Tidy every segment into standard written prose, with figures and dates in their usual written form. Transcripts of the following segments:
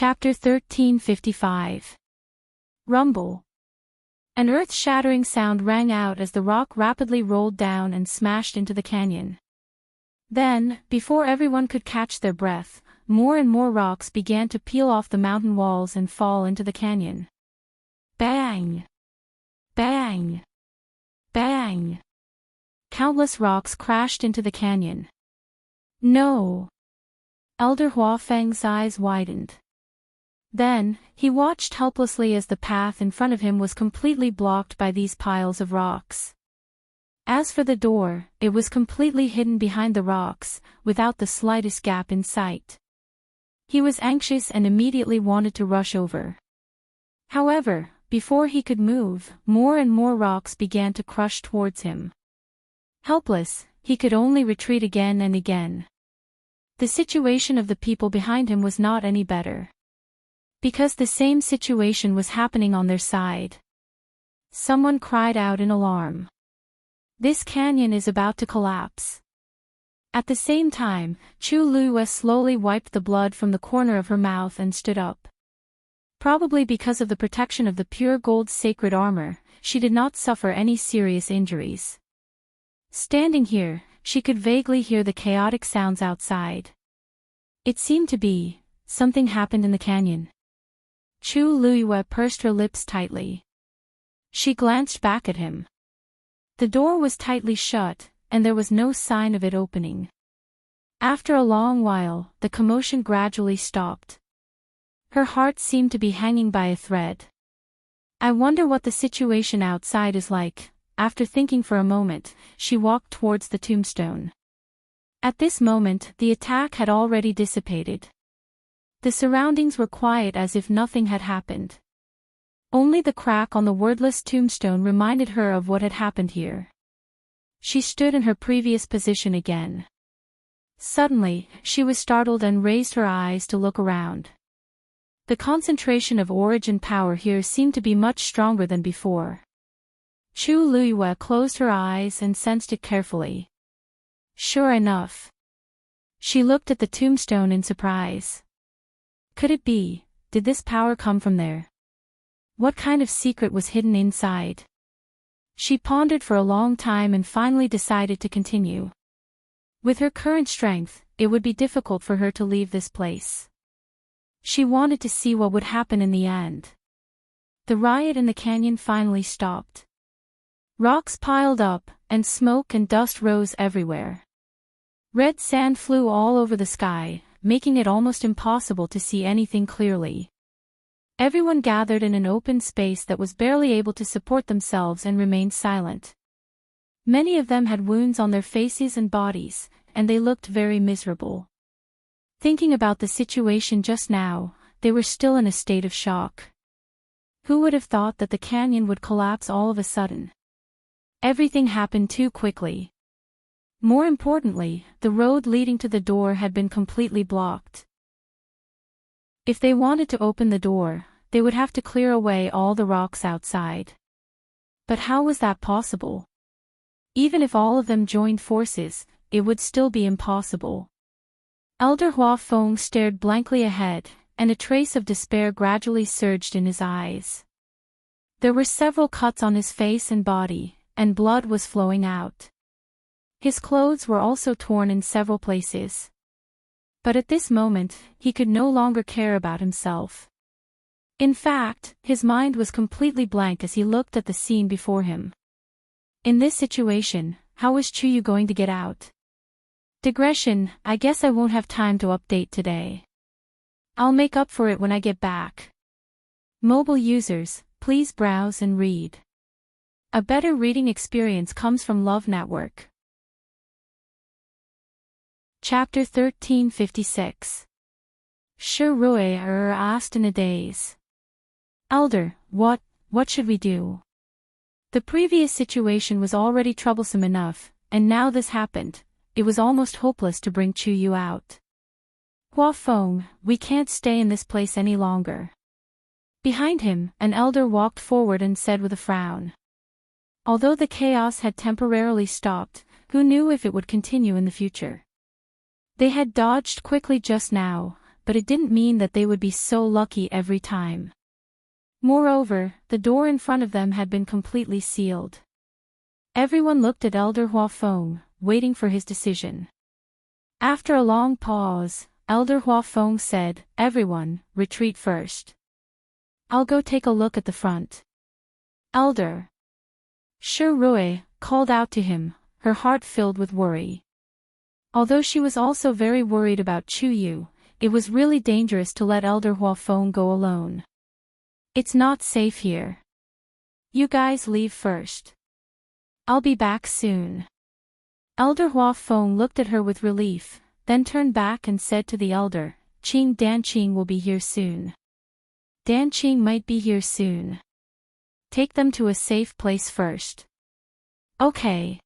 Chapter 1355. Rumble. An earth-shattering sound rang out as the rock rapidly rolled down and smashed into the canyon. Then, before everyone could catch their breath, more and more rocks began to peel off the mountain walls and fall into the canyon. Bang! Bang! Bang! Countless rocks crashed into the canyon. No! Elder Huafeng's eyes widened. Then, he watched helplessly as the path in front of him was completely blocked by these piles of rocks. As for the door, it was completely hidden behind the rocks, without the slightest gap in sight. He was anxious and immediately wanted to rush over. However, before he could move, more and more rocks began to crush towards him. Helpless, he could only retreat again and again. The situation of the people behind him was not any better. Because the same situation was happening on their side. Someone cried out in alarm. This canyon is about to collapse. At the same time, Chu Lue slowly wiped the blood from the corner of her mouth and stood up. Probably because of the protection of the pure gold sacred armor, she did not suffer any serious injuries. Standing here, she could vaguely hear the chaotic sounds outside. It seemed to be, something happened in the canyon. Chu Lue pursed her lips tightly. She glanced back at him. The door was tightly shut, and there was no sign of it opening. After a long while, the commotion gradually stopped. Her heart seemed to be hanging by a thread. I wonder what the situation outside is like. After thinking for a moment, she walked towards the tombstone. At this moment, the attack had already dissipated. The surroundings were quiet as if nothing had happened. Only the crack on the wordless tombstone reminded her of what had happened here. She stood in her previous position again. Suddenly, she was startled and raised her eyes to look around. The concentration of origin power here seemed to be much stronger than before. Chu Lue closed her eyes and sensed it carefully. Sure enough. She looked at the tombstone in surprise. Could it be, did this power come from there? What kind of secret was hidden inside? She pondered for a long time and finally decided to continue. With her current strength, it would be difficult for her to leave this place. She wanted to see what would happen in the end. The riot in the canyon finally stopped. Rocks piled up, and smoke and dust rose everywhere. Red sand flew all over the sky, making it almost impossible to see anything clearly. Everyone gathered in an open space that was barely able to support themselves and remained silent. Many of them had wounds on their faces and bodies, and they looked very miserable. Thinking about the situation just now, they were still in a state of shock. Who would have thought that the canyon would collapse all of a sudden? Everything happened too quickly. More importantly, the road leading to the door had been completely blocked. If they wanted to open the door, they would have to clear away all the rocks outside. But how was that possible? Even if all of them joined forces, it would still be impossible. Elder Huafeng stared blankly ahead, and a trace of despair gradually surged in his eyes. There were several cuts on his face and body, and blood was flowing out. His clothes were also torn in several places. But at this moment, he could no longer care about himself. In fact, his mind was completely blank as he looked at the scene before him. In this situation, how was Chuyu going to get out? Digression, I guess I won't have time to update today. I'll make up for it when I get back. Mobile users, please browse and read. A better reading experience comes from Love Network. Chapter 1356. Shi Rui asked in a daze. Elder, what should we do? The previous situation was already troublesome enough, and now this happened. It was almost hopeless to bring Chuyu out. Huafeng, we can't stay in this place any longer. Behind him, an elder walked forward and said with a frown. Although the chaos had temporarily stopped, who knew if it would continue in the future? They had dodged quickly just now, but it didn't mean that they would be so lucky every time. Moreover, the door in front of them had been completely sealed. Everyone looked at Elder Hua Feng, waiting for his decision. After a long pause, Elder Hua Feng said, "Everyone, retreat first. I'll go take a look at the front." Elder Shi Rui called out to him, her heart filled with worry. Although she was also very worried about Chu Yu, it was really dangerous to let Elder Hua Feng go alone. "It's not safe here. You guys leave first. I'll be back soon." Elder Hua Feng looked at her with relief, then turned back and said to the elder, "Qing Danqing will be here soon. Danqing might be here soon. Take them to a safe place first." "Okay."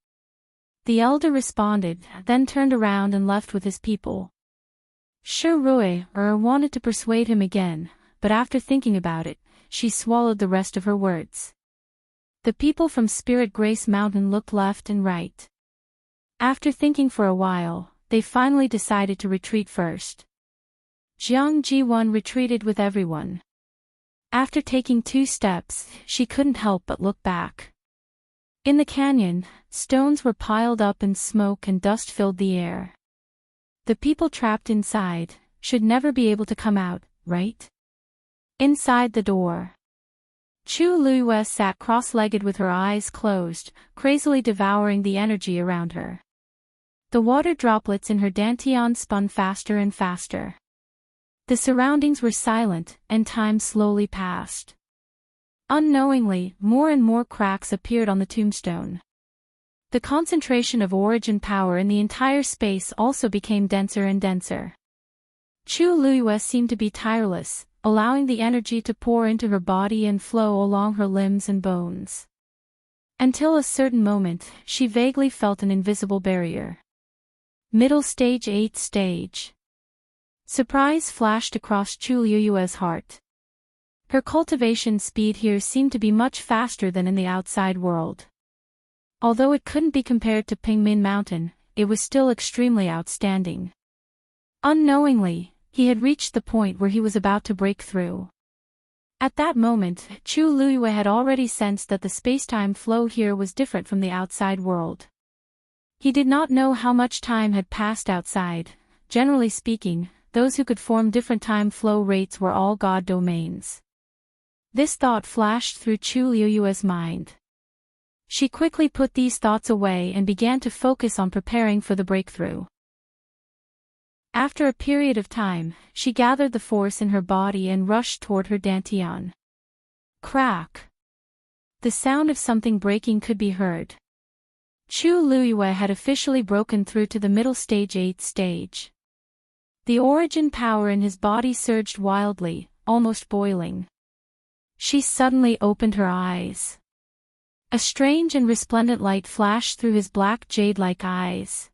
The elder responded, then turned around and left with his people. Shi Rui wanted to persuade him again, but after thinking about it, she swallowed the rest of her words. The people from Spirit Grace Mountain looked left and right. After thinking for a while, they finally decided to retreat first. Jiang Ji1 retreated with everyone. After taking 2 steps, she couldn't help but look back. In the canyon, stones were piled up and smoke and dust filled the air. The people trapped inside should never be able to come out, right? Inside the door, Chu Luiyue sat cross-legged with her eyes closed, crazily devouring the energy around her. The water droplets in her dantian spun faster and faster. The surroundings were silent, and time slowly passed. Unknowingly, more and more cracks appeared on the tombstone. The concentration of origin power in the entire space also became denser and denser. Chu Luiyue seemed to be tireless, allowing the energy to pour into her body and flow along her limbs and bones. Until a certain moment, she vaguely felt an invisible barrier. Middle stage 8th stage. Surprise flashed across Chu Luiyue's heart. Her cultivation speed here seemed to be much faster than in the outside world. Although it couldn't be compared to Pingmin Mountain, it was still extremely outstanding. Unknowingly, he had reached the point where he was about to break through. At that moment, Chu Luiyue had already sensed that the spacetime flow here was different from the outside world. He did not know how much time had passed outside. Generally speaking, those who could form different time flow rates were all god domains. This thought flashed through Chu Luiyue's mind. She quickly put these thoughts away and began to focus on preparing for the breakthrough. After a period of time, she gathered the force in her body and rushed toward her dantian. Crack! The sound of something breaking could be heard. Chu Luiyue had officially broken through to the middle stage 8th stage. The origin power in his body surged wildly, almost boiling. She suddenly opened her eyes. A strange and resplendent light flashed through his black jade-like eyes.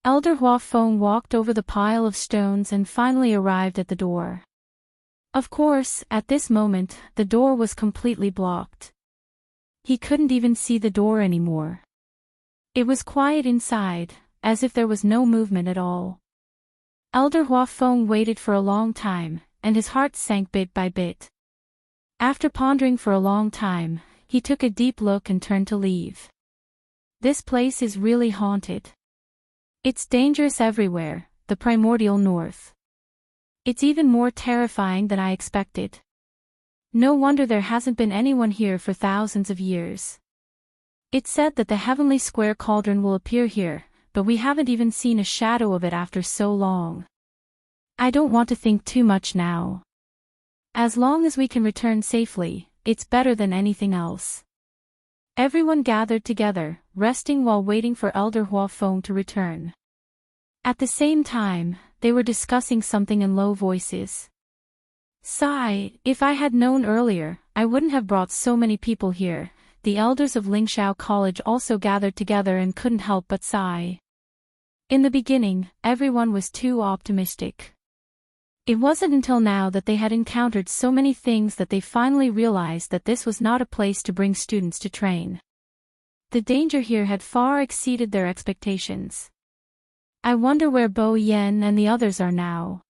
Elder Hua Feng walked over the pile of stones and finally arrived at the door. Of course, at this moment, the door was completely blocked. He couldn't even see the door anymore. It was quiet inside, as if there was no movement at all. Elder Hua Feng waited for a long time, and his heart sank bit by bit. After pondering for a long time, he took a deep look and turned to leave. This place is really haunted. It's dangerous everywhere, the primordial north. It's even more terrifying than I expected. No wonder there hasn't been anyone here for thousands of years. It's said that the heavenly square cauldron will appear here, but we haven't even seen a shadow of it after so long. I don't want to think too much now. As long as we can return safely, it's better than anything else. Everyone gathered together, resting while waiting for Elder Hua Feng to return. At the same time, they were discussing something in low voices. Sigh, if I had known earlier, I wouldn't have brought so many people here. The elders of Lingxiao College also gathered together and couldn't help but sigh. In the beginning, everyone was too optimistic. It wasn't until now that they had encountered so many things that they finally realized that this was not a place to bring students to train. The danger here had far exceeded their expectations. I wonder where Bo Yen and the others are now.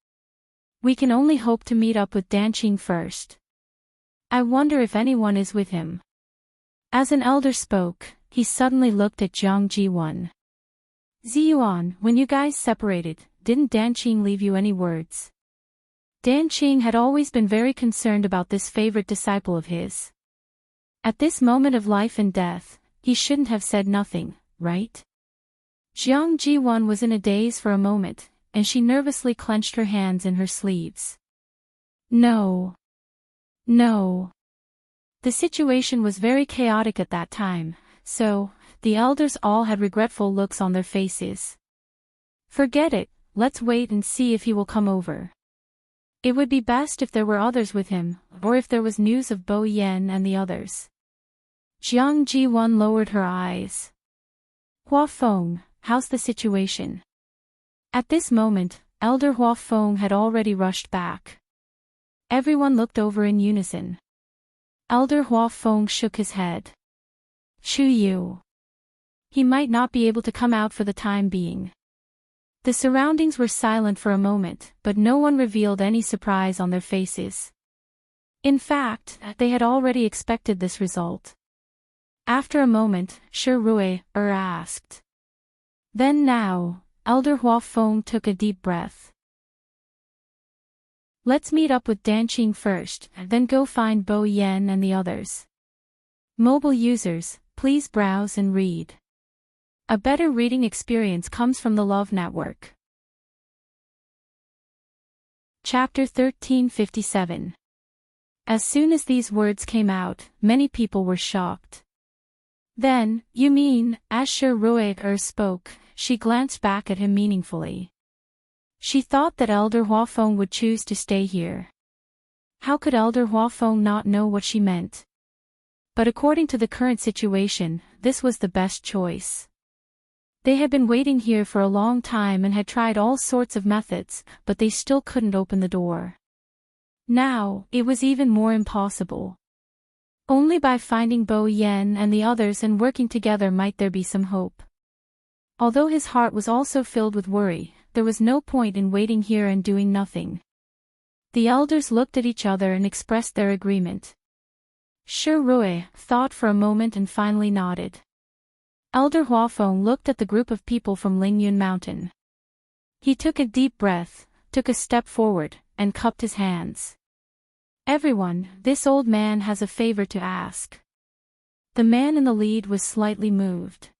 We can only hope to meet up with Danqing first. I wonder if anyone is with him. As an elder spoke, he suddenly looked at Jiang Ji-won. Ziyuan, when you guys separated, didn't Danqing leave you any words? Danqing had always been very concerned about this favorite disciple of his. At this moment of life and death, he shouldn't have said nothing, right? Jiang Ji-won was in a daze for a moment, and she nervously clenched her hands in her sleeves. No. No. The situation was very chaotic at that time, so, the elders all had regretful looks on their faces. Forget it, let's wait and see if he will come over. It would be best if there were others with him, or if there was news of Bo Yen and the others. Jiang Ji-won lowered her eyes. Hua Feng, how's the situation? At this moment, Elder Hua Feng had already rushed back. Everyone looked over in unison. Elder Hua Feng shook his head. Chu Yu. He might not be able to come out for the time being. The surroundings were silent for a moment, but no one revealed any surprise on their faces. In fact, they had already expected this result. After a moment, Shi Rui asked. Then now, Elder Hua Feng took a deep breath. Let's meet up with Danqing first, then go find Bo Yen and the others. Mobile users, please browse and read. A better reading experience comes from the Love Network. Chapter 1357. As soon as these words came out, many people were shocked. Then, you mean, as Shi Rui spoke, she glanced back at him meaningfully. She thought that Elder Hua Feng would choose to stay here. How could Elder Hua Feng not know what she meant? But according to the current situation, this was the best choice. They had been waiting here for a long time and had tried all sorts of methods, but they still couldn't open the door. Now, it was even more impossible. Only by finding Bo Yen and the others and working together might there be some hope. Although his heart was also filled with worry, there was no point in waiting here and doing nothing. The elders looked at each other and expressed their agreement. Shi Rui thought for a moment and finally nodded. Elder Hua Feng looked at the group of people from Lingyun Mountain. He took a deep breath, took a step forward, and cupped his hands. Everyone, this old man has a favor to ask. The man in the lead was slightly moved.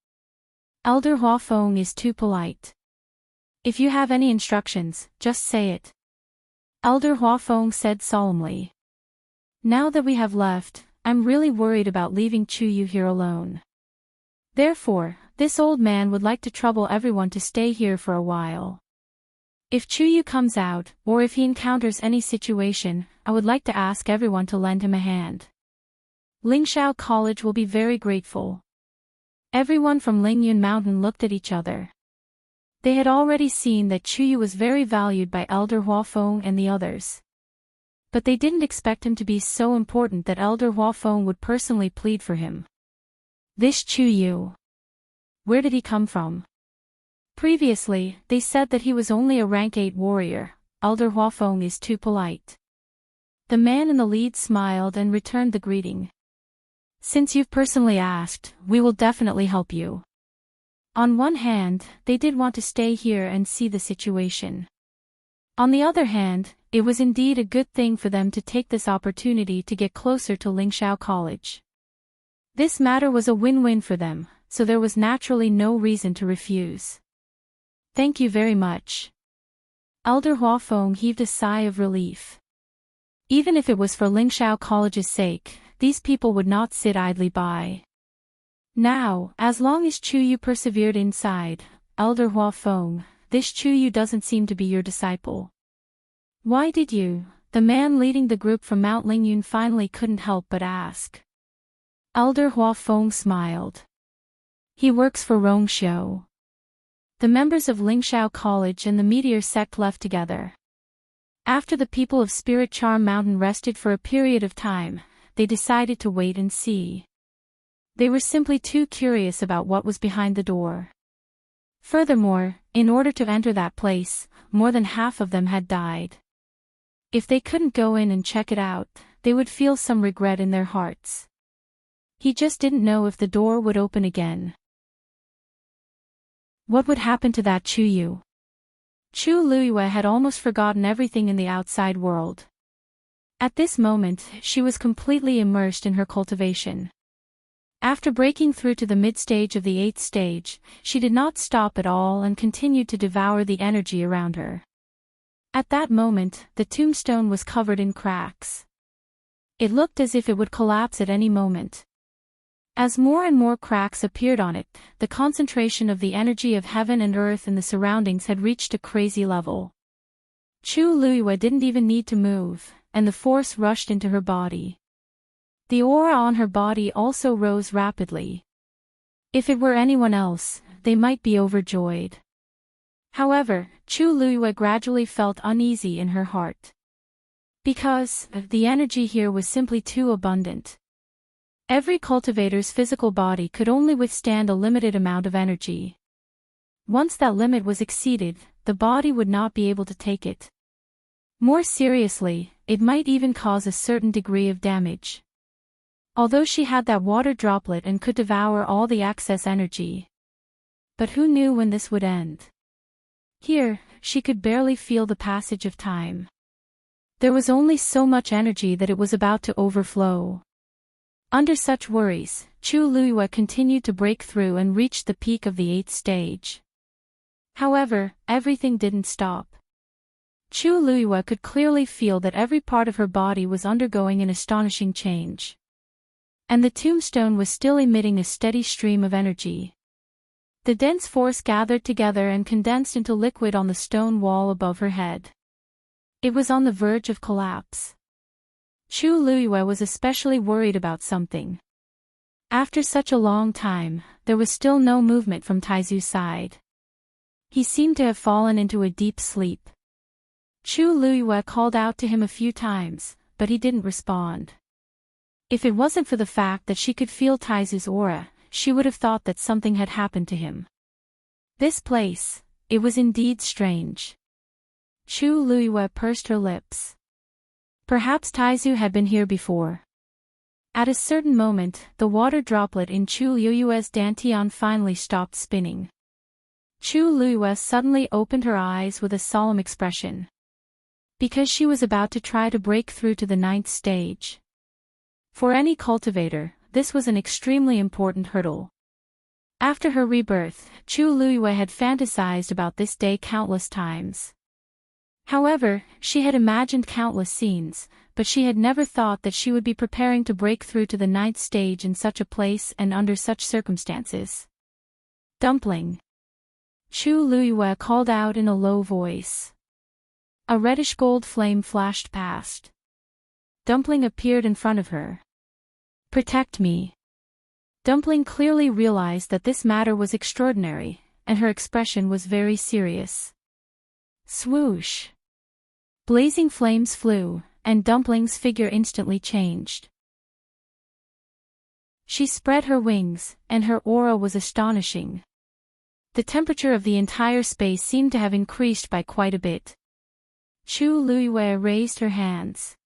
Elder Hua Feng is too polite. If you have any instructions, just say it. Elder Hua Feng said solemnly. Now that we have left, I'm really worried about leaving Chu Yu here alone. Therefore, this old man would like to trouble everyone to stay here for a while. If Chu Yu comes out, or if he encounters any situation, I would like to ask everyone to lend him a hand. Lingxiao College will be very grateful. Everyone from Lingyun Mountain looked at each other. They had already seen that Chu Yu was very valued by Elder Hua Feng and the others. But they didn't expect him to be so important that Elder Hua Feng would personally plead for him. This Chu Yu. Where did he come from? Previously, they said that he was only a rank 8 warrior. Elder Hua Feng is too polite. The man in the lead smiled and returned the greeting. Since you've personally asked, we will definitely help you. On one hand, they did want to stay here and see the situation. On the other hand, it was indeed a good thing for them to take this opportunity to get closer to Lingxiao College. This matter was a win-win for them, so there was naturally no reason to refuse. Thank you very much. Elder Hua Feng heaved a sigh of relief. Even if it was for Lingxiao College's sake, these people would not sit idly by. Now, as long as Chu Yu persevered inside, Elder Hua Feng, this Chu Yu doesn't seem to be your disciple. Why did you? The man leading the group from Mount Lingyun finally couldn't help but ask. Elder Hua Feng smiled. He works for Rongxiu. The members of Lingxiao College and the Meteor sect left together. After the people of Spirit Charm Mountain rested for a period of time, they decided to wait and see. They were simply too curious about what was behind the door. Furthermore, in order to enter that place, more than half of them had died. If they couldn't go in and check it out, they would feel some regret in their hearts. He just didn't know if the door would open again. What would happen to that Chuyu? Chu Luiyue had almost forgotten everything in the outside world. At this moment, she was completely immersed in her cultivation. After breaking through to the mid-stage of the 8th stage, she did not stop at all and continued to devour the energy around her. At that moment, the tombstone was covered in cracks. It looked as if it would collapse at any moment. As more and more cracks appeared on it, the concentration of the energy of heaven and earth in the surroundings had reached a crazy level. Chu Luiyue didn't even need to move, and the force rushed into her body. The aura on her body also rose rapidly. If it were anyone else, they might be overjoyed. However, Chu Luiyue gradually felt uneasy in her heart. Because the energy here was simply too abundant. Every cultivator's physical body could only withstand a limited amount of energy. Once that limit was exceeded, the body would not be able to take it. More seriously, it might even cause a certain degree of damage. Although she had that water droplet and could devour all the excess energy. But who knew when this would end? Here, she could barely feel the passage of time. There was only so much energy that it was about to overflow. Under such worries, Chu Luiyue continued to break through and reached the peak of the 8th stage. However, everything didn't stop. Chu Luiyue could clearly feel that every part of her body was undergoing an astonishing change. And the tombstone was still emitting a steady stream of energy. The dense force gathered together and condensed into liquid on the stone wall above her head. It was on the verge of collapse. Chu Luiyue was especially worried about something. After such a long time, there was still no movement from Taizu's side. He seemed to have fallen into a deep sleep. Chu Luiyue called out to him a few times, but he didn't respond. If it wasn't for the fact that she could feel Taizu's aura, she would have thought that something had happened to him. This place, it was indeed strange. Chu Luiyue pursed her lips. Perhaps Taizu had been here before. At a certain moment, the water droplet in Chu Luiyue's dantian finally stopped spinning. Chu Luiyue suddenly opened her eyes with a solemn expression. Because she was about to try to break through to the 9th stage. For any cultivator, this was an extremely important hurdle. After her rebirth, Chu Luiyue had fantasized about this day countless times. However, she had imagined countless scenes, but she had never thought that she would be preparing to break through to the 9th stage in such a place and under such circumstances. Dumpling. Chu Luiyue called out in a low voice. A reddish-gold flame flashed past. Dumpling appeared in front of her. Protect me. Dumpling clearly realized that this matter was extraordinary, and her expression was very serious. Swoosh. Blazing flames flew, and Dumpling's figure instantly changed. She spread her wings, and her aura was astonishing. The temperature of the entire space seemed to have increased by quite a bit. Chu Luiyue raised her hands.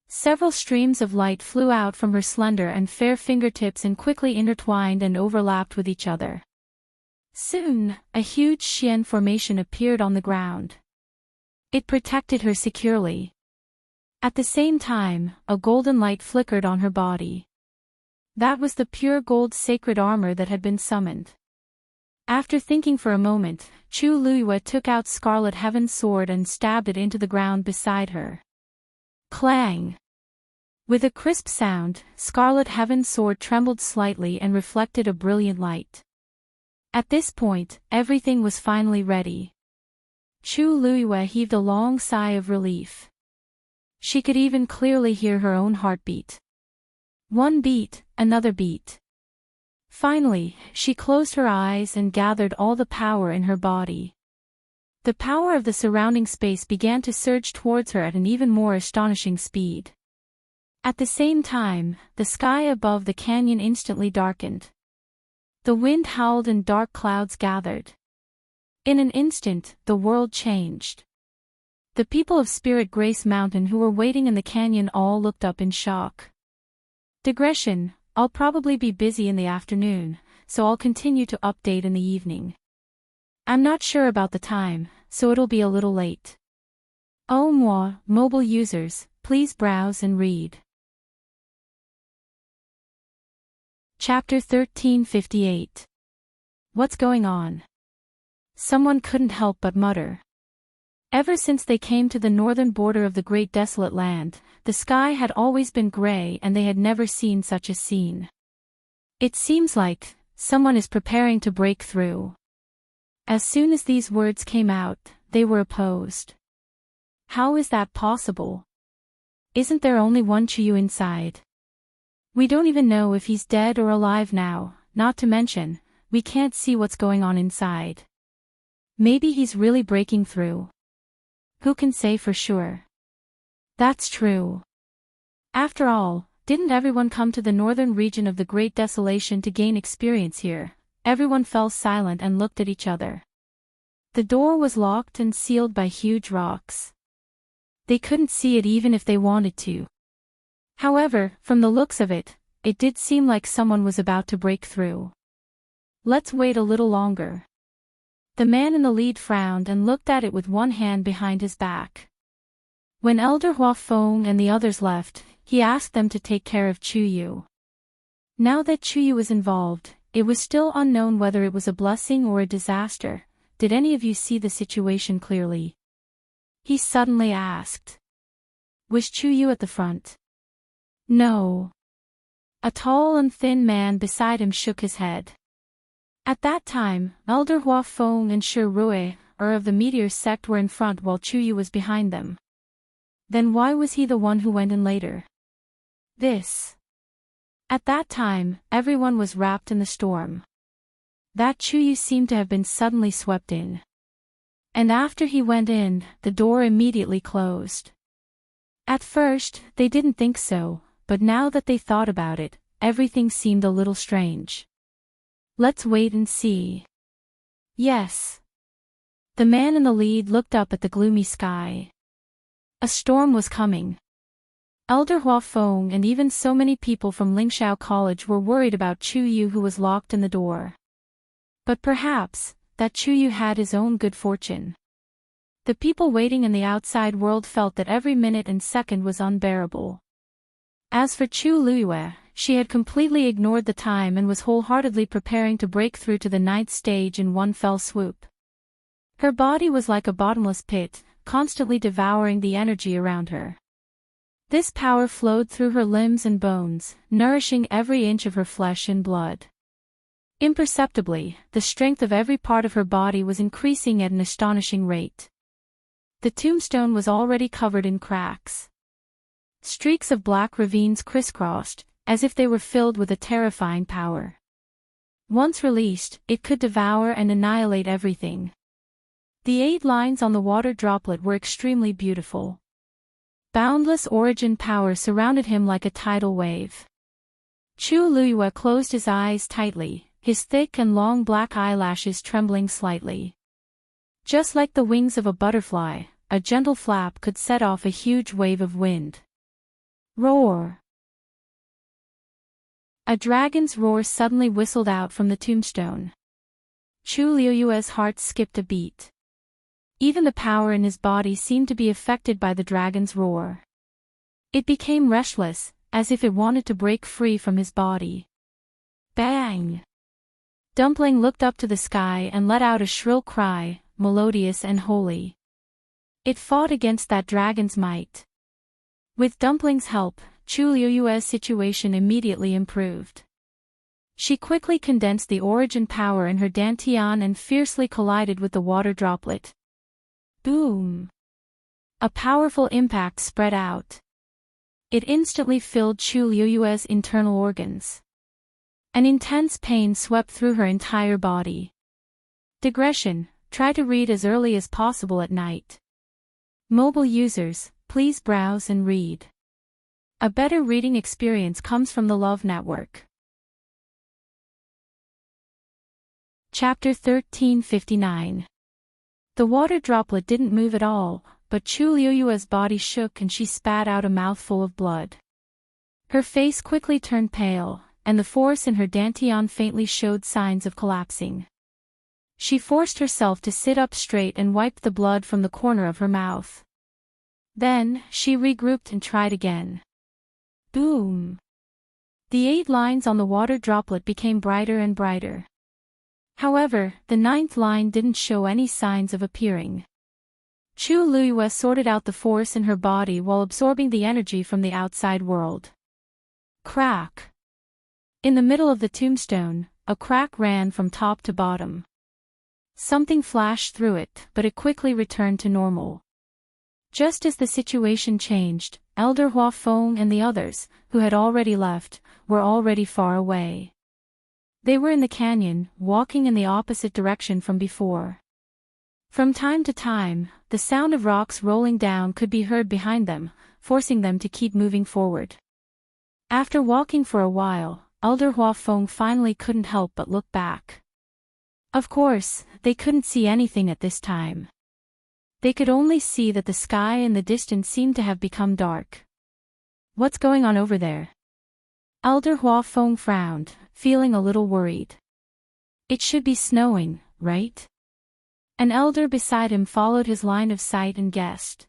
Several streams of light flew out from her slender and fair fingertips and quickly intertwined and overlapped with each other. Soon, a huge Xian formation appeared on the ground. It protected her securely. At the same time, a golden light flickered on her body. That was the pure gold sacred armor that had been summoned. After thinking for a moment, Chu Luiyue took out Scarlet Heaven's sword and stabbed it into the ground beside her. Clang! With a crisp sound, Scarlet Heaven's sword trembled slightly and reflected a brilliant light. At this point, everything was finally ready. Chu Luiyue heaved a long sigh of relief. She could even clearly hear her own heartbeat. One beat, another beat. Finally, she closed her eyes and gathered all the power in her body. The power of the surrounding space began to surge towards her at an even more astonishing speed. At the same time, the sky above the canyon instantly darkened. The wind howled and dark clouds gathered. In an instant, the world changed. The people of Spirit Grace Mountain who were waiting in the canyon all looked up in shock. Digression: I'll probably be busy in the afternoon, so I'll continue to update in the evening. I'm not sure about the time, so it'll be a little late. Oh moi, mobile users, please browse and read. Chapter 1358. What's going on? Someone couldn't help but mutter. Ever since they came to the northern border of the great desolate land, the sky had always been gray and they had never seen such a scene. It seems like someone is preparing to break through. As soon as these words came out, they were opposed. How is that possible? Isn't there only one Chuyu inside? We don't even know if he's dead or alive now, not to mention, we can't see what's going on inside. Maybe he's really breaking through. Who can say for sure? That's true. After all, didn't everyone come to the northern region of the Great Desolation to gain experience here? Everyone fell silent and looked at each other. The door was locked and sealed by huge rocks. They couldn't see it even if they wanted to. However, from the looks of it, it did seem like someone was about to break through. Let's wait a little longer. The man in the lead frowned and looked at it with one hand behind his back. When Elder Hua Feng and the others left, he asked them to take care of Chuyu. Now that Chuyu was involved, it was still unknown whether it was a blessing or a disaster. Did any of you see the situation clearly? He suddenly asked. Was Chuyu at the front? No. A tall and thin man beside him shook his head. At that time, Elder Hua Feng and Shi Rui, of the Meteor sect, were in front while Chuyu was behind them. Then why was he the one who went in later? At that time, everyone was wrapped in the storm. That Chuyu seemed to have been suddenly swept in. And after he went in, the door immediately closed. At first, they didn't think so, but now that they thought about it, everything seemed a little strange. Let's wait and see. Yes. The man in the lead looked up at the gloomy sky. A storm was coming. Elder Hua Feng and even so many people from Lingxiao College were worried about Chuyu, who was locked in the door. But perhaps, that Chuyu had his own good fortune. The people waiting in the outside world felt that every minute and second was unbearable. As for Chu Luiyue, she had completely ignored the time and was wholeheartedly preparing to break through to the 9th stage in one fell swoop. Her body was like a bottomless pit, constantly devouring the energy around her. This power flowed through her limbs and bones, nourishing every inch of her flesh and blood. Imperceptibly, the strength of every part of her body was increasing at an astonishing rate. The tombstone was already covered in cracks. Streaks of black ravines crisscrossed, as if they were filled with a terrifying power. Once released, it could devour and annihilate everything. The 8 lines on the water droplet were extremely beautiful. Boundless origin power surrounded him like a tidal wave. Chu Luiyue closed his eyes tightly, his thick and long black eyelashes trembling slightly. Just like the wings of a butterfly, a gentle flap could set off a huge wave of wind. Roar! A dragon's roar suddenly whistled out from the tombstone. Chu Luiyue's heart skipped a beat. Even the power in his body seemed to be affected by the dragon's roar. It became restless, as if it wanted to break free from his body. Bang! Dumpling looked up to the sky and let out a shrill cry, melodious and holy. It fought against that dragon's might. With Dumpling's help, Chu Luiyue's situation immediately improved. She quickly condensed the origin power in her dantian and fiercely collided with the water droplet. Boom! A powerful impact spread out. It instantly filled Chu Luiyue's internal organs. An intense pain swept through her entire body. Digression: try to read as early as possible at night. Mobile users, please browse and read. A better reading experience comes from the Love Network. Chapter 1359. The water droplet didn't move at all, but Chu Liuyue's body shook and she spat out a mouthful of blood. Her face quickly turned pale, and the force in her dantian faintly showed signs of collapsing. She forced herself to sit up straight and wiped the blood from the corner of her mouth. Then, she regrouped and tried again. Boom! The 8 lines on the water droplet became brighter and brighter. However, the 9th line didn't show any signs of appearing. Chu Liyue sorted out the force in her body while absorbing the energy from the outside world. Crack! In the middle of the tombstone, a crack ran from top to bottom. Something flashed through it, but it quickly returned to normal. Just as the situation changed, Elder Hua Feng and the others, who had already left, were already far away. They were in the canyon, walking in the opposite direction from before. From time to time, the sound of rocks rolling down could be heard behind them, forcing them to keep moving forward. After walking for a while, Elder Hua Feng finally couldn't help but look back. Of course, they couldn't see anything at this time. They could only see that the sky in the distance seemed to have become dark. What's going on over there? Elder Hua Feng frowned, feeling a little worried. It should be snowing, right? An elder beside him followed his line of sight and guessed.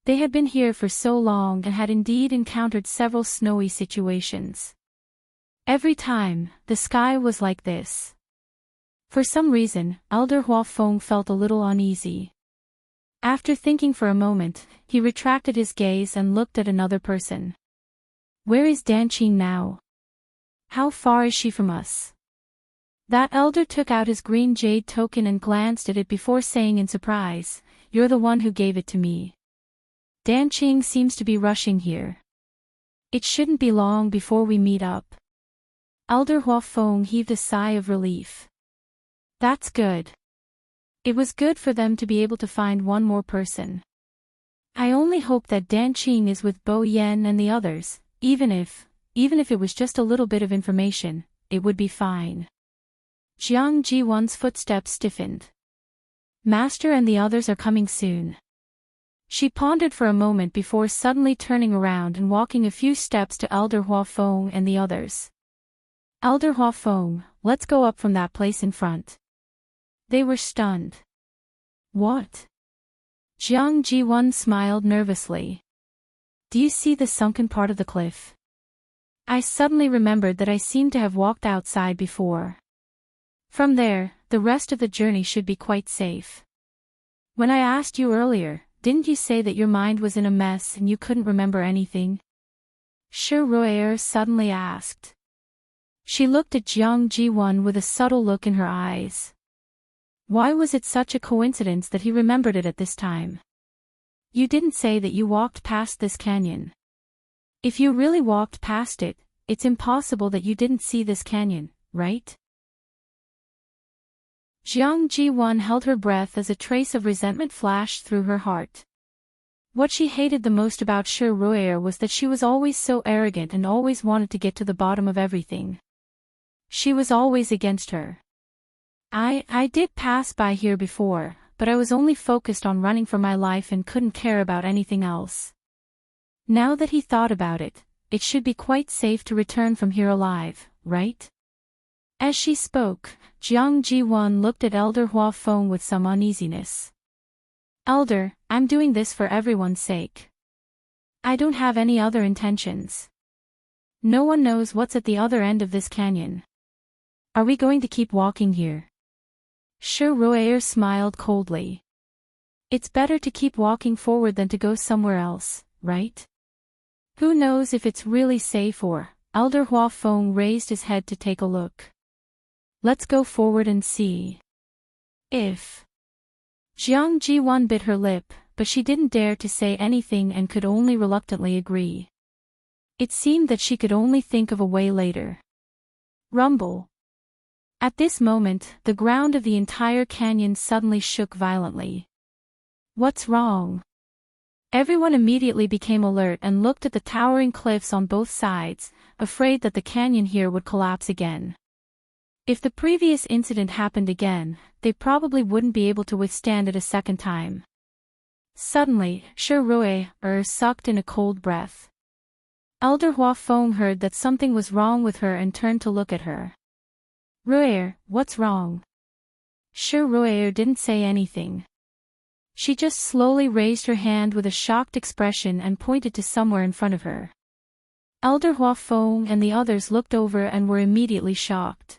They had been here for so long and had indeed encountered several snowy situations. Every time, the sky was like this. For some reason, Elder Hua Feng felt a little uneasy. After thinking for a moment, he retracted his gaze and looked at another person. Where is Danqing now? How far is she from us? That elder took out his green jade token and glanced at it before saying in surprise, "You're the one who gave it to me. Danqing seems to be rushing here. It shouldn't be long before we meet up." Elder Hua Feng heaved a sigh of relief. That's good. It was good for them to be able to find one more person. I only hope that Danqing is with Bo Yen and the others, even if it was just a little bit of information, it would be fine. Jiang Jiwan's footsteps stiffened. Master and the others are coming soon. She pondered for a moment before suddenly turning around and walking a few steps to Elder Hua Feng and the others. Elder Hua Feng, let's go up from that place in front. They were stunned. What? Jiang Jiwan smiled nervously. Do you see the sunken part of the cliff? I suddenly remembered that I seemed to have walked outside before. From there, the rest of the journey should be quite safe. When I asked you earlier, didn't you say that your mind was in a mess and you couldn't remember anything? Shi Ruier suddenly asked. She looked at Jiang Jiwan with a subtle look in her eyes. Why was it such a coincidence that he remembered it at this time? You didn't say that you walked past this canyon. If you really walked past it, it's impossible that you didn't see this canyon, right? Jiang Jiwan held her breath as a trace of resentment flashed through her heart. What she hated the most about Shi Ruier was that she was always so arrogant and always wanted to get to the bottom of everything. She was always against her. I did pass by here before, but I was only focused on running for my life and couldn't care about anything else. Now that he thought about it, it should be quite safe to return from here alive, right? As she spoke, Jiang Jiwan looked at Elder Hua Feng with some uneasiness. Elder, I'm doing this for everyone's sake. I don't have any other intentions. No one knows what's at the other end of this canyon. Are we going to keep walking here? Shi Ruier smiled coldly. It's better to keep walking forward than to go somewhere else, right? Who knows if it's really safe or... Elder Hua Feng raised his head to take a look. Let's go forward and see. If... Jiang Jiwan bit her lip, but she didn't dare to say anything and could only reluctantly agree. It seemed that she could only think of a way later. Rumble. At this moment, the ground of the entire canyon suddenly shook violently. What's wrong? Everyone immediately became alert and looked at the towering cliffs on both sides, afraid that the canyon here would collapse again. If the previous incident happened again, they probably wouldn't be able to withstand it a second time. Suddenly, Shi sucked in a cold breath. Elder Hua Feng heard that something was wrong with her and turned to look at her. Ru'er, what's wrong? Shi didn't say anything. She just slowly raised her hand with a shocked expression and pointed to somewhere in front of her. Elder Hua Feng and the others looked over and were immediately shocked.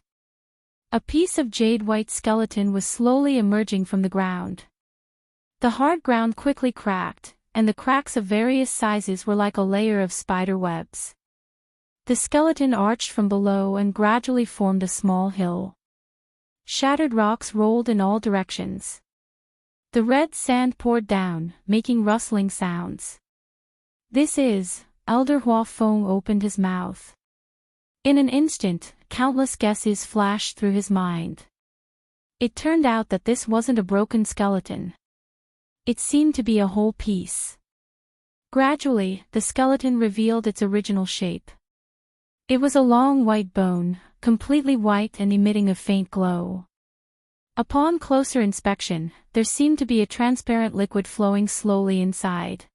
A piece of jade-white skeleton was slowly emerging from the ground. The hard ground quickly cracked, and the cracks of various sizes were like a layer of spider webs. The skeleton arched from below and gradually formed a small hill. Shattered rocks rolled in all directions. The red sand poured down, making rustling sounds. This is... Elder Hua Feng opened his mouth. In an instant, countless guesses flashed through his mind. It turned out that this wasn't a broken skeleton. It seemed to be a whole piece. Gradually, the skeleton revealed its original shape. It was a long white bone, completely white and emitting a faint glow. Upon closer inspection, there seemed to be a transparent liquid flowing slowly inside.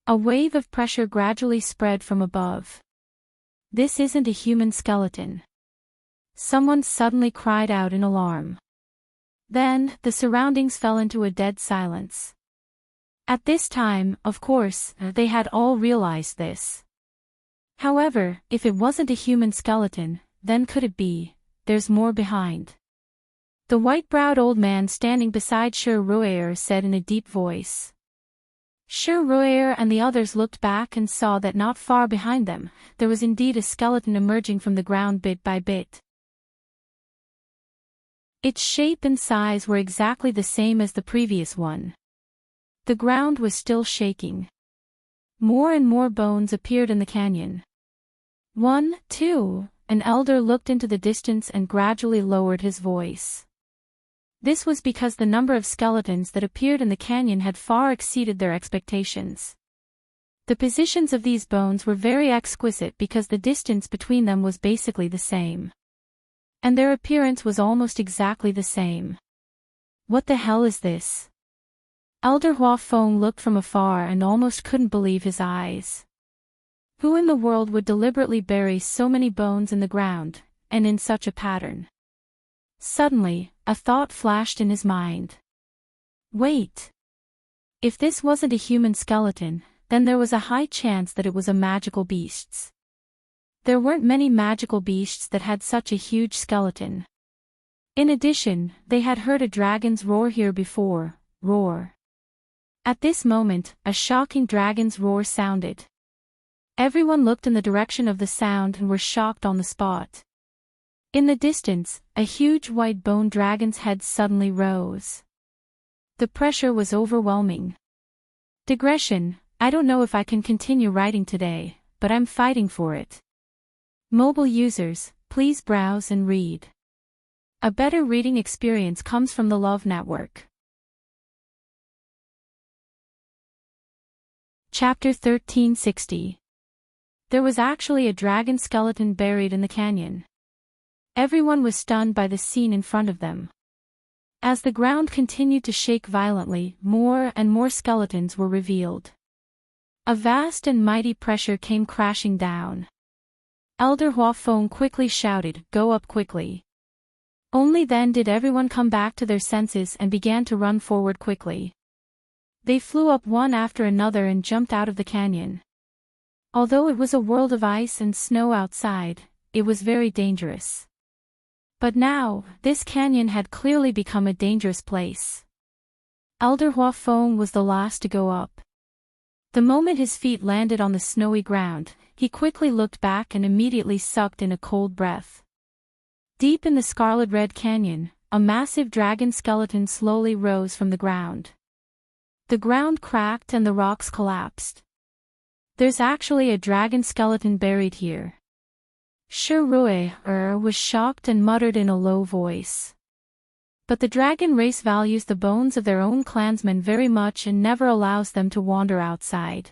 A wave of pressure gradually spread from above. This isn't a human skeleton. Someone suddenly cried out in alarm. Then, the surroundings fell into a dead silence. At this time, of course, they had all realized this. However, if it wasn't a human skeleton, then could it be? There's more behind. The white-browed old man standing beside Shi said in a deep voice. Shi and the others looked back and saw that not far behind them, there was indeed a skeleton emerging from the ground bit by bit. Its shape and size were exactly the same as the previous one. The ground was still shaking. More and more bones appeared in the canyon. 1, 2, an elder looked into the distance and gradually lowered his voice. This was because the number of skeletons that appeared in the canyon had far exceeded their expectations. The positions of these bones were very exquisite because the distance between them was basically the same. And their appearance was almost exactly the same. What the hell is this? Elder Hua Feng looked from afar and almost couldn't believe his eyes. Who in the world would deliberately bury so many bones in the ground, and in such a pattern? Suddenly, a thought flashed in his mind. Wait! If this wasn't a human skeleton, then there was a high chance that it was a magical beast's. There weren't many magical beasts that had such a huge skeleton. In addition, they had heard a dragon's roar here before, roar. At this moment, a shocking dragon's roar sounded. Everyone looked in the direction of the sound and were shocked on the spot. In the distance, a huge white bone dragon's head suddenly rose. The pressure was overwhelming. Digression, I don't know if I can continue writing today, but I'm fighting for it. Mobile users, please browse and read. A better reading experience comes from the Love Network. Chapter 1360. There was actually a dragon skeleton buried in the canyon. Everyone was stunned by the scene in front of them. As the ground continued to shake violently, more and more skeletons were revealed. A vast and mighty pressure came crashing down. Elder Hua Feng quickly shouted, "Go up quickly." Only then did everyone come back to their senses and began to run forward quickly. They flew up one after another and jumped out of the canyon. Although it was a world of ice and snow outside, it was very dangerous. But now, this canyon had clearly become a dangerous place. Elder Hua Feng was the last to go up. The moment his feet landed on the snowy ground, he quickly looked back and immediately sucked in a cold breath. Deep in the scarlet-red canyon, a massive dragon skeleton slowly rose from the ground. The ground cracked and the rocks collapsed. There's actually a dragon skeleton buried here. Shi was shocked and muttered in a low voice. But the dragon race values the bones of their own clansmen very much and never allows them to wander outside.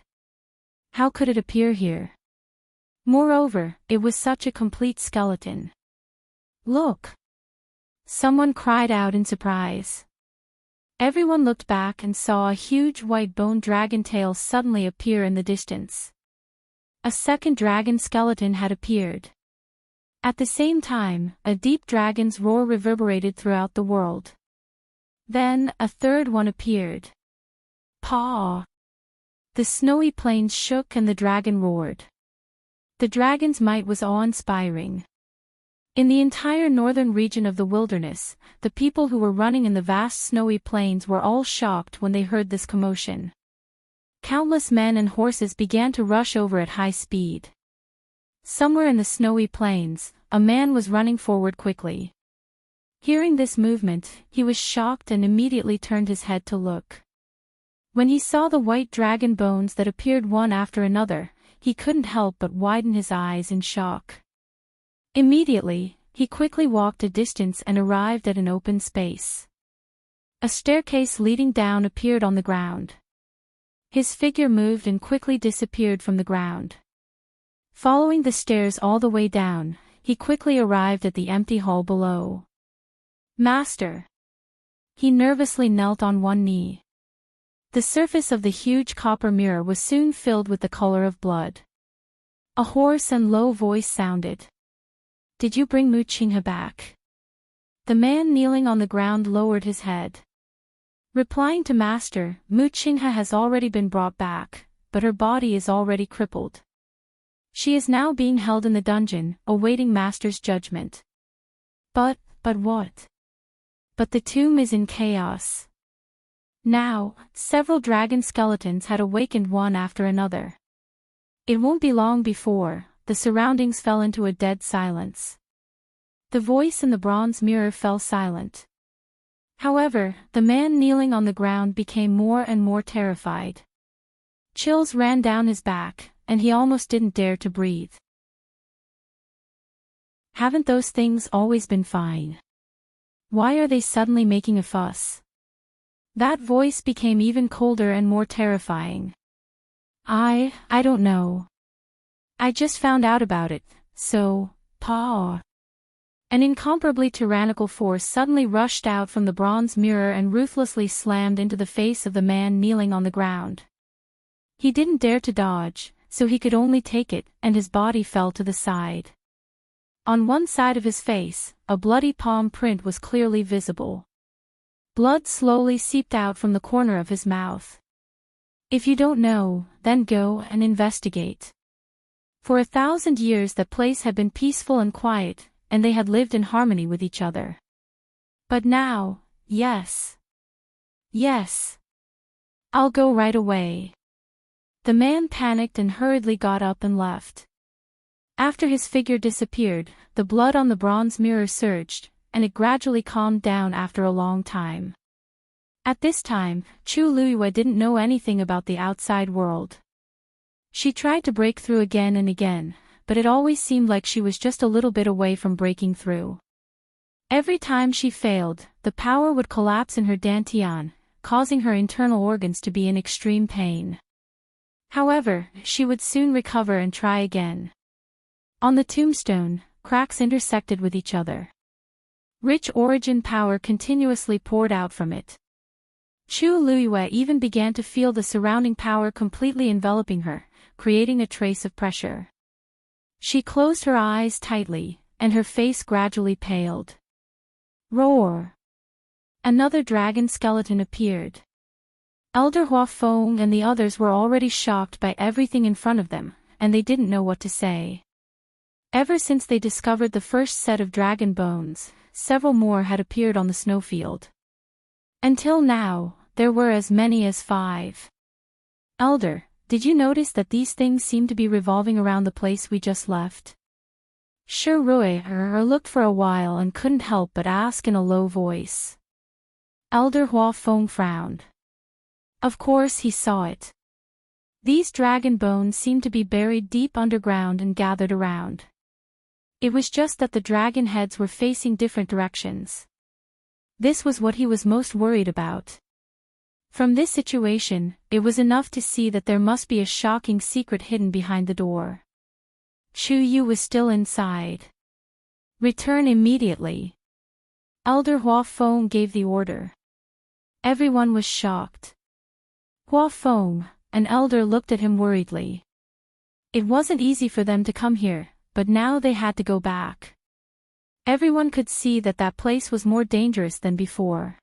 How could it appear here? Moreover, it was such a complete skeleton. Look! Someone cried out in surprise. Everyone looked back and saw a huge white bone dragon tail suddenly appear in the distance. A second dragon skeleton had appeared. At the same time, a deep dragon's roar reverberated throughout the world. Then, a third one appeared. Paw! The snowy plains shook and the dragon roared. The dragon's might was awe-inspiring. In the entire northern region of the wilderness, the people who were running in the vast snowy plains were all shocked when they heard this commotion. Countless men and horses began to rush over at high speed. Somewhere in the snowy plains, a man was running forward quickly. Hearing this movement, he was shocked and immediately turned his head to look. When he saw the white dragon bones that appeared one after another, he couldn't help but widen his eyes in shock. Immediately, he quickly walked a distance and arrived at an open space. A staircase leading down appeared on the ground. His figure moved and quickly disappeared from the ground. Following the stairs all the way down, he quickly arrived at the empty hall below. Master! He nervously knelt on one knee. The surface of the huge copper mirror was soon filled with the color of blood. A hoarse and low voice sounded. Did you bring Mu Qinghe back? The man kneeling on the ground lowered his head. Replying to Master, Mu Qinghe has already been brought back, but her body is already crippled. She is now being held in the dungeon, awaiting Master's judgment. But what? But the tomb is in chaos. Now, several dragon skeletons had awakened one after another. It won't be long before the surroundings fell into a dead silence. The voice in the bronze mirror fell silent. However, the man kneeling on the ground became more and more terrified. Chills ran down his back, and he almost didn't dare to breathe. Haven't those things always been fine? Why are they suddenly making a fuss? That voice became even colder and more terrifying. I don't know. I just found out about it, so, Paw. An incomparably tyrannical force suddenly rushed out from the bronze mirror and ruthlessly slammed into the face of the man kneeling on the ground. He didn't dare to dodge, so he could only take it, and his body fell to the side. On one side of his face, a bloody palm print was clearly visible. Blood slowly seeped out from the corner of his mouth. If you don't know, then go and investigate. For 1,000 years that place had been peaceful and quiet, and they had lived in harmony with each other. But now, yes. I'll go right away. The man panicked and hurriedly got up and left. After his figure disappeared, the blood on the bronze mirror surged, and it gradually calmed down after a long time. At this time, Chu Luiyue didn't know anything about the outside world. She tried to break through again and again, but it always seemed like she was just a little bit away from breaking through. Every time she failed, the power would collapse in her dantian, causing her internal organs to be in extreme pain. However, she would soon recover and try again. On the tombstone, cracks intersected with each other. Rich origin power continuously poured out from it. Chu Luiyue even began to feel the surrounding power completely enveloping her, creating a trace of pressure. She closed her eyes tightly, and her face gradually paled. Roar! Another dragon skeleton appeared. Elder Huafeng and the others were already shocked by everything in front of them, and they didn't know what to say. Ever since they discovered the first set of dragon bones, several more had appeared on the snowfield. Until now, there were as many as 5. Elder, did you notice that these things seem to be revolving around the place we just left? Shi Rui looked for a while and couldn't help but ask in a low voice. Elder Huafeng frowned. Of course he saw it. These dragon bones seemed to be buried deep underground and gathered around. It was just that the dragon heads were facing different directions. This was what he was most worried about. From this situation, it was enough to see that there must be a shocking secret hidden behind the door. Chu Yu was still inside. Return immediately. Elder Huafeng gave the order. Everyone was shocked. Hua Feng, an elder, looked at him worriedly. It wasn't easy for them to come here, but now they had to go back. Everyone could see that that place was more dangerous than before.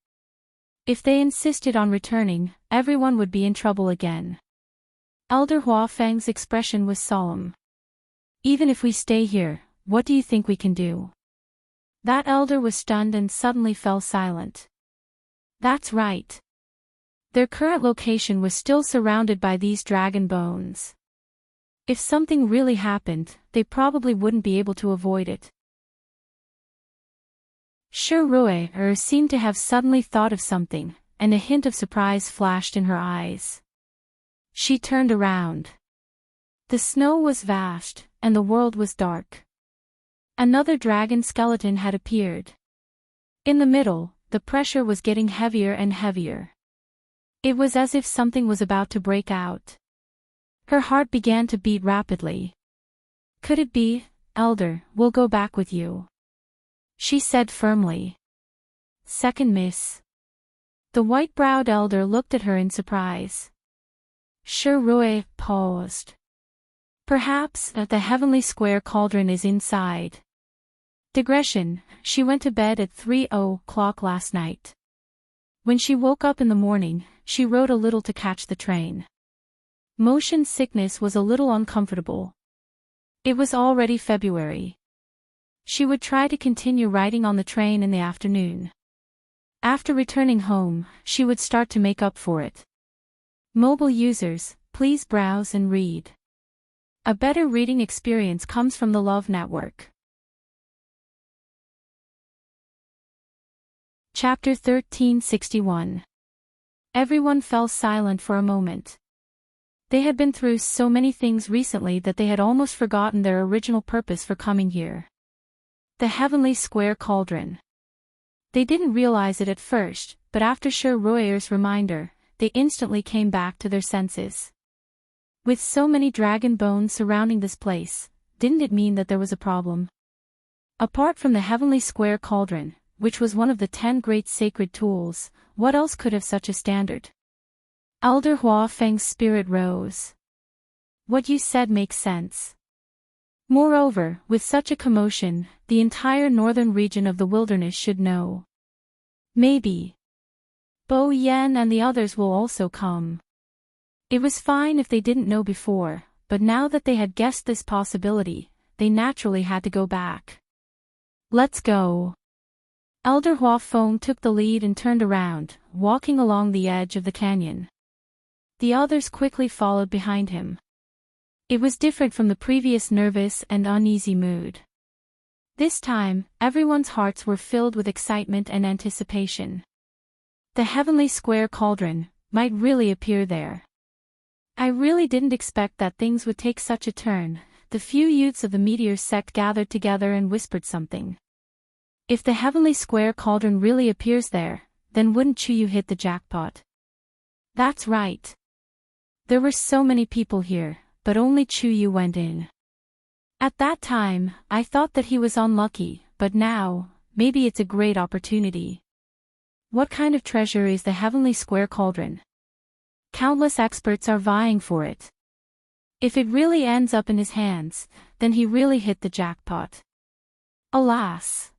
If they insisted on returning, everyone would be in trouble again. Elder Hua Feng's expression was solemn. Even if we stay here, what do you think we can do? That elder was stunned and suddenly fell silent. That's right. Their current location was still surrounded by these dragon bones. If something really happened, they probably wouldn't be able to avoid it. Shi Rui seemed to have suddenly thought of something, and a hint of surprise flashed in her eyes. She turned around. The snow was vast, and the world was dark. Another dragon skeleton had appeared. In the middle, the pressure was getting heavier and heavier. It was as if something was about to break out. Her heart began to beat rapidly. Could it be, Elder, we'll go back with you? She said firmly. Second miss. The white-browed elder looked at her in surprise. Shi Rui paused. Perhaps the heavenly square cauldron is inside. Digression, she went to bed at 3:00 last night. When she woke up in the morning, she rode a little to catch the train. Motion sickness was a little uncomfortable. It was already February. She would try to continue riding on the train in the afternoon. After returning home, she would start to make up for it. Mobile users, please browse and read. A better reading experience comes from the Love Network. Chapter 1361. Everyone fell silent for a moment. They had been through so many things recently that they had almost forgotten their original purpose for coming here. The heavenly square cauldron. They didn't realize it at first, but after Shi Rui's reminder, they instantly came back to their senses. With so many dragon bones surrounding this place, didn't it mean that there was a problem? Apart from the heavenly square cauldron, which was one of the 10 great sacred tools, what else could have such a standard? Elder Hua Feng's spirit rose. What you said makes sense. Moreover, with such a commotion, the entire northern region of the wilderness should know. Maybe Bo Yan and the others will also come. It was fine if they didn't know before, but now that they had guessed this possibility, they naturally had to go back. Let's go. Elder Hua Feng took the lead and turned around, walking along the edge of the canyon. The others quickly followed behind him. It was different from the previous nervous and uneasy mood. This time, everyone's hearts were filled with excitement and anticipation. The heavenly square cauldron might really appear there. I really didn't expect that things would take such a turn. The few youths of the meteor sect gathered together and whispered something. If the heavenly square cauldron really appears there, then wouldn't Chuyu hit the jackpot? That's right. There were so many people here, but only Chuyu went in. At that time, I thought that he was unlucky, but now, maybe it's a great opportunity. What kind of treasure is the heavenly square cauldron? Countless experts are vying for it. If it really ends up in his hands, then he really hit the jackpot. Alas!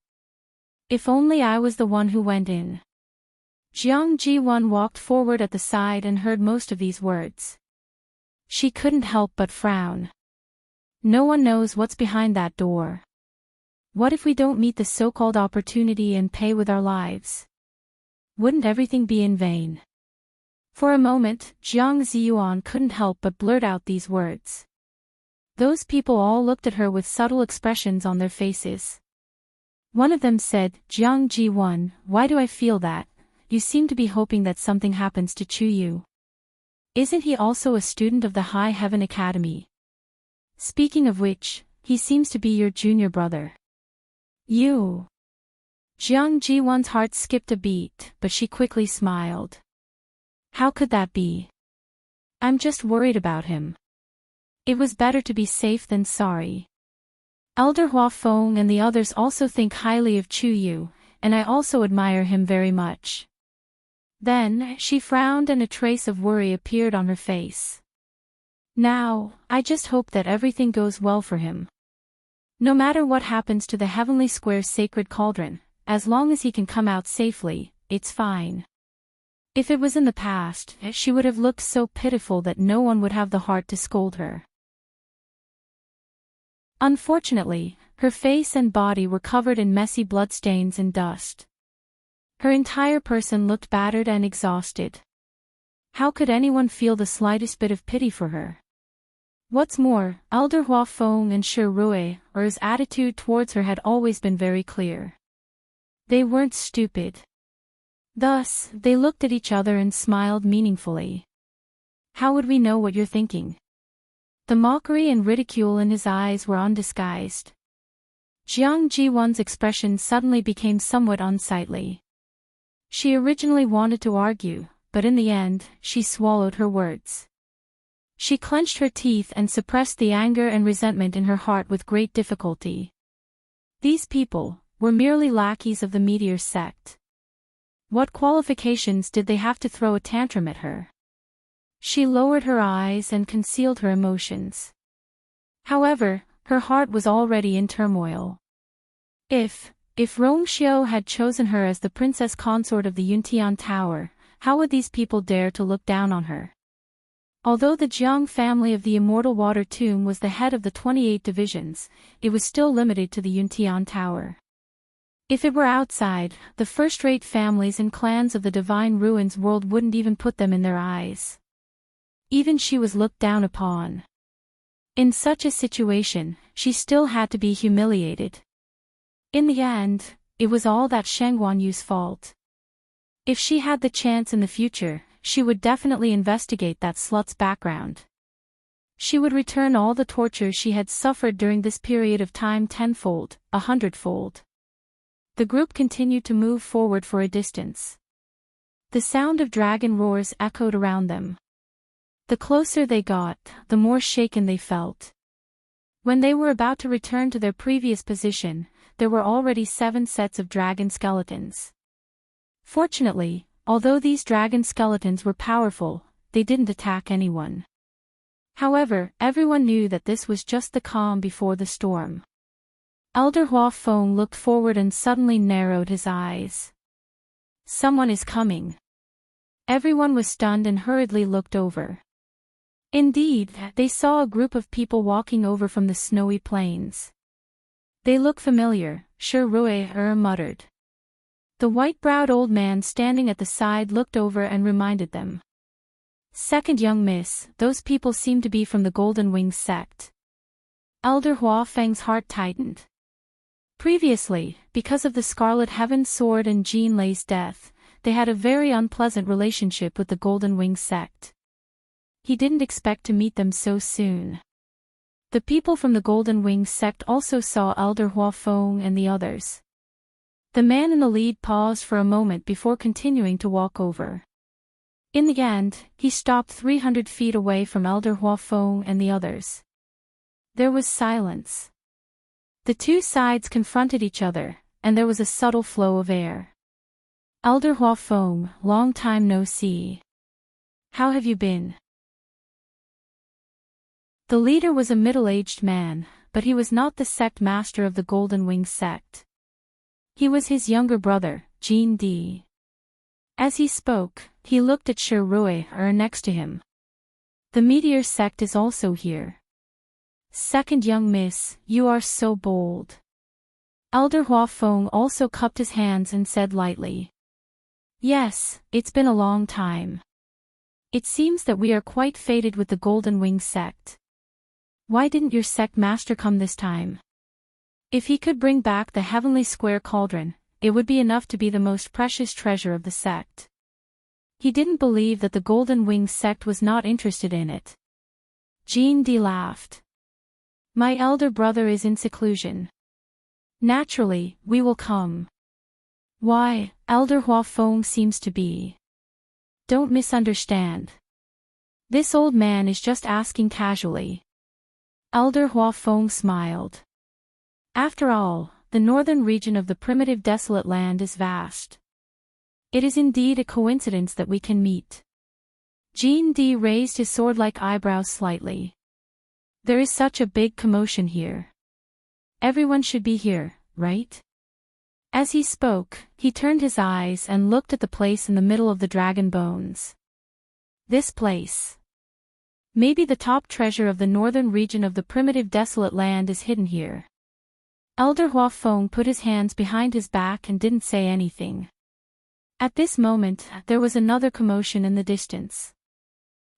If only I was the one who went in. Jiang Ji-won walked forward at the side and heard most of these words. She couldn't help but frown. No one knows what's behind that door. What if we don't meet the so-called opportunity and pay with our lives? Wouldn't everything be in vain? For a moment, Jiang Ziyuan couldn't help but blurt out these words. Those people all looked at her with subtle expressions on their faces. One of them said, Jiang Ji-won, why do I feel that? You seem to be hoping that something happens to Chuyu. Isn't he also a student of the High Heaven Academy? Speaking of which, he seems to be your junior brother. You. Jiang Ji-won's heart skipped a beat, but she quickly smiled. How could that be? I'm just worried about him. It was better to be safe than sorry. Elder Hua Feng and the others also think highly of Chuyu, and I also admire him very much. Then, she frowned and a trace of worry appeared on her face. Now, I just hope that everything goes well for him. No matter what happens to the Heavenly Square's sacred cauldron, as long as he can come out safely, it's fine. If it was in the past, she would have looked so pitiful that no one would have the heart to scold her. Unfortunately, her face and body were covered in messy bloodstains and dust. Her entire person looked battered and exhausted. How could anyone feel the slightest bit of pity for her? What's more, Elder Hua Feng and Shi Rui's attitude towards her had always been very clear. They weren't stupid. Thus, they looked at each other and smiled meaningfully. How would we know what you're thinking? The mockery and ridicule in his eyes were undisguised. Jiang Jiwan's expression suddenly became somewhat unsightly. She originally wanted to argue, but in the end, she swallowed her words. She clenched her teeth and suppressed the anger and resentment in her heart with great difficulty. These people were merely lackeys of the Meteor sect. What qualifications did they have to throw a tantrum at her? She lowered her eyes and concealed her emotions. However, her heart was already in turmoil. If Rongxiu had chosen her as the princess consort of the Yuntian Tower, how would these people dare to look down on her? Although the Jiang family of the Immortal Water Tomb was the head of the 28 divisions, it was still limited to the Yuntian Tower. If it were outside, the first-rate families and clans of the Divine Ruins world wouldn't even put them in their eyes. Even she was looked down upon. In such a situation, she still had to be humiliated. In the end, it was all that Sheng Guanyu's fault. If she had the chance in the future, she would definitely investigate that slut's background. She would return all the tortures she had suffered during this period of time tenfold, 100-fold. The group continued to move forward for a distance. The sound of dragon roars echoed around them. The closer they got, the more shaken they felt. When they were about to return to their previous position, there were already 7 sets of dragon skeletons. Fortunately, although these dragon skeletons were powerful, they didn't attack anyone. However, everyone knew that this was just the calm before the storm. Elder Hua Feng looked forward and suddenly narrowed his eyes. Someone is coming. Everyone was stunned and hurriedly looked over. Indeed, they saw a group of people walking over from the snowy plains. They look familiar, Shi Rui muttered. The white-browed old man standing at the side looked over and reminded them. Second young miss, those people seem to be from the Golden Wings sect. Elder Hua Feng's heart tightened. Previously, because of the Scarlet Heaven Sword and Jean Lei's death, they had a very unpleasant relationship with the Golden Wings sect. He didn't expect to meet them so soon. The people from the Golden Wings sect also saw Elder Hua Feng and the others. The man in the lead paused for a moment before continuing to walk over. In the end, he stopped 300 feet away from Elder Hua Feng and the others. There was silence. The two sides confronted each other, and there was a subtle flow of air. Elder Hua Feng, long time no see. How have you been? The leader was a middle-aged man, but he was not the sect master of the Golden Wings sect. He was his younger brother, Jean Di. As he spoke, he looked at Shi Rui next to him. The Meteor sect is also here. Second young miss, you are so bold. Elder Hua Feng also cupped his hands and said lightly. Yes, it's been a long time. It seems that we are quite fated with the Golden Wings sect. Why didn't your sect master come this time? If he could bring back the Heavenly Square Cauldron, it would be enough to be the most precious treasure of the sect. He didn't believe that the Golden Wings sect was not interested in it. Jean Di laughed. My elder brother is in seclusion. Naturally, we will come. Why, Elder Hua Feng seems to be. Don't misunderstand. This old man is just asking casually. Elder Hua Feng smiled. After all, the northern region of the primitive desolate land is vast. It is indeed a coincidence that we can meet. Jean D raised his sword-like eyebrows slightly. There is such a big commotion here. Everyone should be here, right? As he spoke, he turned his eyes and looked at the place in the middle of the dragon bones. This place. Maybe the top treasure of the northern region of the primitive desolate land is hidden here. Elder Hua Feng put his hands behind his back and didn't say anything. At this moment, there was another commotion in the distance.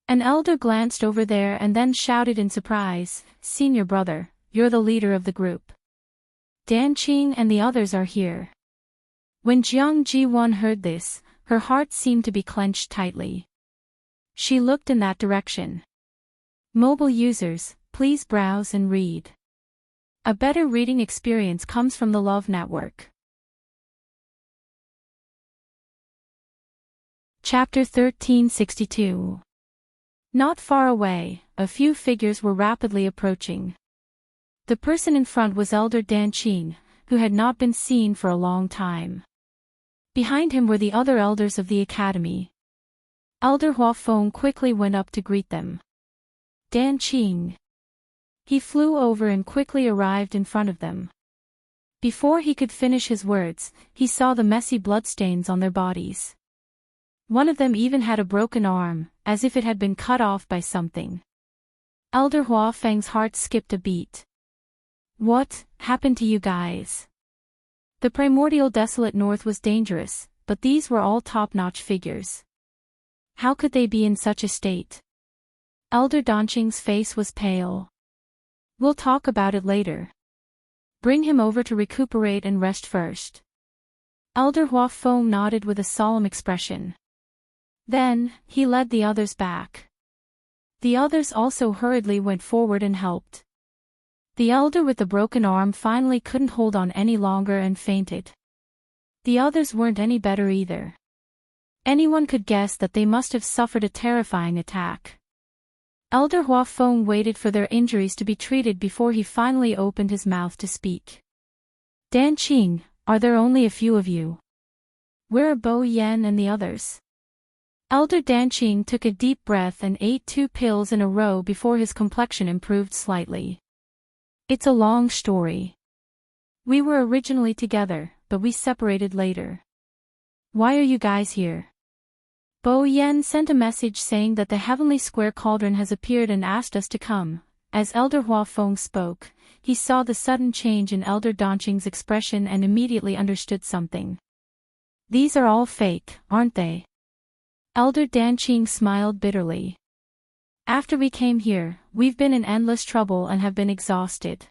An elder glanced over there and then shouted in surprise, "Senior brother, you're the leader of the group. Dan Qing and the others are here." When Jiang Ji-won heard this, her heart seemed to be clenched tightly. She looked in that direction. Mobile users, please browse and read. A better reading experience comes from the Love Network. Chapter 1362. Not far away, a few figures were rapidly approaching. The person in front was Elder Dan Qing, who had not been seen for a long time. Behind him were the other elders of the academy. Elder Hua Feng quickly went up to greet them. Dan Qing. He flew over and quickly arrived in front of them. Before he could finish his words, he saw the messy bloodstains on their bodies. One of them even had a broken arm, as if it had been cut off by something. Elder Hua Feng's heart skipped a beat. What happened to you guys? The primordial desolate north was dangerous, but these were all top-notch figures. How could they be in such a state? Elder Danqing's face was pale. We'll talk about it later. Bring him over to recuperate and rest first. Elder Hua Feng nodded with a solemn expression. Then, he led the others back. The others also hurriedly went forward and helped. The elder with the broken arm finally couldn't hold on any longer and fainted. The others weren't any better either. Anyone could guess that they must have suffered a terrifying attack. Elder Hua Feng waited for their injuries to be treated before he finally opened his mouth to speak. Dan Qing, are there only a few of you? Where are Bo Yan and the others? Elder Dan Qing took a deep breath and ate 2 pills in a row before his complexion improved slightly. It's a long story. We were originally together, but we separated later. Why are you guys here? Bo Yan sent a message saying that the Heavenly Square Cauldron has appeared and asked us to come. As Elder Hua Feng spoke, he saw the sudden change in Elder Danqing's expression and immediately understood something. These are all fake, aren't they? Elder Dan Qing smiled bitterly. After we came here, we've been in endless trouble and have been exhausted.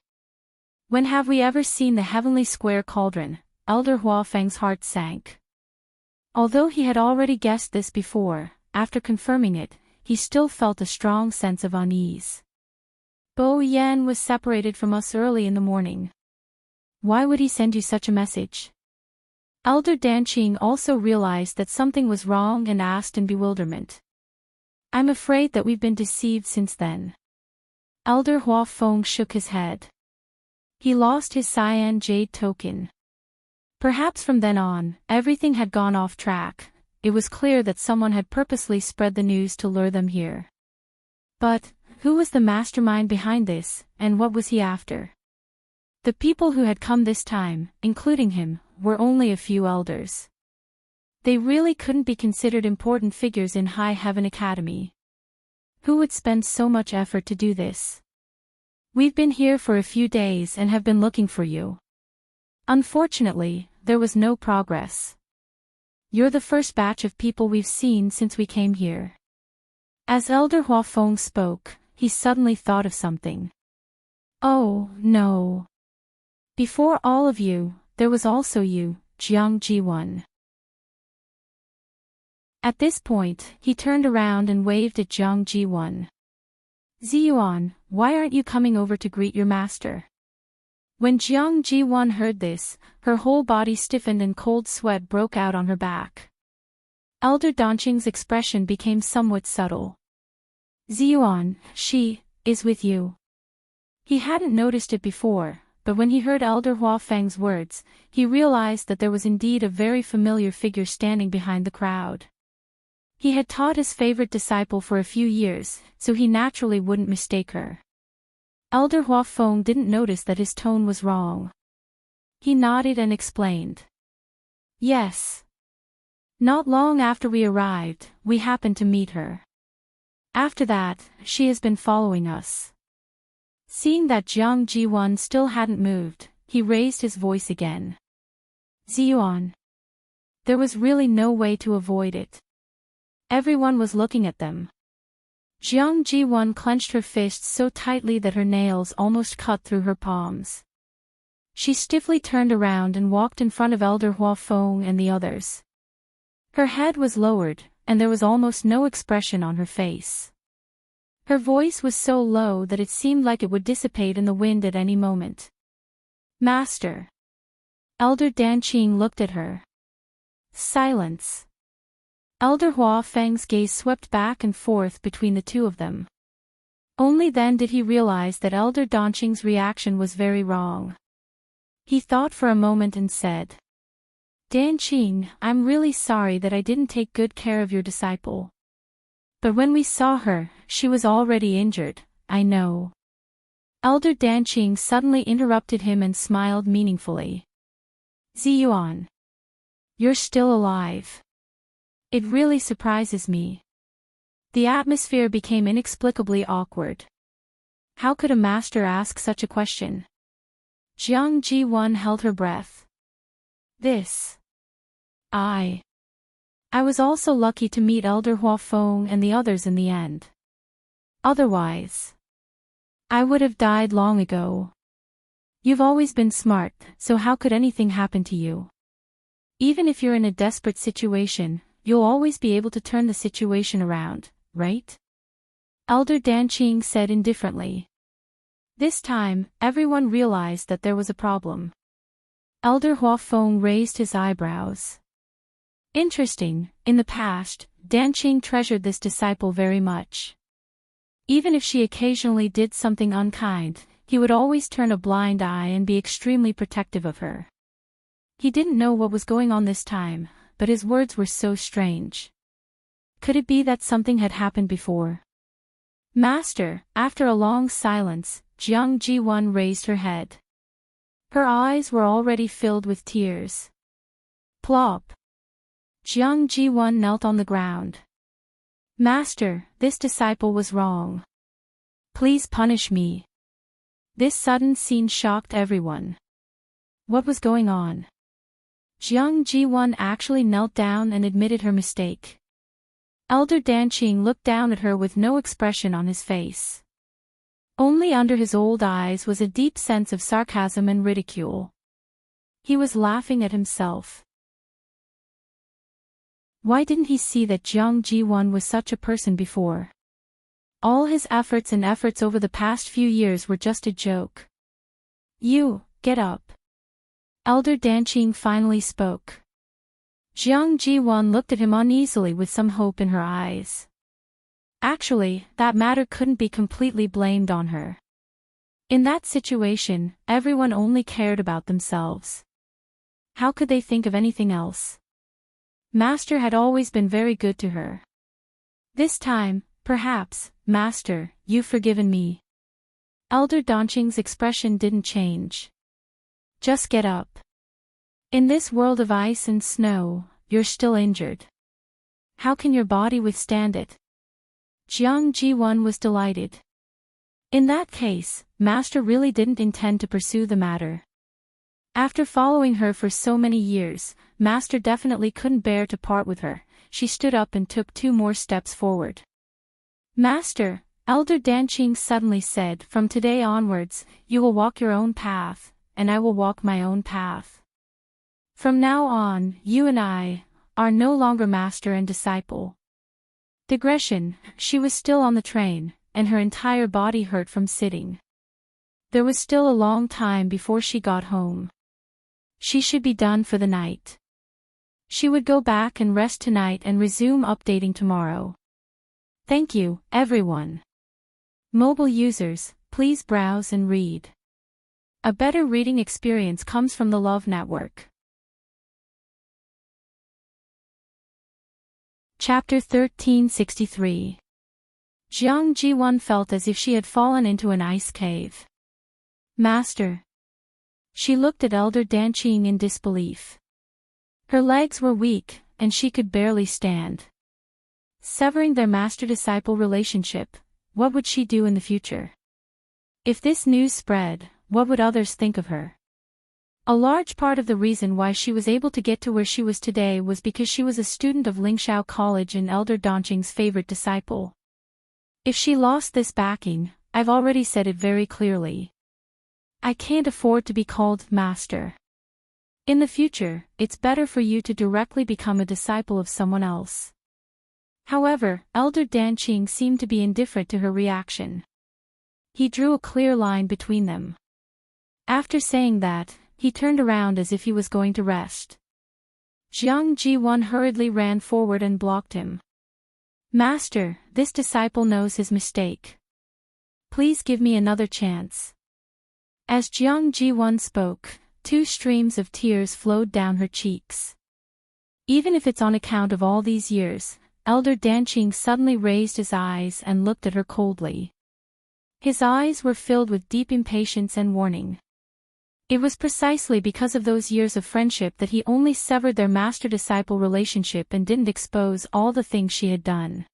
When have we ever seen the Heavenly Square Cauldron? Elder Hua Feng's heart sank. Although he had already guessed this before, after confirming it, he still felt a strong sense of unease. Bo Yan was separated from us early in the morning. Why would he send you such a message? Elder Dan Qing also realized that something was wrong and asked in bewilderment. I'm afraid that we've been deceived since then. Elder Hua Feng shook his head. He lost his cyan jade token. Perhaps from then on, everything had gone off track. It was clear that someone had purposely spread the news to lure them here. But, who was the mastermind behind this, and what was he after? The people who had come this time, including him, were only a few elders. They really couldn't be considered important figures in High Heaven Academy. Who would spend so much effort to do this? We've been here for a few days and have been looking for you. Unfortunately, there was no progress. You're the first batch of people we've seen since we came here. As Elder Hua Feng spoke, he suddenly thought of something. Oh, no. Before all of you, there was also you, Jiang Ji-won. At this point, he turned around and waved at Jiang Ji-won. Ziyuan, why aren't you coming over to greet your master? When Jiang Ji-won heard this, her whole body stiffened and cold sweat broke out on her back. Elder Danqing's expression became somewhat subtle. Ziyuan, she is with you. He hadn't noticed it before, but when he heard Elder Hua Feng's words, he realized that there was indeed a very familiar figure standing behind the crowd. He had taught his favorite disciple for a few years, so he naturally wouldn't mistake her. Elder Hua Feng didn't notice that his tone was wrong. He nodded and explained. Yes. Not long after we arrived, we happened to meet her. After that, she has been following us. Seeing that Jiang Jiwan still hadn't moved, he raised his voice again. Ziyuan. There was really no way to avoid it. Everyone was looking at them. Jiang Jiwan clenched her fists so tightly that her nails almost cut through her palms. She stiffly turned around and walked in front of Elder Hua Feng and the others. Her head was lowered, and there was almost no expression on her face. Her voice was so low that it seemed like it would dissipate in the wind at any moment. Master. Elder Danqing looked at her. Silence. Elder Hua Feng's gaze swept back and forth between the two of them. Only then did he realize that Elder Danqing's reaction was very wrong. He thought for a moment and said, Danqing, I'm really sorry that I didn't take good care of your disciple. But when we saw her, she was already injured, I know. Elder Danqing suddenly interrupted him and smiled meaningfully. Ziyuan. You're still alive. It really surprises me. The atmosphere became inexplicably awkward. How could a master ask such a question? Jiang Jiwan held her breath. I was also lucky to meet Elder Hua Feng and the others in the end. Otherwise, I would have died long ago. You've always been smart, so how could anything happen to you? Even if you're in a desperate situation, you'll always be able to turn the situation around, right? Elder Danqing said indifferently. This time, everyone realized that there was a problem. Elder Hua Feng raised his eyebrows. Interesting, in the past, Danqing treasured this disciple very much. Even if she occasionally did something unkind, he would always turn a blind eye and be extremely protective of her. He didn't know what was going on this time, but his words were so strange. Could it be that something had happened before? Master, after a long silence, Jiang Jiwan raised her head. Her eyes were already filled with tears. Plop. Jiang Jiwan knelt on the ground. Master, this disciple was wrong. Please punish me. This sudden scene shocked everyone. What was going on? Jiang Jiwan actually knelt down and admitted her mistake. Elder Danqing looked down at her with no expression on his face. Only under his old eyes was a deep sense of sarcasm and ridicule. He was laughing at himself. Why didn't he see that Jiang Jiwan was such a person before? All his efforts over the past few years were just a joke. You, get up. Elder Danqing finally spoke. Jiang Jiwan looked at him uneasily with some hope in her eyes. Actually, that matter couldn't be completely blamed on her. In that situation, everyone only cared about themselves. How could they think of anything else? Master had always been very good to her. This time, perhaps, Master, you've forgiven me. Elder Danqing's expression didn't change. Just get up. In this world of ice and snow, you're still injured. How can your body withstand it? Jiang Jiwan was delighted. In that case, Master really didn't intend to pursue the matter. After following her for so many years, Master definitely couldn't bear to part with her. She stood up and took 2 more steps forward. Master, Elder Danqing suddenly said, from today onwards, you will walk your own path, and I will walk my own path. From now on, you and I are no longer master and disciple. Digression, she was still on the train, and her entire body hurt from sitting. There was still a long time before she got home. She should be done for the night. She would go back and rest tonight and resume updating tomorrow. Thank you, everyone. Mobile users, please browse and read. A better reading experience comes from the Love Network. Chapter 1363. Jiang Ji-won felt as if she had fallen into an ice cave. Master. She looked at Elder Danqing in disbelief. Her legs were weak, and she could barely stand. Severing their master-disciple relationship, what would she do in the future? If this news spread, what would others think of her? A large part of the reason why she was able to get to where she was today was because she was a student of Lingxiao College and Elder Danqing's favorite disciple. If she lost this backing, I've already said it very clearly. I can't afford to be called master. In the future, it's better for you to directly become a disciple of someone else. However, Elder Danqing seemed to be indifferent to her reaction. He drew a clear line between them. After saying that, he turned around as if he was going to rest. Jiang Ji-won hurriedly ran forward and blocked him. Master, this disciple knows his mistake. Please give me another chance. As Jiang Ji-won spoke, 2 streams of tears flowed down her cheeks. Even if it's on account of all these years, Elder Danqing suddenly raised his eyes and looked at her coldly. His eyes were filled with deep impatience and warning. It was precisely because of those years of friendship that he only severed their master-disciple relationship and didn't expose all the things she had done.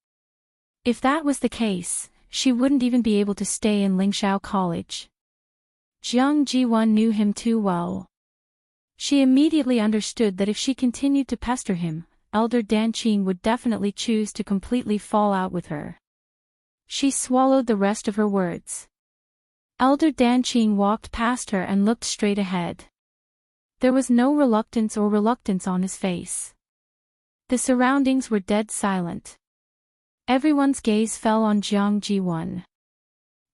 If that was the case, she wouldn't even be able to stay in Lingxiao College. Jiang Ji-won knew him too well. She immediately understood that if she continued to pester him, Elder Danqing would definitely choose to completely fall out with her. She swallowed the rest of her words. Elder Danqing walked past her and looked straight ahead. There was no reluctance on his face. The surroundings were dead silent. Everyone's gaze fell on Jiang Ji-won.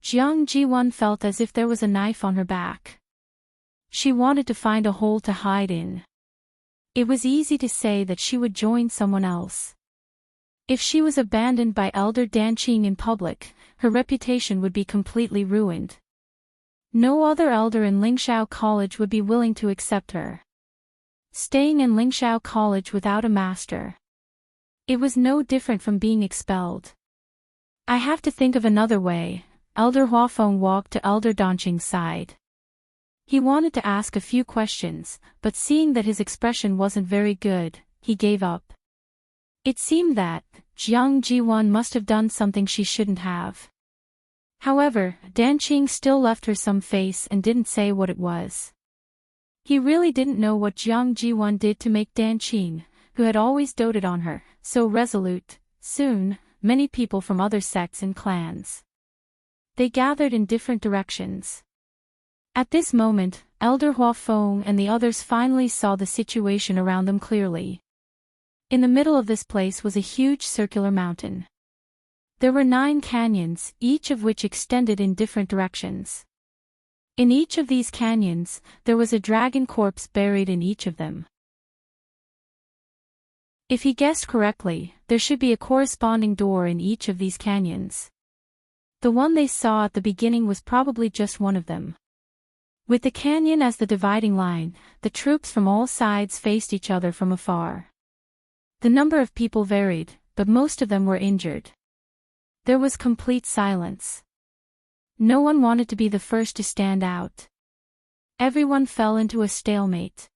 Jiang Ji-won felt as if there was a knife on her back. She wanted to find a hole to hide in. It was easy to say that she would join someone else. If she was abandoned by Elder Danqing in public, her reputation would be completely ruined. No other elder in Lingxiao College would be willing to accept her. Staying in Lingxiao College without a master. It was no different from being expelled. I have to think of another way. Elder Huafeng walked to Elder Danqing's side. He wanted to ask a few questions, but seeing that his expression wasn't very good, he gave up. It seemed that Jiang Ji-won must have done something she shouldn't have. However, Danqing still left her some face and didn't say what it was. He really didn't know what Jiang Ji-won did to make Danqing, who had always doted on her, so resolute. Soon, many people from other sects and clans. They gathered in different directions. At this moment, Elder Huafeng and the others finally saw the situation around them clearly. In the middle of this place was a huge circular mountain. There were 9 canyons, each of which extended in different directions. In each of these canyons, there was a dragon corpse buried in each of them. If he guessed correctly, there should be a corresponding door in each of these canyons. The one they saw at the beginning was probably just one of them. With the canyon as the dividing line, the troops from all sides faced each other from afar. The number of people varied, but most of them were injured. There was complete silence. No one wanted to be the first to stand out. Everyone fell into a stalemate.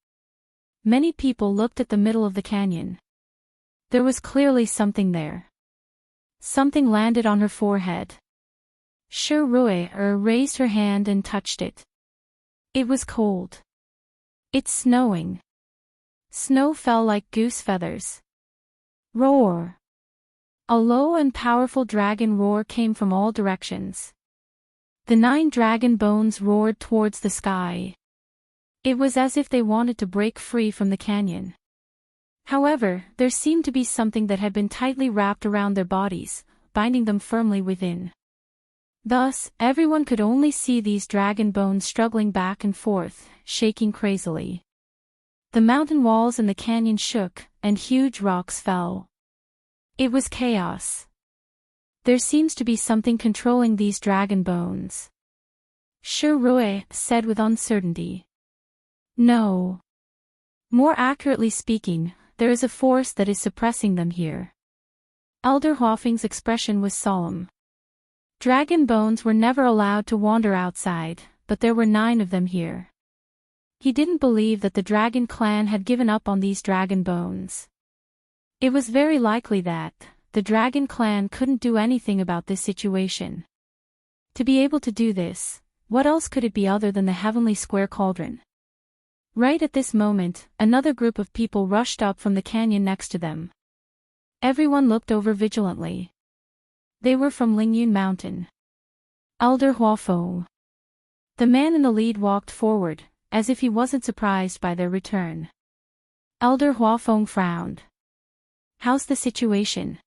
Many people looked at the middle of the canyon. There was clearly something there. Something landed on her forehead. Shi Rui raised her hand and touched it. It was cold. It's snowing. Snow fell like goose feathers. Roar! A low and powerful dragon roar came from all directions. The 9 dragon bones roared towards the sky. It was as if they wanted to break free from the canyon. However, there seemed to be something that had been tightly wrapped around their bodies, binding them firmly within. Thus, everyone could only see these dragon bones struggling back and forth, shaking crazily. The mountain walls in the canyon shook, and huge rocks fell. It was chaos. There seems to be something controlling these dragon bones. Shi Rui said with uncertainty. No. More accurately speaking, there is a force that is suppressing them here. Elder Huafeng's expression was solemn. Dragon bones were never allowed to wander outside, but there were 9 of them here. He didn't believe that the dragon clan had given up on these dragon bones. It was very likely that the dragon clan couldn't do anything about this situation. To be able to do this, what else could it be other than the heavenly square cauldron? Right at this moment, another group of people rushed up from the canyon next to them. Everyone looked over vigilantly. They were from Lingyun Mountain. Elder Huafeng. The man in the lead walked forward, as if he wasn't surprised by their return. Elder Huafeng frowned. How's the situation?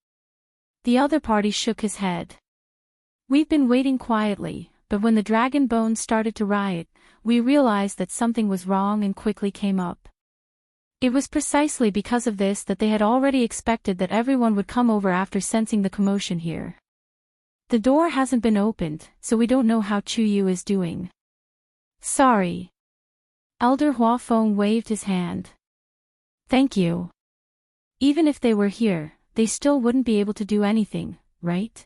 The other party shook his head. We've been waiting quietly, but when the dragon bones started to riot, we realized that something was wrong and quickly came up. It was precisely because of this that they had already expected that everyone would come over after sensing the commotion here. The door hasn't been opened, so we don't know how Chuyu is doing. Sorry. Elder Huafeng waved his hand. Thank you. Even if they were here, they still wouldn't be able to do anything, right?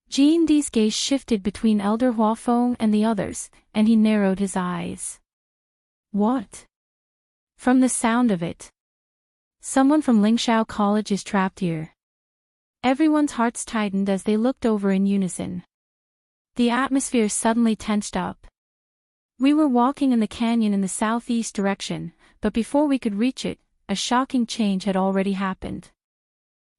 Jindi's gaze shifted between Elder Huafeng and the others, and he narrowed his eyes. What? From the sound of it. Someone from Lingxiao College is trapped here. Everyone's hearts tightened as they looked over in unison. The atmosphere suddenly tensed up. We were walking in the canyon in the southeast direction, but before we could reach it, a shocking change had already happened.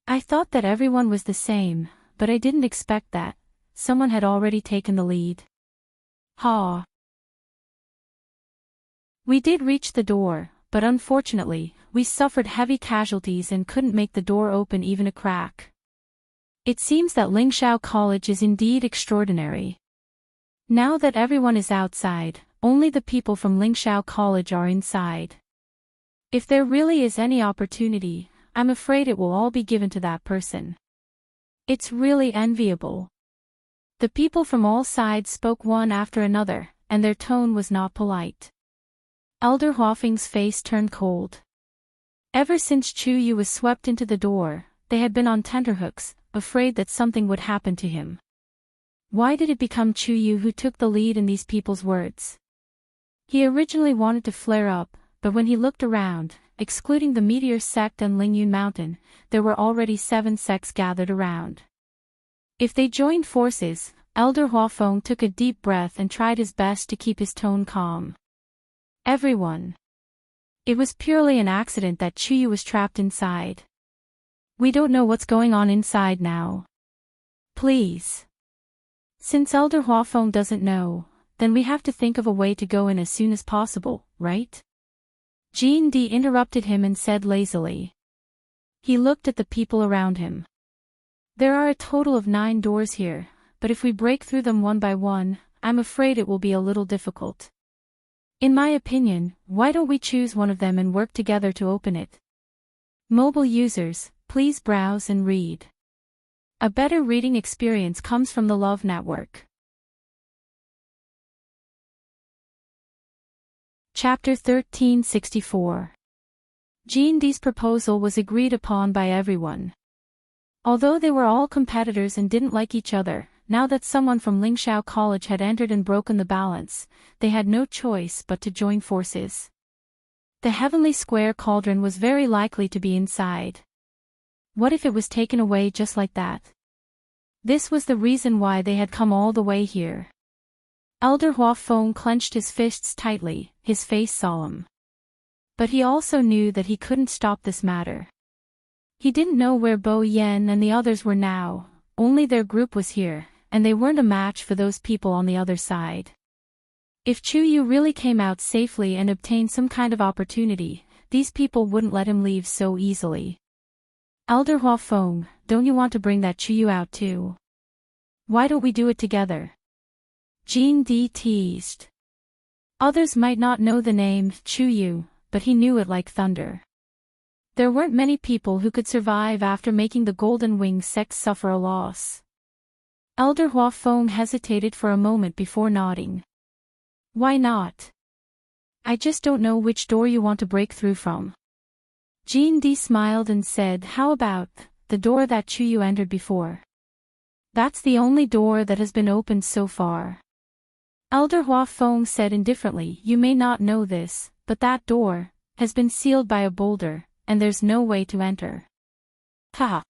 I thought that everyone was the same, but I didn't expect that someone had already taken the lead. Ha! We did reach the door, but unfortunately, we suffered heavy casualties and couldn't make the door open even a crack. It seems that Lingxiao College is indeed extraordinary. Now that everyone is outside, only the people from Lingxiao College are inside. If there really is any opportunity, I'm afraid it will all be given to that person. It's really enviable. The people from all sides spoke one after another, and their tone was not polite. Elder Huafeng's face turned cold. Ever since Chuyu was swept into the door, they had been on tenterhooks, afraid that something would happen to him. Why did it become Chuyu who took the lead in these people's words? He originally wanted to flare up, but when he looked around, excluding the Meteor sect and Lingyun Mountain, there were already 7 sects gathered around. If they joined forces, Elder Huafeng took a deep breath and tried his best to keep his tone calm. Everyone. It was purely an accident that Chuyu was trapped inside. We don't know what's going on inside now. Please. Since Elder Huafeng doesn't know, then we have to think of a way to go in as soon as possible, right? Jindi interrupted him and said lazily. He looked at the people around him. There are a total of 9 doors here, but if we break through them one by one, I'm afraid it will be a little difficult. In my opinion, why don't we choose one of them and work together to open it? Mobile users, please browse and read. A better reading experience comes from the Love Network. Chapter 1364. Jindi's proposal was agreed upon by everyone. Although they were all competitors and didn't like each other, now that someone from Lingxiao College had entered and broken the balance, they had no choice but to join forces. The heavenly square cauldron was very likely to be inside. What if it was taken away just like that? This was the reason why they had come all the way here. Elder Huafeng clenched his fists tightly, his face solemn. But he also knew that he couldn't stop this matter. He didn't know where Bo Yen and the others were now, only their group was here, and they weren't a match for those people on the other side. If Chuyu really came out safely and obtained some kind of opportunity, these people wouldn't let him leave so easily. Elder Huafeng, don't you want to bring that Chuyu out too? Why don't we do it together? Jindi teased. Others might not know the name Chuyu, but he knew it like thunder. There weren't many people who could survive after making the Golden Wing sect suffer a loss. Elder Huafeng hesitated for a moment before nodding. Why not? I just don't know which door you want to break through from. Jean D smiled and said, how about the door that Chuyu entered before? That's the only door that has been opened so far. Elder Hua Feng said indifferently, you may not know this, but that door has been sealed by a boulder, and there's no way to enter. Haha.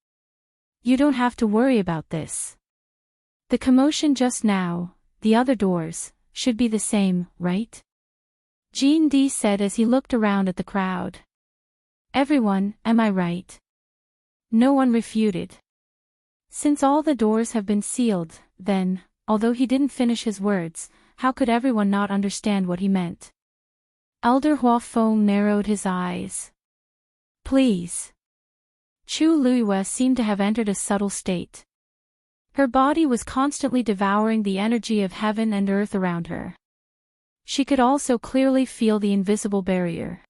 You don't have to worry about this. The commotion just now, the other doors, should be the same, right? Jean D said as he looked around at the crowd. Everyone, am I right? No one refuted. Since all the doors have been sealed, then, although he didn't finish his words, how could everyone not understand what he meant? Elder Hua Feng narrowed his eyes. Please. Chu Luiyue seemed to have entered a subtle state. Her body was constantly devouring the energy of heaven and earth around her. She could also clearly feel the invisible barrier.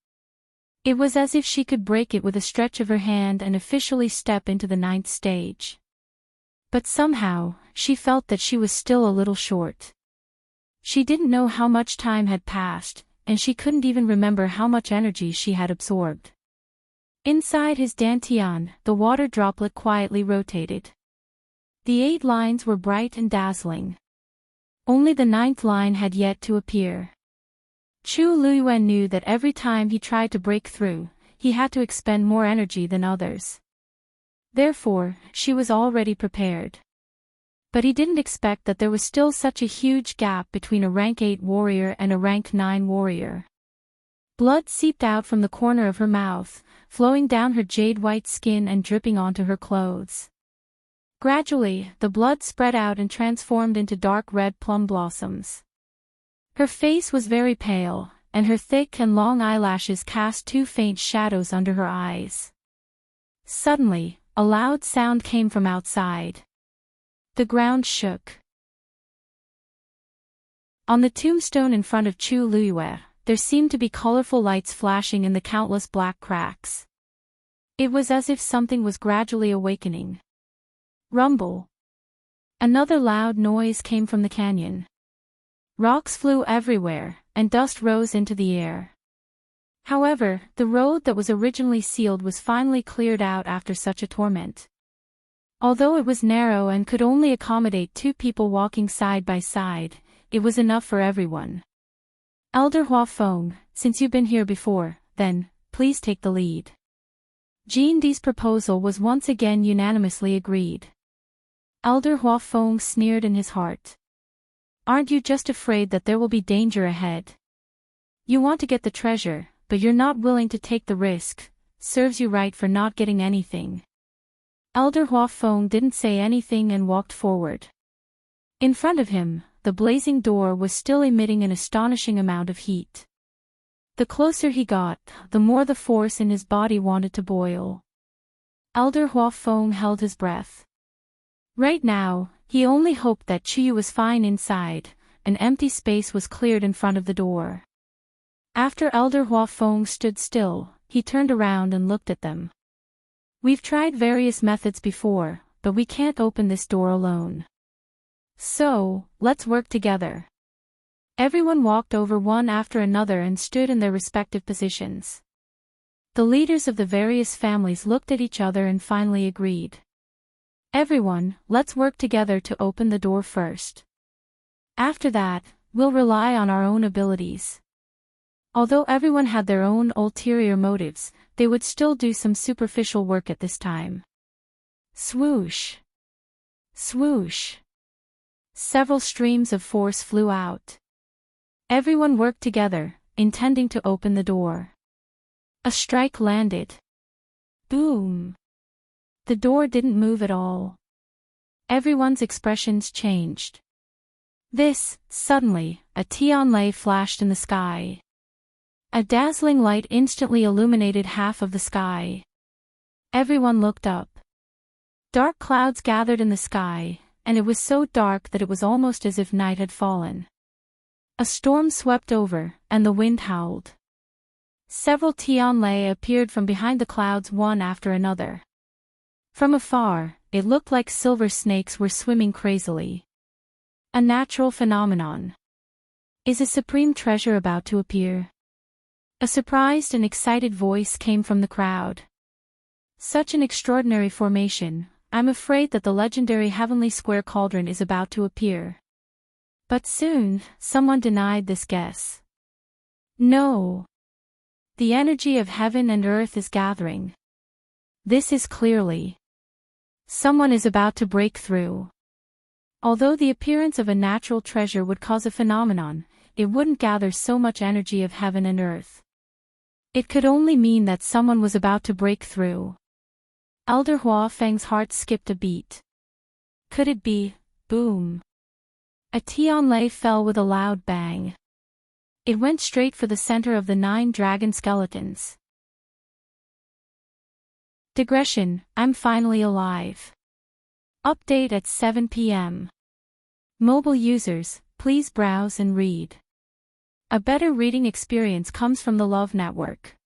It was as if she could break it with a stretch of her hand and officially step into the 9th stage. But somehow, she felt that she was still a little short. She didn't know how much time had passed, and she couldn't even remember how much energy she had absorbed. Inside his dantian, the water droplet quietly rotated. The 8 lines were bright and dazzling. Only the 9th line had yet to appear. Chu Luiyue knew that every time he tried to break through, he had to expend more energy than others. Therefore, she was already prepared. But he didn't expect that there was still such a huge gap between a rank 8 warrior and a rank 9 warrior. Blood seeped out from the corner of her mouth, flowing down her jade-white skin and dripping onto her clothes. Gradually, the blood spread out and transformed into dark red plum blossoms. Her face was very pale, and her thick and long eyelashes cast 2 faint shadows under her eyes. Suddenly, a loud sound came from outside. The ground shook. On the tombstone in front of Chu Luiyue, there seemed to be colorful lights flashing in the countless black cracks. It was as if something was gradually awakening. Rumble. Another loud noise came from the canyon. Rocks flew everywhere, and dust rose into the air. However, the road that was originally sealed was finally cleared out after such a torment. Although it was narrow and could only accommodate 2 people walking side by side, it was enough for everyone. Elder Hua Feng, since you've been here before, then, please take the lead. Jean D's proposal was once again unanimously agreed. Elder Hua Feng sneered in his heart. Aren't you just afraid that there will be danger ahead? You want to get the treasure, but you're not willing to take the risk. Serves you right for not getting anything. Elder Hua Feng didn't say anything and walked forward. In front of him, the blazing door was still emitting an astonishing amount of heat. The closer he got, the more the force in his body wanted to boil. Elder Hua Feng held his breath. Right now, he only hoped that Chuyu was fine inside. An empty space was cleared in front of the door. After Elder Hua Feng stood still, he turned around and looked at them. We've tried various methods before, but we can't open this door alone. So, let's work together. Everyone walked over one after another and stood in their respective positions. The leaders of the various families looked at each other and finally agreed. Everyone, let's work together to open the door first. After that, we'll rely on our own abilities. Although everyone had their own ulterior motives, they would still do some superficial work at this time. Swoosh. Swoosh. Several streams of force flew out. Everyone worked together, intending to open the door. A strike landed. Boom. The door didn't move at all. Everyone's expressions changed. Suddenly, a tianlei flashed in the sky. A dazzling light instantly illuminated half of the sky. Everyone looked up. Dark clouds gathered in the sky, and it was so dark that it was almost as if night had fallen. A storm swept over, and the wind howled. Several tianlei appeared from behind the clouds one after another. From afar, it looked like silver snakes were swimming crazily. A natural phenomenon. Is a supreme treasure about to appear? A surprised and excited voice came from the crowd. Such an extraordinary formation, I'm afraid that the legendary Heavenly Square Cauldron is about to appear. But soon, someone denied this guess. No. The energy of heaven and earth is gathering. This is clearly. Someone is about to break through. Although the appearance of a natural treasure would cause a phenomenon, it wouldn't gather so much energy of heaven and earth. It could only mean that someone was about to break through. Elder Hua Feng's heart skipped a beat. Could it be? Boom. A Tianlei fell with a loud bang. It went straight for the center of the 9 dragon skeletons. Digression, I'm finally alive. Update at 7 p.m. Mobile users, please browse and read. A better reading experience comes from the Love Network.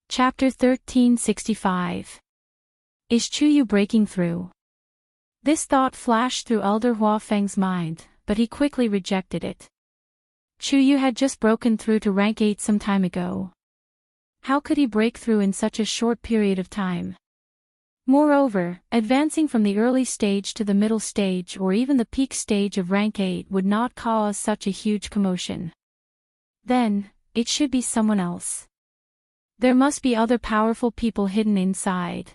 Chapter 1365. Is Chuyu breaking through? This thought flashed through Elder Hua Feng's mind, but he quickly rejected it. Chuyu had just broken through to rank 8 some time ago. How could he break through in such a short period of time? Moreover, advancing from the early stage to the middle stage or even the peak stage of rank 8 would not cause such a huge commotion. Then, it should be someone else. There must be other powerful people hidden inside.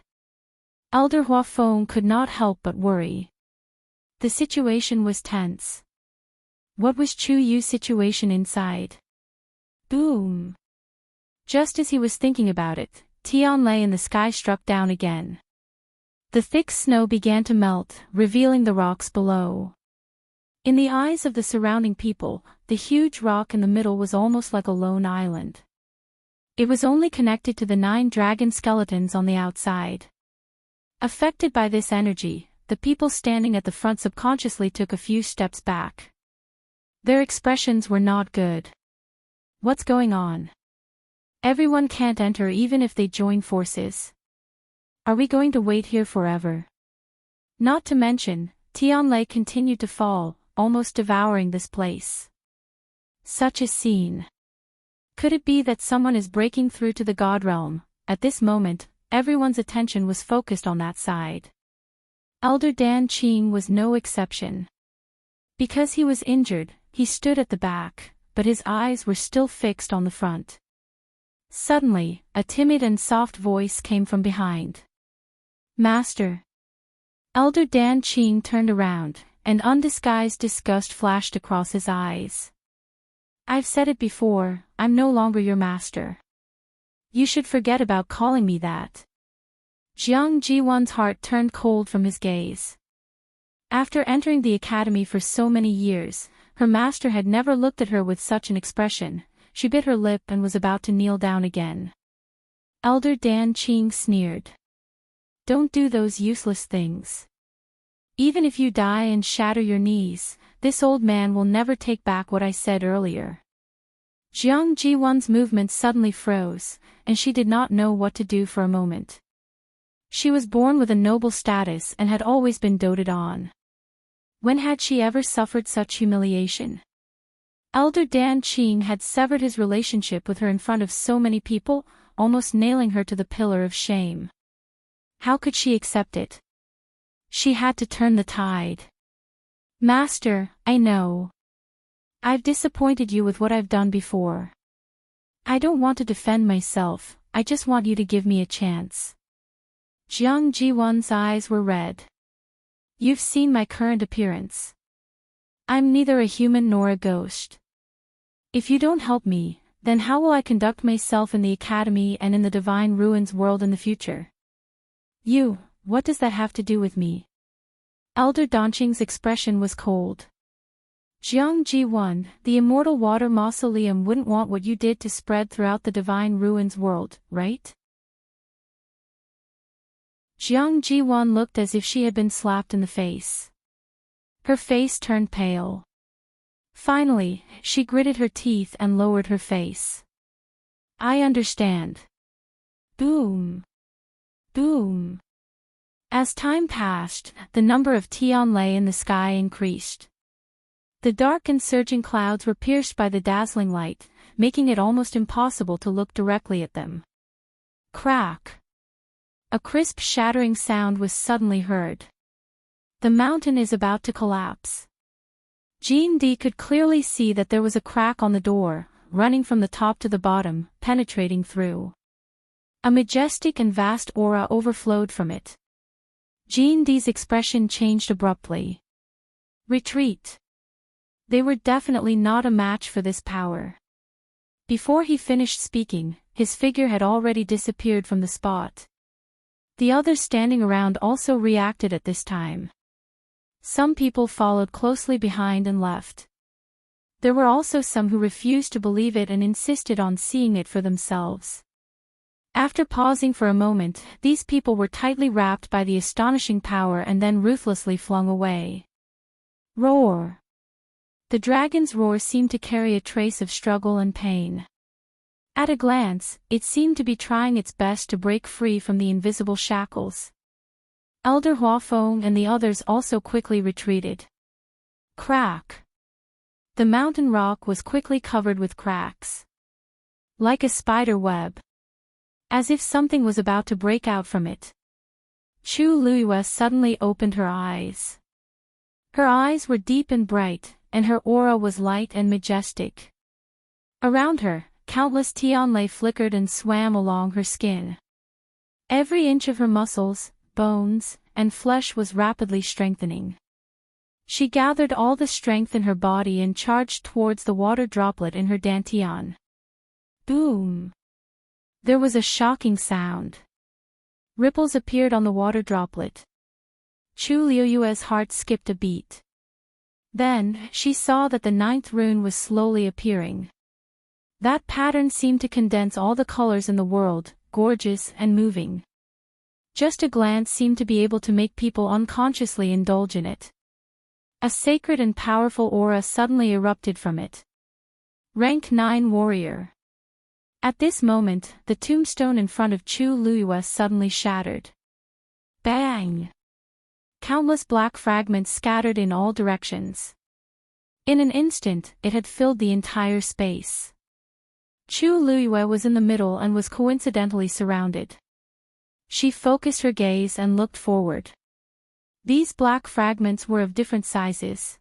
Elder Hua Feng could not help but worry. The situation was tense. What was Chu Yu's situation inside? Boom! Just as he was thinking about it, Tianlei in the sky struck down again. The thick snow began to melt, revealing the rocks below. In the eyes of the surrounding people, the huge rock in the middle was almost like a lone island. It was only connected to the 9 dragon skeletons on the outside. Affected by this energy, the people standing at the front subconsciously took a few steps back. Their expressions were not good. What's going on? Everyone can't enter even if they join forces. Are we going to wait here forever? Not to mention, Tianlei continued to fall, almost devouring this place. Such a scene. Could it be that someone is breaking through to the God realm? At this moment, everyone's attention was focused on that side. Elder Dan Qing was no exception. Because he was injured, he stood at the back, but his eyes were still fixed on the front. Suddenly, a timid and soft voice came from behind. Master. Elder Dan Qing turned around, and undisguised disgust flashed across his eyes. I've said it before, I'm no longer your master. You should forget about calling me that. Jiang Jiwan's heart turned cold from his gaze. After entering the academy for so many years, her master had never looked at her with such an expression. She bit her lip and was about to kneel down again. Elder Dan Qing sneered. Don't do those useless things. Even if you die and shatter your knees, this old man will never take back what I said earlier. Jiang Jiwan's movements suddenly froze, and she did not know what to do for a moment. She was born with a noble status and had always been doted on. When had she ever suffered such humiliation? Elder Dan Qing had severed his relationship with her in front of so many people, almost nailing her to the pillar of shame. How could she accept it? She had to turn the tide. Master, I know. I've disappointed you with what I've done before. I don't want to defend myself, I just want you to give me a chance. Jiang Jiwan's eyes were red. You've seen my current appearance. I'm neither a human nor a ghost. If you don't help me, then how will I conduct myself in the academy and in the Divine Ruins world in the future? What does that have to do with me? Elder Danqing's expression was cold. Jiang Jiwan, the immortal water mausoleum wouldn't want what you did to spread throughout the Divine Ruins world, right? Jiang Jiwan looked as if she had been slapped in the face. Her face turned pale. Finally, she gritted her teeth and lowered her face. I understand. Boom. Boom. As time passed, the number of Tianlei in the sky increased. The dark and surging clouds were pierced by the dazzling light, making it almost impossible to look directly at them. Crack! A crisp shattering sound was suddenly heard. The mountain is about to collapse. Jean D could clearly see that there was a crack on the door, running from the top to the bottom, penetrating through. A majestic and vast aura overflowed from it. Jean D's expression changed abruptly. Retreat. They were definitely not a match for this power. Before he finished speaking, his figure had already disappeared from the spot. The others standing around also reacted at this time. Some people followed closely behind and left. There were also some who refused to believe it and insisted on seeing it for themselves. After pausing for a moment, these people were tightly wrapped by the astonishing power and then ruthlessly flung away. Roar! The dragon's roar seemed to carry a trace of struggle and pain. At a glance, it seemed to be trying its best to break free from the invisible shackles. Elder Huafeng and the others also quickly retreated. Crack! The mountain rock was quickly covered with cracks. Like a spider web. As if something was about to break out from it. Chu Luiyue suddenly opened her eyes. Her eyes were deep and bright, and her aura was light and majestic. Around her, countless Tianlei flickered and swam along her skin. Every inch of her muscles, bones, and flesh was rapidly strengthening. She gathered all the strength in her body and charged towards the water droplet in her dantian. Boom! There was a shocking sound. Ripples appeared on the water droplet. Chu Liuyue's heart skipped a beat. Then, she saw that the 9th rune was slowly appearing. That pattern seemed to condense all the colors in the world, gorgeous and moving. Just a glance seemed to be able to make people unconsciously indulge in it. A sacred and powerful aura suddenly erupted from it. Rank 9 warrior. At this moment, the tombstone in front of Chu Luiyue suddenly shattered. Bang! Countless black fragments scattered in all directions. In an instant, it had filled the entire space. Chu Luiyue was in the middle and was coincidentally surrounded. She focused her gaze and looked forward. These black fragments were of different sizes.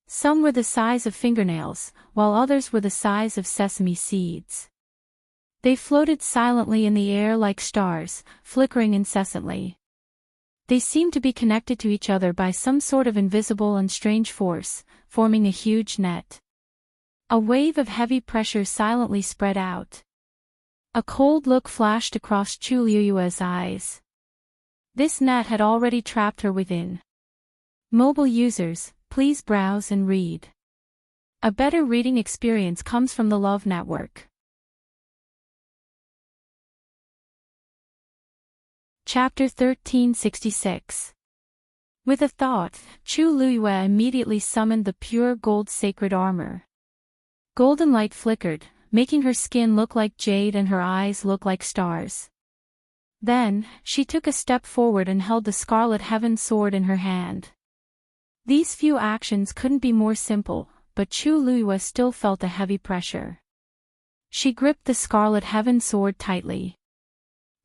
Some were the size of fingernails, while others were the size of sesame seeds. They floated silently in the air like stars, flickering incessantly. They seemed to be connected to each other by some sort of invisible and strange force, forming a huge net. A wave of heavy pressure silently spread out. A cold look flashed across Chu Liuyue's eyes. This net had already trapped her within. Mobile users, please browse and read. A better reading experience comes from the Love Network. Chapter 1366. With a thought, Chu Luiyue immediately summoned the pure gold sacred armor. Golden light flickered, making her skin look like jade and her eyes look like stars. Then, she took a step forward and held the Scarlet Heaven sword in her hand. These few actions couldn't be more simple, but Chu Luiyue still felt a heavy pressure. She gripped the Scarlet Heaven sword tightly.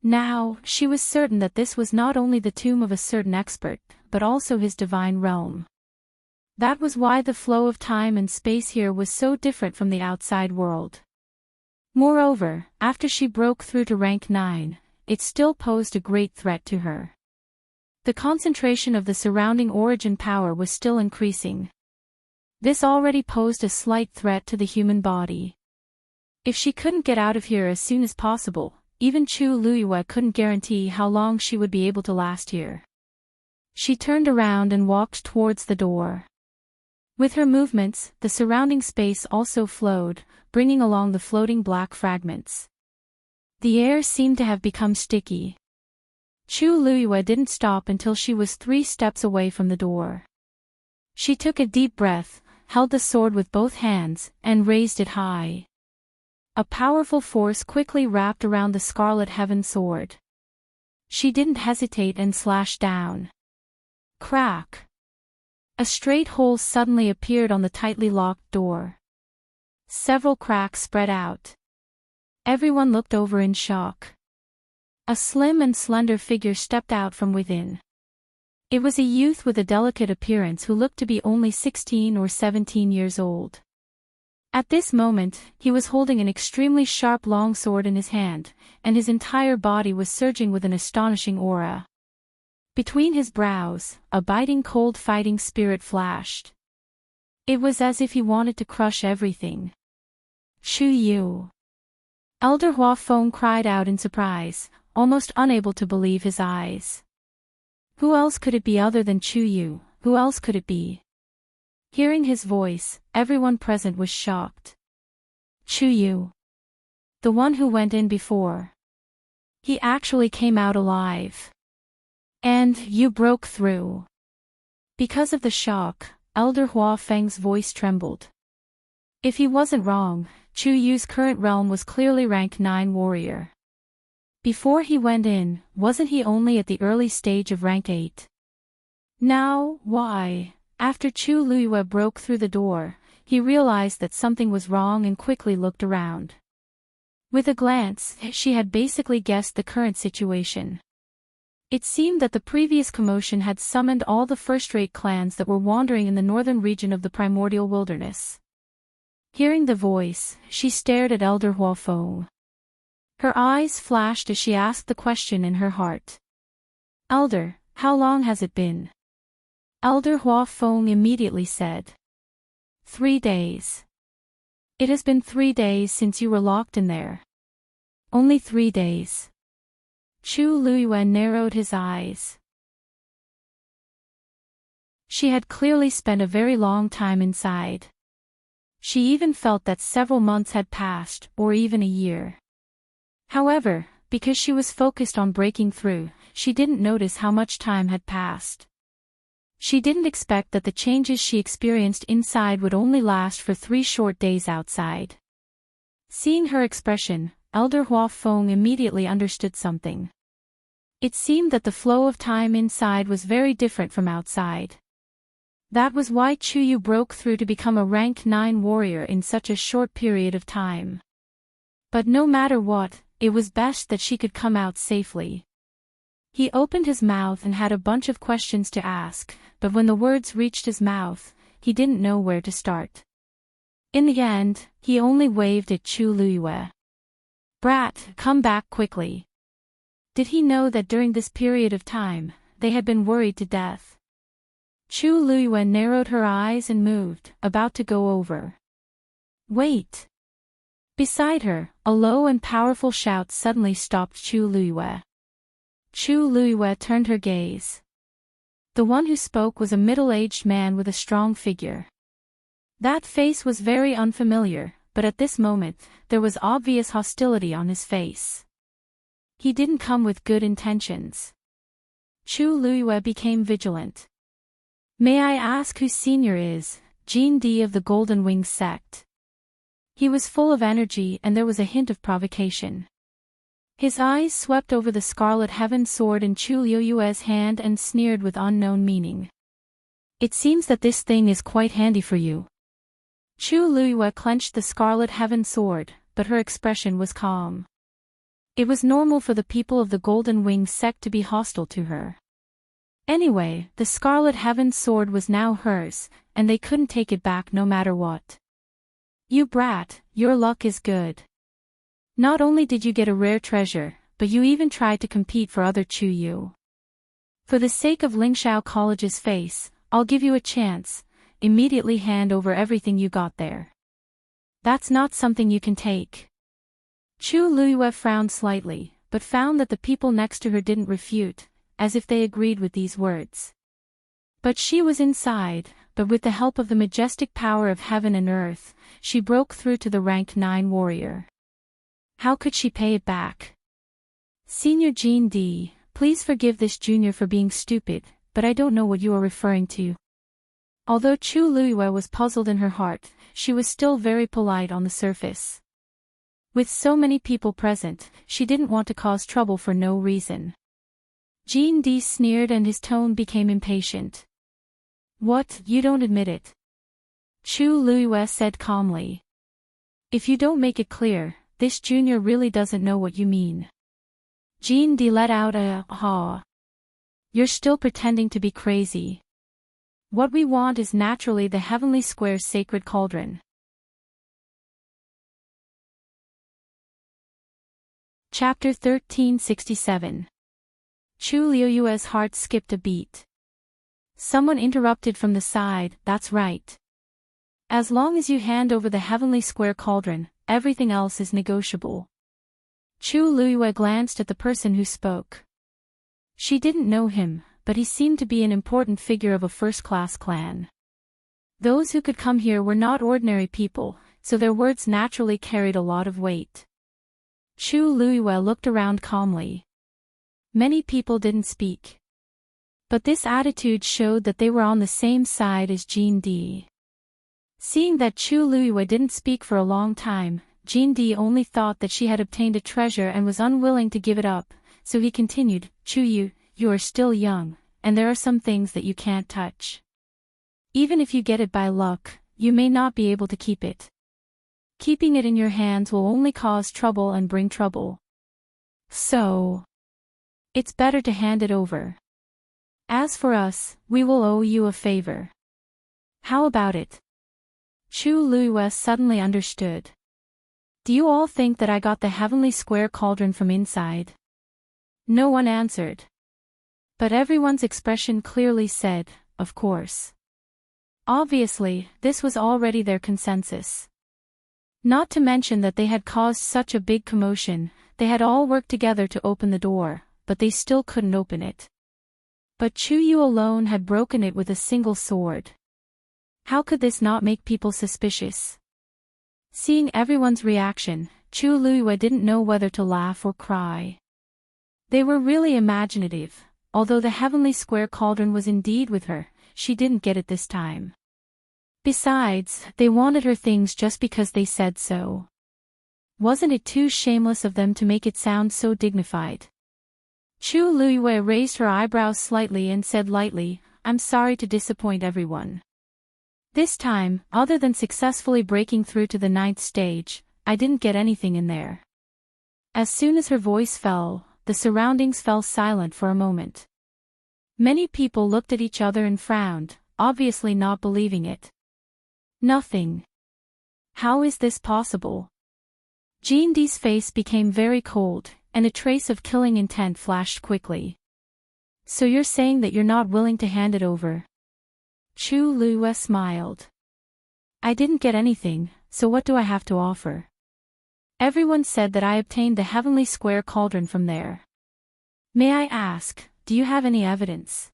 Now, she was certain that this was not only the tomb of a certain expert, but also his divine realm. That was why the flow of time and space here was so different from the outside world. Moreover, after she broke through to rank 9, it still posed a great threat to her. The concentration of the surrounding origin power was still increasing. This already posed a slight threat to the human body. If she couldn't get out of here as soon as possible, even Chu Luiyue couldn't guarantee how long she would be able to last here. She turned around and walked towards the door. With her movements, the surrounding space also flowed, bringing along the floating black fragments. The air seemed to have become sticky. Chu Luiyue didn't stop until she was 3 steps away from the door. She took a deep breath, held the sword with both hands, and raised it high. A powerful force quickly wrapped around the Scarlet Heaven sword. She didn't hesitate and slashed down. Crack! A straight hole suddenly appeared on the tightly locked door. Several cracks spread out. Everyone looked over in shock. A slim and slender figure stepped out from within. It was a youth with a delicate appearance who looked to be only 16 or 17 years old. At this moment, he was holding an extremely sharp long sword in his hand, and his entire body was surging with an astonishing aura. Between his brows, a biting cold fighting spirit flashed. It was as if he wanted to crush everything. Chu Yu! Elder Hua Feng cried out in surprise, almost unable to believe his eyes. Who else could it be other than Chu Yu? Who else could it be? Hearing his voice, everyone present was shocked. Chu Yu. The one who went in before. He actually came out alive. And you broke through. Because of the shock, Elder Hua Feng's voice trembled. If he wasn't wrong, Chu Yu's current realm was clearly rank 9 warrior. Before he went in, wasn't he only at the early stage of rank 8? Now, why? After Chu Luyue broke through the door, he realized that something was wrong and quickly looked around. With a glance, she had basically guessed the current situation. It seemed that the previous commotion had summoned all the first-rate clans that were wandering in the northern region of the primordial wilderness. Hearing the voice, she stared at Elder Hua Feng. Her eyes flashed as she asked the question in her heart. Elder, how long has it been? Elder Hua Feng immediately said. 3 days. It has been 3 days since you were locked in there. Only 3 days. Chu Luyue narrowed his eyes. She had clearly spent a very long time inside. She even felt that several months had passed, or even a year. However, because she was focused on breaking through, she didn't notice how much time had passed. She didn't expect that the changes she experienced inside would only last for 3 short days outside. Seeing her expression, Elder Hua Feng immediately understood something. It seemed that the flow of time inside was very different from outside. That was why Chu Yu broke through to become a rank 9 warrior in such a short period of time. But no matter what, it was best that she could come out safely. He opened his mouth and had a bunch of questions to ask, but when the words reached his mouth, he didn't know where to start. In the end, he only waved at Chu Luyue. Brat, come back quickly. Did he know that during this period of time, they had been worried to death? Chu Luyue narrowed her eyes and moved, about to go over. Wait! Beside her, a low and powerful shout suddenly stopped Chu Luyue. Chu Luyue turned her gaze. The one who spoke was a middle-aged man with a strong figure. That face was very unfamiliar, but at this moment, there was obvious hostility on his face. He didn't come with good intentions. Chu Luyue became vigilant. May I ask who senior is? Jean D of the Golden Wings sect. He was full of energy and there was a hint of provocation. His eyes swept over the Scarlet Heaven sword in Chu Luyue's hand and sneered with unknown meaning. It seems that this thing is quite handy for you. Chu Luyue clenched the Scarlet Heaven sword, but her expression was calm. It was normal for the people of the Golden Wings sect to be hostile to her. Anyway, the Scarlet Heaven sword was now hers, and they couldn't take it back no matter what. You brat, your luck is good. Not only did you get a rare treasure, but you even tried to compete for other Chu Yu. For the sake of Lingxiao College's face, I'll give you a chance, immediately hand over everything you got there. That's not something you can take. Chu Luyue frowned slightly, but found that the people next to her didn't refute, as if they agreed with these words. But she was inside, but with the help of the majestic power of heaven and earth, she broke through to the rank 9 warrior. How could she pay it back? Senior Jean D, please forgive this junior for being stupid, but I don't know what you are referring to. Although Chu Luyue was puzzled in her heart, she was still very polite on the surface. With so many people present, she didn't want to cause trouble for no reason. Jean D sneered and his tone became impatient. What, you don't admit it? Chu Luiyue said calmly. If you don't make it clear, this junior really doesn't know what you mean. Jean D let out a "ha." You're still pretending to be crazy. What we want is naturally the Heavenly Square's sacred cauldron. Chapter 1367. Chu Liuyue's heart skipped a beat. Someone interrupted from the side, that's right. As long as you hand over the Heavenly Square cauldron, everything else is negotiable. Chu Luiyue glanced at the person who spoke. She didn't know him, but he seemed to be an important figure of a first-class clan. Those who could come here were not ordinary people, so their words naturally carried a lot of weight. Chu Luiyue looked around calmly. Many people didn't speak. But this attitude showed that they were on the same side as Jean D. Seeing that Chu Luiyue didn't speak for a long time, Jean D only thought that she had obtained a treasure and was unwilling to give it up, so he continued, Chu, you are still young, and there are some things that you can't touch. Even if you get it by luck, you may not be able to keep it. Keeping it in your hands will only cause trouble and bring trouble. So, it's better to hand it over. As for us, we will owe you a favor. How about it? Chu Luiyue suddenly understood. Do you all think that I got the Heavenly Square cauldron from inside? No one answered. But everyone's expression clearly said, of course. Obviously, this was already their consensus. Not to mention that they had caused such a big commotion, they had all worked together to open the door, but they still couldn't open it. But Chu Yu alone had broken it with a single sword. How could this not make people suspicious? Seeing everyone's reaction, Chu Luiyue didn't know whether to laugh or cry. They were really imaginative. Although the Heavenly Square cauldron was indeed with her, she didn't get it this time. Besides, they wanted her things just because they said so. Wasn't it too shameless of them to make it sound so dignified? Chu Luiyue raised her eyebrows slightly and said lightly, I'm sorry to disappoint everyone. This time, other than successfully breaking through to the 9th stage, I didn't get anything in there. As soon as her voice fell, the surroundings fell silent for a moment. Many people looked at each other and frowned, obviously not believing it. Nothing. How is this possible? Jean D's face became very cold, and a trace of killing intent flashed quickly. So you're saying that you're not willing to hand it over? Chu Luiyue smiled. I didn't get anything, so what do I have to offer? Everyone said that I obtained the Heavenly Square cauldron from there. May I ask, do you have any evidence?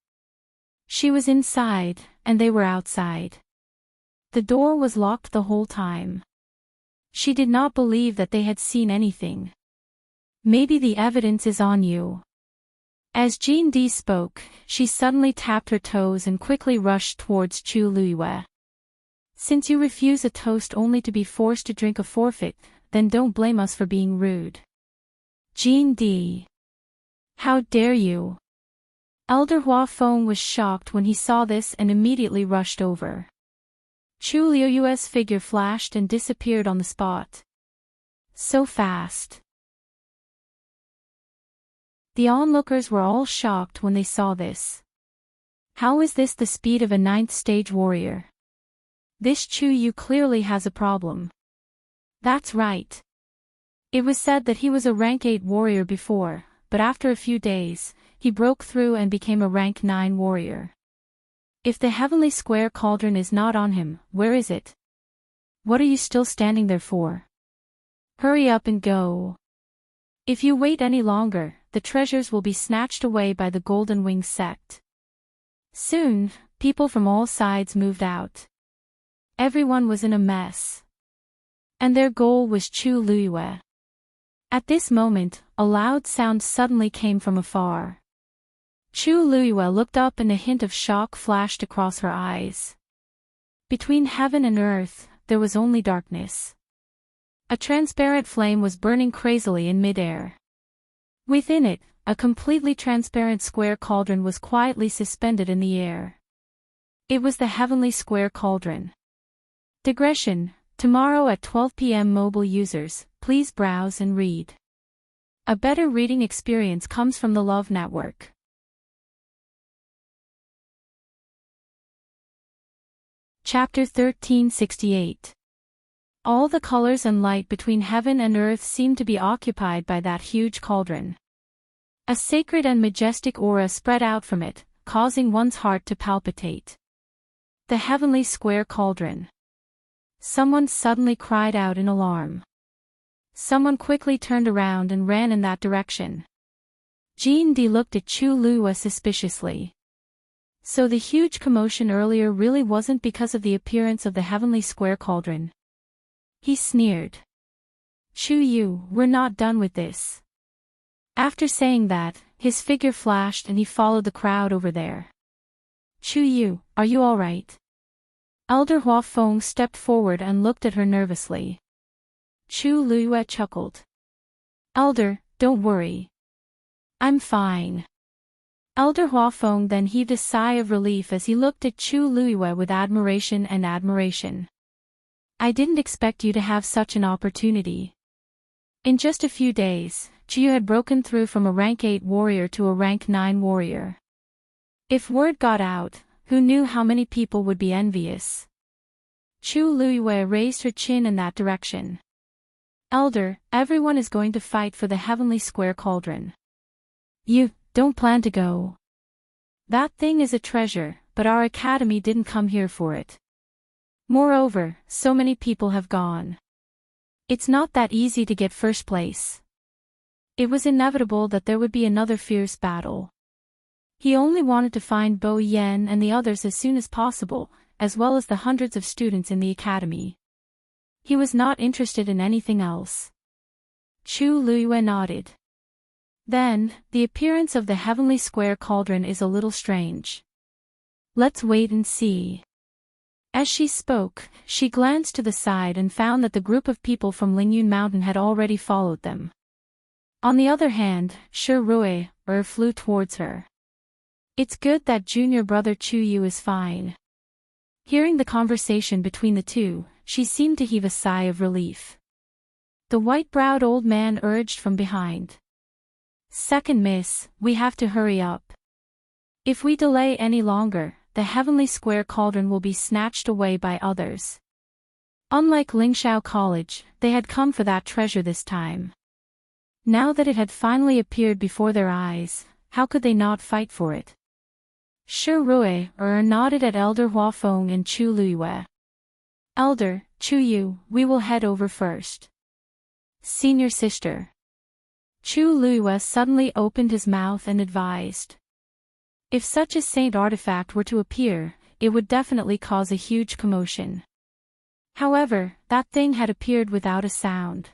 She was inside, and they were outside. The door was locked the whole time. She did not believe that they had seen anything. Maybe the evidence is on you. As Jean D spoke, she suddenly tapped her toes and quickly rushed towards Chu Luiyue. Since you refuse a toast only to be forced to drink a forfeit, then don't blame us for being rude. Jean D. How dare you? Elder Hua Feng was shocked when he saw this and immediately rushed over. Chu Liuyue's figure flashed and disappeared on the spot. So fast. The onlookers were all shocked when they saw this. How is this the speed of a 9th stage warrior? This Chu Yu clearly has a problem. That's right. It was said that he was a rank 8 warrior before, but after a few days, he broke through and became a rank 9 warrior. If the Heavenly Square cauldron is not on him, where is it? What are you still standing there for? Hurry up and go. If you wait any longer, the treasures will be snatched away by the Golden Wing sect. Soon, people from all sides moved out. Everyone was in a mess. And their goal was Chu Luiyue. At this moment, a loud sound suddenly came from afar. Chu Luiyue looked up and a hint of shock flashed across her eyes. Between heaven and earth, there was only darkness. A transparent flame was burning crazily in midair. Within it, a completely transparent square cauldron was quietly suspended in the air. It was the heavenly square cauldron. Digression: tomorrow at 12 p.m. Mobile users, please browse and read. A better reading experience comes from the Love Network. Chapter 1368. All the colors and light between heaven and earth seemed to be occupied by that huge cauldron. A sacred and majestic aura spread out from it, causing one's heart to palpitate. The heavenly square cauldron. Someone suddenly cried out in alarm. Someone quickly turned around and ran in that direction. Jean D looked at Chu Lua suspiciously. So the huge commotion earlier really wasn't because of the appearance of the heavenly square cauldron. He sneered. Chu Yu, we're not done with this. After saying that, his figure flashed and he followed the crowd over there. Chu Yu, are you alright? Elder Hua Feng stepped forward and looked at her nervously. Chu Lua chuckled. Elder, don't worry. I'm fine. Elder Hua Feng then heaved a sigh of relief as he looked at Chu Lua with admiration and admiration. I didn't expect you to have such an opportunity. In just a few days, Chu had broken through from a rank 8 warrior to a rank 9 warrior. If word got out, who knew how many people would be envious? Chu Lua raised her chin in that direction. Elder, everyone is going to fight for the heavenly square cauldron. You don't plan to go. That thing is a treasure, but our academy didn't come here for it. Moreover, so many people have gone. It's not that easy to get first place. It was inevitable that there would be another fierce battle. He only wanted to find Bo Yen and the others as soon as possible, as well as the hundreds of students in the academy. He was not interested in anything else. Chu Lua nodded. Then, the appearance of the heavenly square cauldron is a little strange. Let's wait and see. As she spoke, she glanced to the side and found that the group of people from Lingyun Mountain had already followed them. On the other hand, Shi Rui flew towards her. It's good that junior brother Chu Yu is fine. Hearing the conversation between the two, she seemed to heave a sigh of relief. The white-browed old man urged from behind. Second miss, we have to hurry up. If we delay any longer, the heavenly square cauldron will be snatched away by others. Unlike Lingshao College, they had come for that treasure this time. Now that it had finally appeared before their eyes, how could they not fight for it? Shi Rui nodded at Elder Hua Feng and Chu Lua. Elder, Chu Yu, we will head over first. Senior sister. Chu Lua suddenly opened his mouth and advised. If such a saint artifact were to appear, it would definitely cause a huge commotion. However, that thing had appeared without a sound.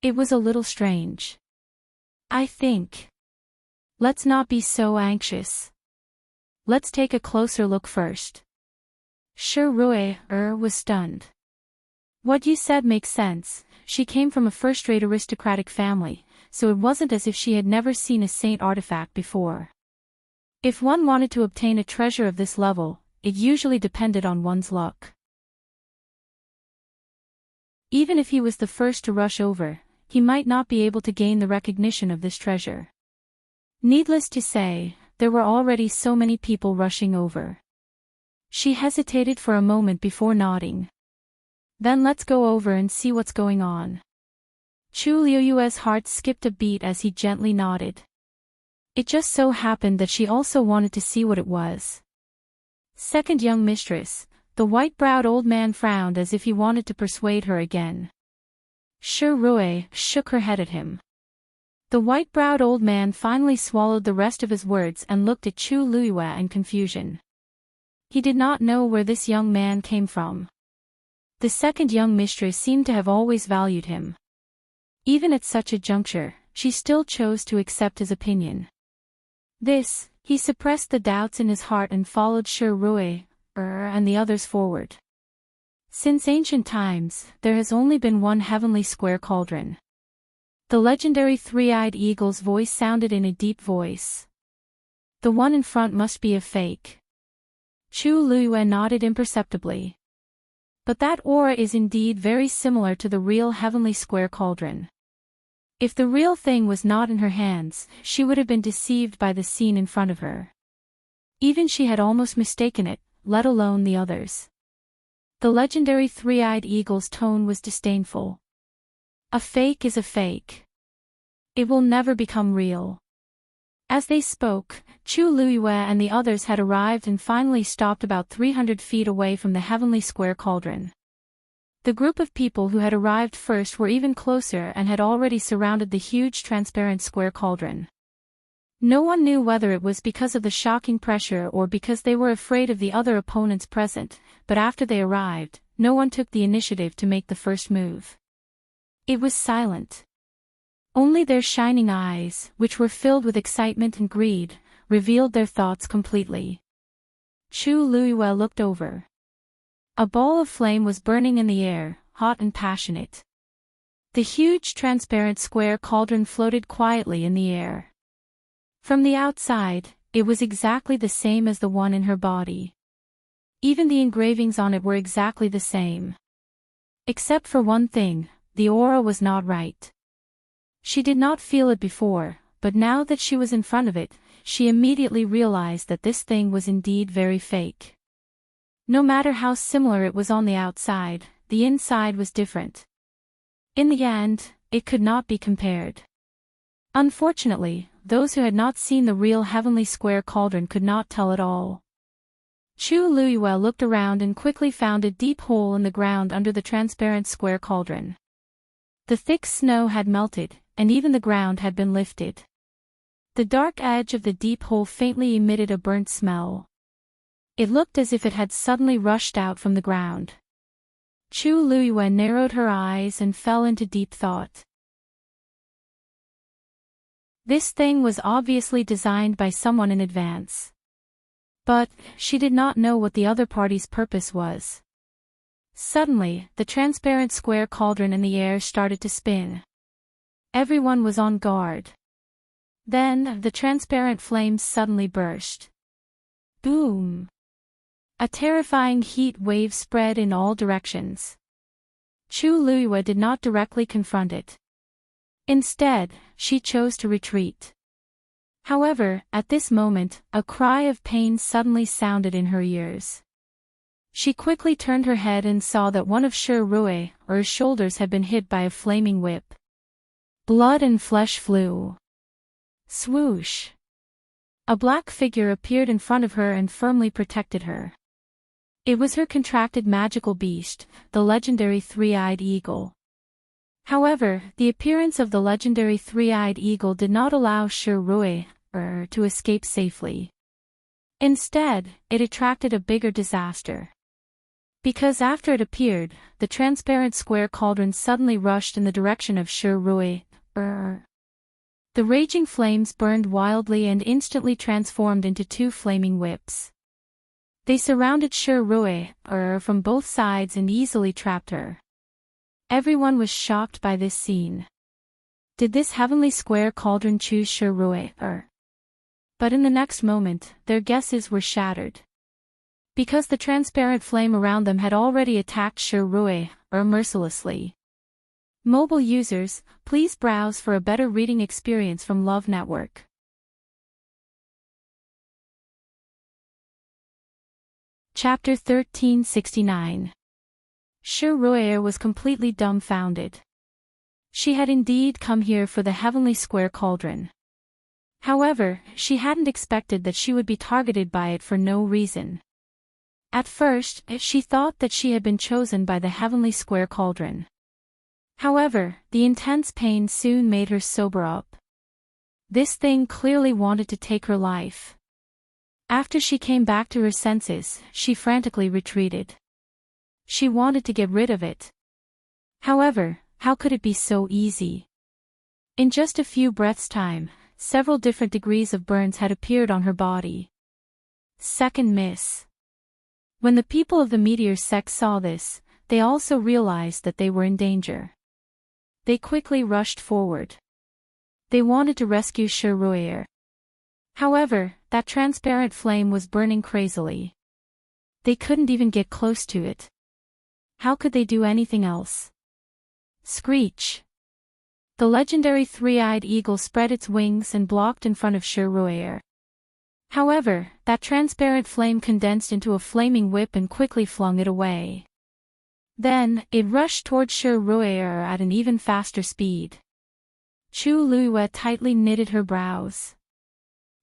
It was a little strange. I think. Let's not be so anxious. Let's take a closer look first. Shi Rui was stunned. What you said makes sense. She came from a first-rate aristocratic family, so it wasn't as if she had never seen a saint artifact before. If one wanted to obtain a treasure of this level, it usually depended on one's luck. Even if he was the first to rush over, he might not be able to gain the recognition of this treasure. Needless to say, there were already so many people rushing over. She hesitated for a moment before nodding. Then let's go over and see what's going on. Chu Liuyue's heart skipped a beat as he gently nodded. It just so happened that she also wanted to see what it was. Second young mistress, the white-browed old man frowned as if he wanted to persuade her again. Shi Rui shook her head at him. The white-browed old man finally swallowed the rest of his words and looked at Chu Luyue in confusion. He did not know where this young man came from. The second young mistress seemed to have always valued him. Even at such a juncture, she still chose to accept his opinion. He suppressed the doubts in his heart and followed Shi Rui and the others forward. Since ancient times, there has only been one heavenly square cauldron. The legendary three-eyed eagle's voice sounded in a deep voice. The one in front must be a fake. Chu Luiyue nodded imperceptibly. But that aura is indeed very similar to the real heavenly square cauldron. If the real thing was not in her hands, she would have been deceived by the scene in front of her. Even she had almost mistaken it, let alone the others. The legendary three-eyed eagle's tone was disdainful. A fake is a fake. It will never become real. As they spoke, Chu Luiyue and the others had arrived and finally stopped about 300 feet away from the heavenly square cauldron. The group of people who had arrived first were even closer and had already surrounded the huge transparent square cauldron. No one knew whether it was because of the shocking pressure or because they were afraid of the other opponents present, but after they arrived, no one took the initiative to make the first move. It was silent. Only their shining eyes, which were filled with excitement and greed, revealed their thoughts completely. Chu Luiyue looked over. A ball of flame was burning in the air, hot and passionate. The huge transparent square cauldron floated quietly in the air. From the outside, it was exactly the same as the one in her body. Even the engravings on it were exactly the same. Except for one thing, the aura was not right. She did not feel it before, but now that she was in front of it, she immediately realized that this thing was indeed very fake. No matter how similar it was on the outside, the inside was different. In the end, it could not be compared. Unfortunately, those who had not seen the real heavenly square cauldron could not tell at all. Chu Luiyue looked around and quickly found a deep hole in the ground under the transparent square cauldron. The thick snow had melted, and even the ground had been lifted. The dark edge of the deep hole faintly emitted a burnt smell. It looked as if it had suddenly rushed out from the ground. Chu Luiyue narrowed her eyes and fell into deep thought. This thing was obviously designed by someone in advance. But she did not know what the other party's purpose was. Suddenly, the transparent square cauldron in the air started to spin. Everyone was on guard. Then, the transparent flames suddenly burst. Boom! A terrifying heat wave spread in all directions. Chu Luiyue did not directly confront it. Instead, she chose to retreat. However, at this moment, a cry of pain suddenly sounded in her ears. She quickly turned her head and saw that one of Rui's shoulders had been hit by a flaming whip. Blood and flesh flew. Swoosh! A black figure appeared in front of her and firmly protected her. It was her contracted magical beast, the legendary three-eyed eagle. However, the appearance of the legendary three-eyed eagle did not allow Rui to escape safely. Instead, it attracted a bigger disaster. Because after it appeared, the transparent square cauldron suddenly rushed in the direction of Rui. The raging flames burned wildly and instantly transformed into two flaming whips. They surrounded Rui from both sides and easily trapped her. Everyone was shocked by this scene. Did this heavenly square cauldron choose Rui? But in the next moment, their guesses were shattered. Because the transparent flame around them had already attacked Rui mercilessly. Mobile users, please browse for a better reading experience from Love Network. Chapter 1369. Rui was completely dumbfounded. She had indeed come here for the heavenly square cauldron. However, she hadn't expected that she would be targeted by it for no reason. At first, she thought that she had been chosen by the heavenly square cauldron. However, the intense pain soon made her sober up. This thing clearly wanted to take her life. After she came back to her senses, she frantically retreated. She wanted to get rid of it. However, how could it be so easy? In just a few breaths' time, several different degrees of burns had appeared on her body. Second miss. When the people of the meteor sect saw this, they also realized that they were in danger. They quickly rushed forward. They wanted to rescue Shirui. However, that transparent flame was burning crazily. They couldn't even get close to it. How could they do anything else? Screech! The legendary three-eyed eagle spread its wings and blocked in front of Shirui. However, that transparent flame condensed into a flaming whip and quickly flung it away. Then, it rushed towards Shirui at an even faster speed. Chu Luiyue tightly knitted her brows.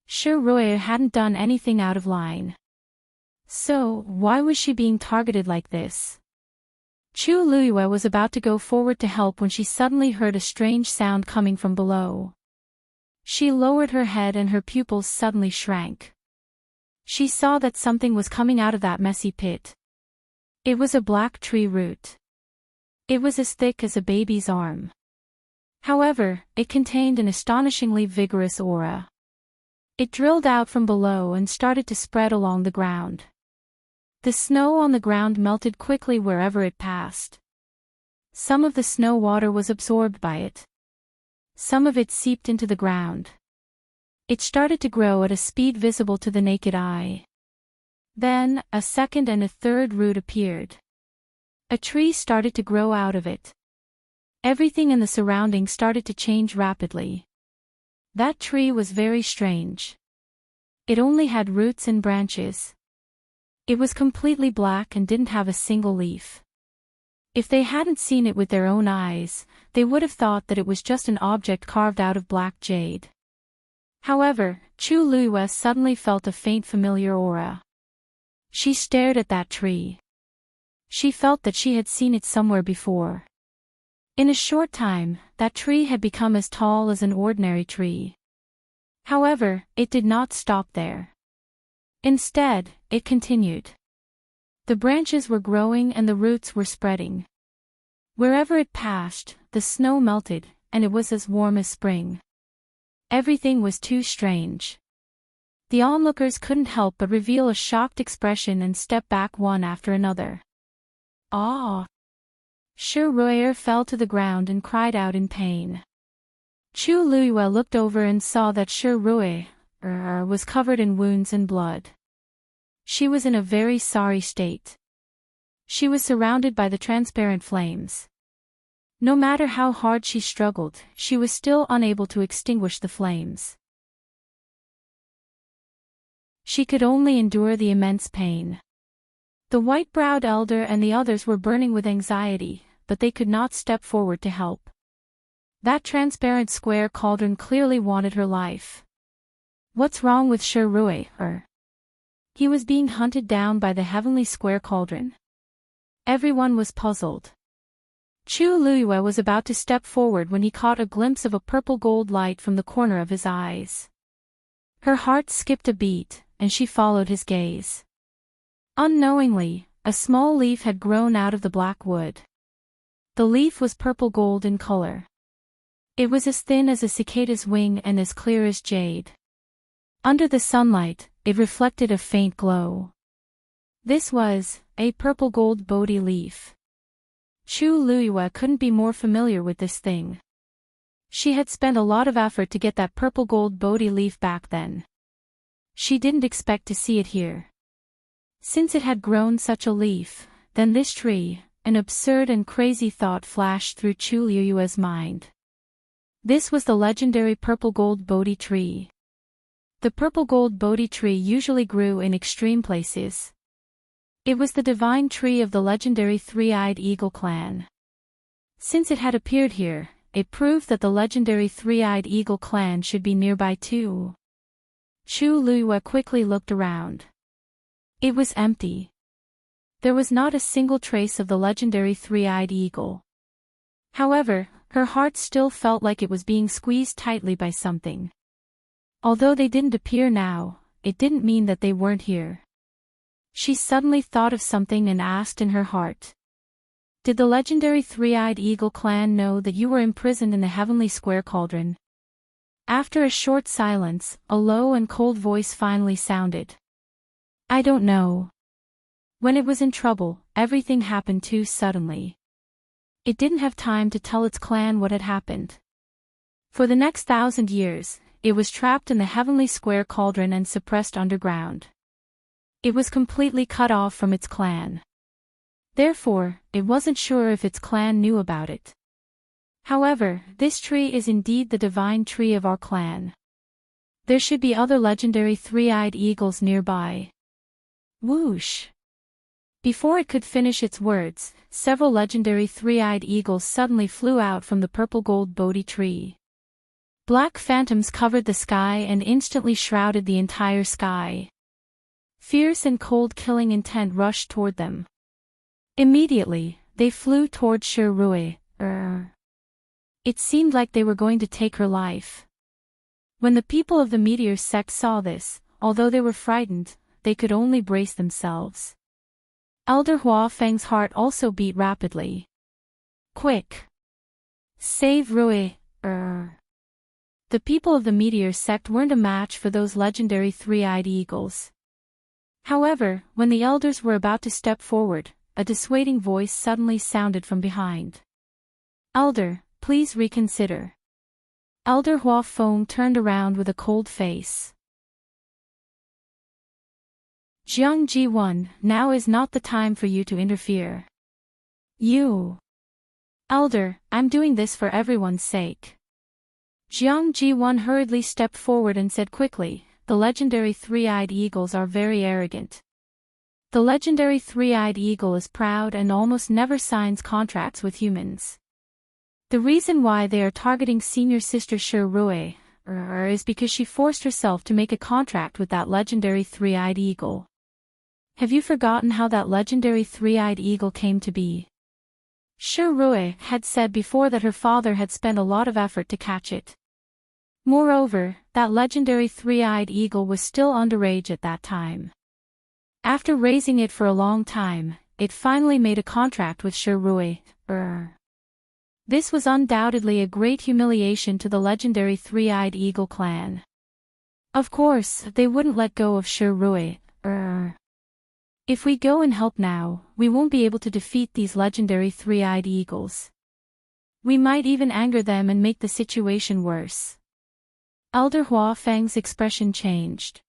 Shirui hadn't done anything out of line. So, why was she being targeted like this? Chu Luiyue was about to go forward to help when she suddenly heard a strange sound coming from below. She lowered her head and her pupils suddenly shrank. She saw that something was coming out of that messy pit. It was a black tree root. It was as thick as a baby's arm. However, it contained an astonishingly vigorous aura. It drilled out from below and started to spread along the ground. The snow on the ground melted quickly wherever it passed. Some of the snow water was absorbed by it. Some of it seeped into the ground. It started to grow at a speed visible to the naked eye. Then, a second and a third root appeared. A tree started to grow out of it. Everything in the surroundings started to change rapidly. That tree was very strange. It only had roots and branches. It was completely black and didn't have a single leaf. If they hadn't seen it with their own eyes, they would have thought that it was just an object carved out of black jade. However, Chu Luiyue suddenly felt a faint familiar aura. She stared at that tree. She felt that she had seen it somewhere before. In a short time, that tree had become as tall as an ordinary tree. However, it did not stop there. Instead, it continued. The branches were growing and the roots were spreading. Wherever it passed, the snow melted, and it was as warm as spring. Everything was too strange. The onlookers couldn't help but reveal a shocked expression and step back one after another. Ah! Shirui fell to the ground and cried out in pain. Chu Luiyue looked over and saw that Shirui was covered in wounds and blood. She was in a very sorry state. She was surrounded by the transparent flames. No matter how hard she struggled, she was still unable to extinguish the flames. She could only endure the immense pain. The white-browed elder and the others were burning with anxiety, but they could not step forward to help. That transparent square cauldron clearly wanted her life. What's wrong with Shirui? He was being hunted down by the heavenly square cauldron. Everyone was puzzled. Chu Luiyue was about to step forward when he caught a glimpse of a purple gold light from the corner of his eyes. Her heart skipped a beat, and she followed his gaze. Unknowingly, a small leaf had grown out of the black wood. The leaf was purple gold in color. It was as thin as a cicada's wing and as clear as jade. Under the sunlight, it reflected a faint glow. This was a purple gold Bodhi leaf. Chu Luiyue couldn't be more familiar with this thing. She had spent a lot of effort to get that purple gold Bodhi leaf back then. She didn't expect to see it here. Since it had grown such a leaf, then this tree, an absurd and crazy thought flashed through Chu Luiyue's mind. This was the legendary purple gold Bodhi tree. The purple gold Bodhi tree usually grew in extreme places. It was the divine tree of the legendary three-eyed eagle clan. Since it had appeared here, it proved that the legendary three-eyed eagle clan should be nearby too. Chu Luiyue quickly looked around. It was empty. There was not a single trace of the legendary three-eyed eagle. However, her heart still felt like it was being squeezed tightly by something. Although they didn't appear now, it didn't mean that they weren't here. She suddenly thought of something and asked in her heart. Did the legendary three-eyed eagle clan know that you were imprisoned in the heavenly square cauldron? After a short silence, a low and cold voice finally sounded. I don't know. When it was in trouble, everything happened too suddenly. It didn't have time to tell its clan what had happened. For the next 1,000 years, it was trapped in the heavenly square cauldron and suppressed underground. It was completely cut off from its clan. Therefore, it wasn't sure if its clan knew about it. However, this tree is indeed the divine tree of our clan. There should be other legendary three-eyed eagles nearby. Whoosh! Before it could finish its words, several legendary three-eyed eagles suddenly flew out from the purple-gold Bodhi tree. Black phantoms covered the sky and instantly shrouded the entire sky. Fierce and cold killing intent rushed toward them. Immediately, they flew toward Shirui. It seemed like they were going to take her life. When the people of the meteor sect saw this, although they were frightened, they could only brace themselves. Elder Hua Feng's heart also beat rapidly. Quick! Save Rui. The people of the meteor sect weren't a match for those legendary three-eyed eagles. However, when the elders were about to step forward, a dissuading voice suddenly sounded from behind. Elder, please reconsider. Elder Hua Feng turned around with a cold face. Jiang Ji-1, now is not the time for you to interfere. You. Elder, I'm doing this for everyone's sake. Jiang Ji-1 hurriedly stepped forward and said quickly, the legendary three-eyed eagles are very arrogant. The legendary three-eyed eagle is proud and almost never signs contracts with humans. The reason why they are targeting senior sister Shirui is because she forced herself to make a contract with that legendary three-eyed eagle. Have you forgotten how that legendary three-eyed eagle came to be? Shirui had said before that her father had spent a lot of effort to catch it. Moreover, that legendary three-eyed eagle was still underage at that time. After raising it for a long time, it finally made a contract with Shirui. This was undoubtedly a great humiliation to the legendary three-eyed eagle clan. Of course, they wouldn't let go of Shirui. If we go and help now, we won't be able to defeat these legendary three-eyed eagles. We might even anger them and make the situation worse. Elder Hua Feng's expression changed.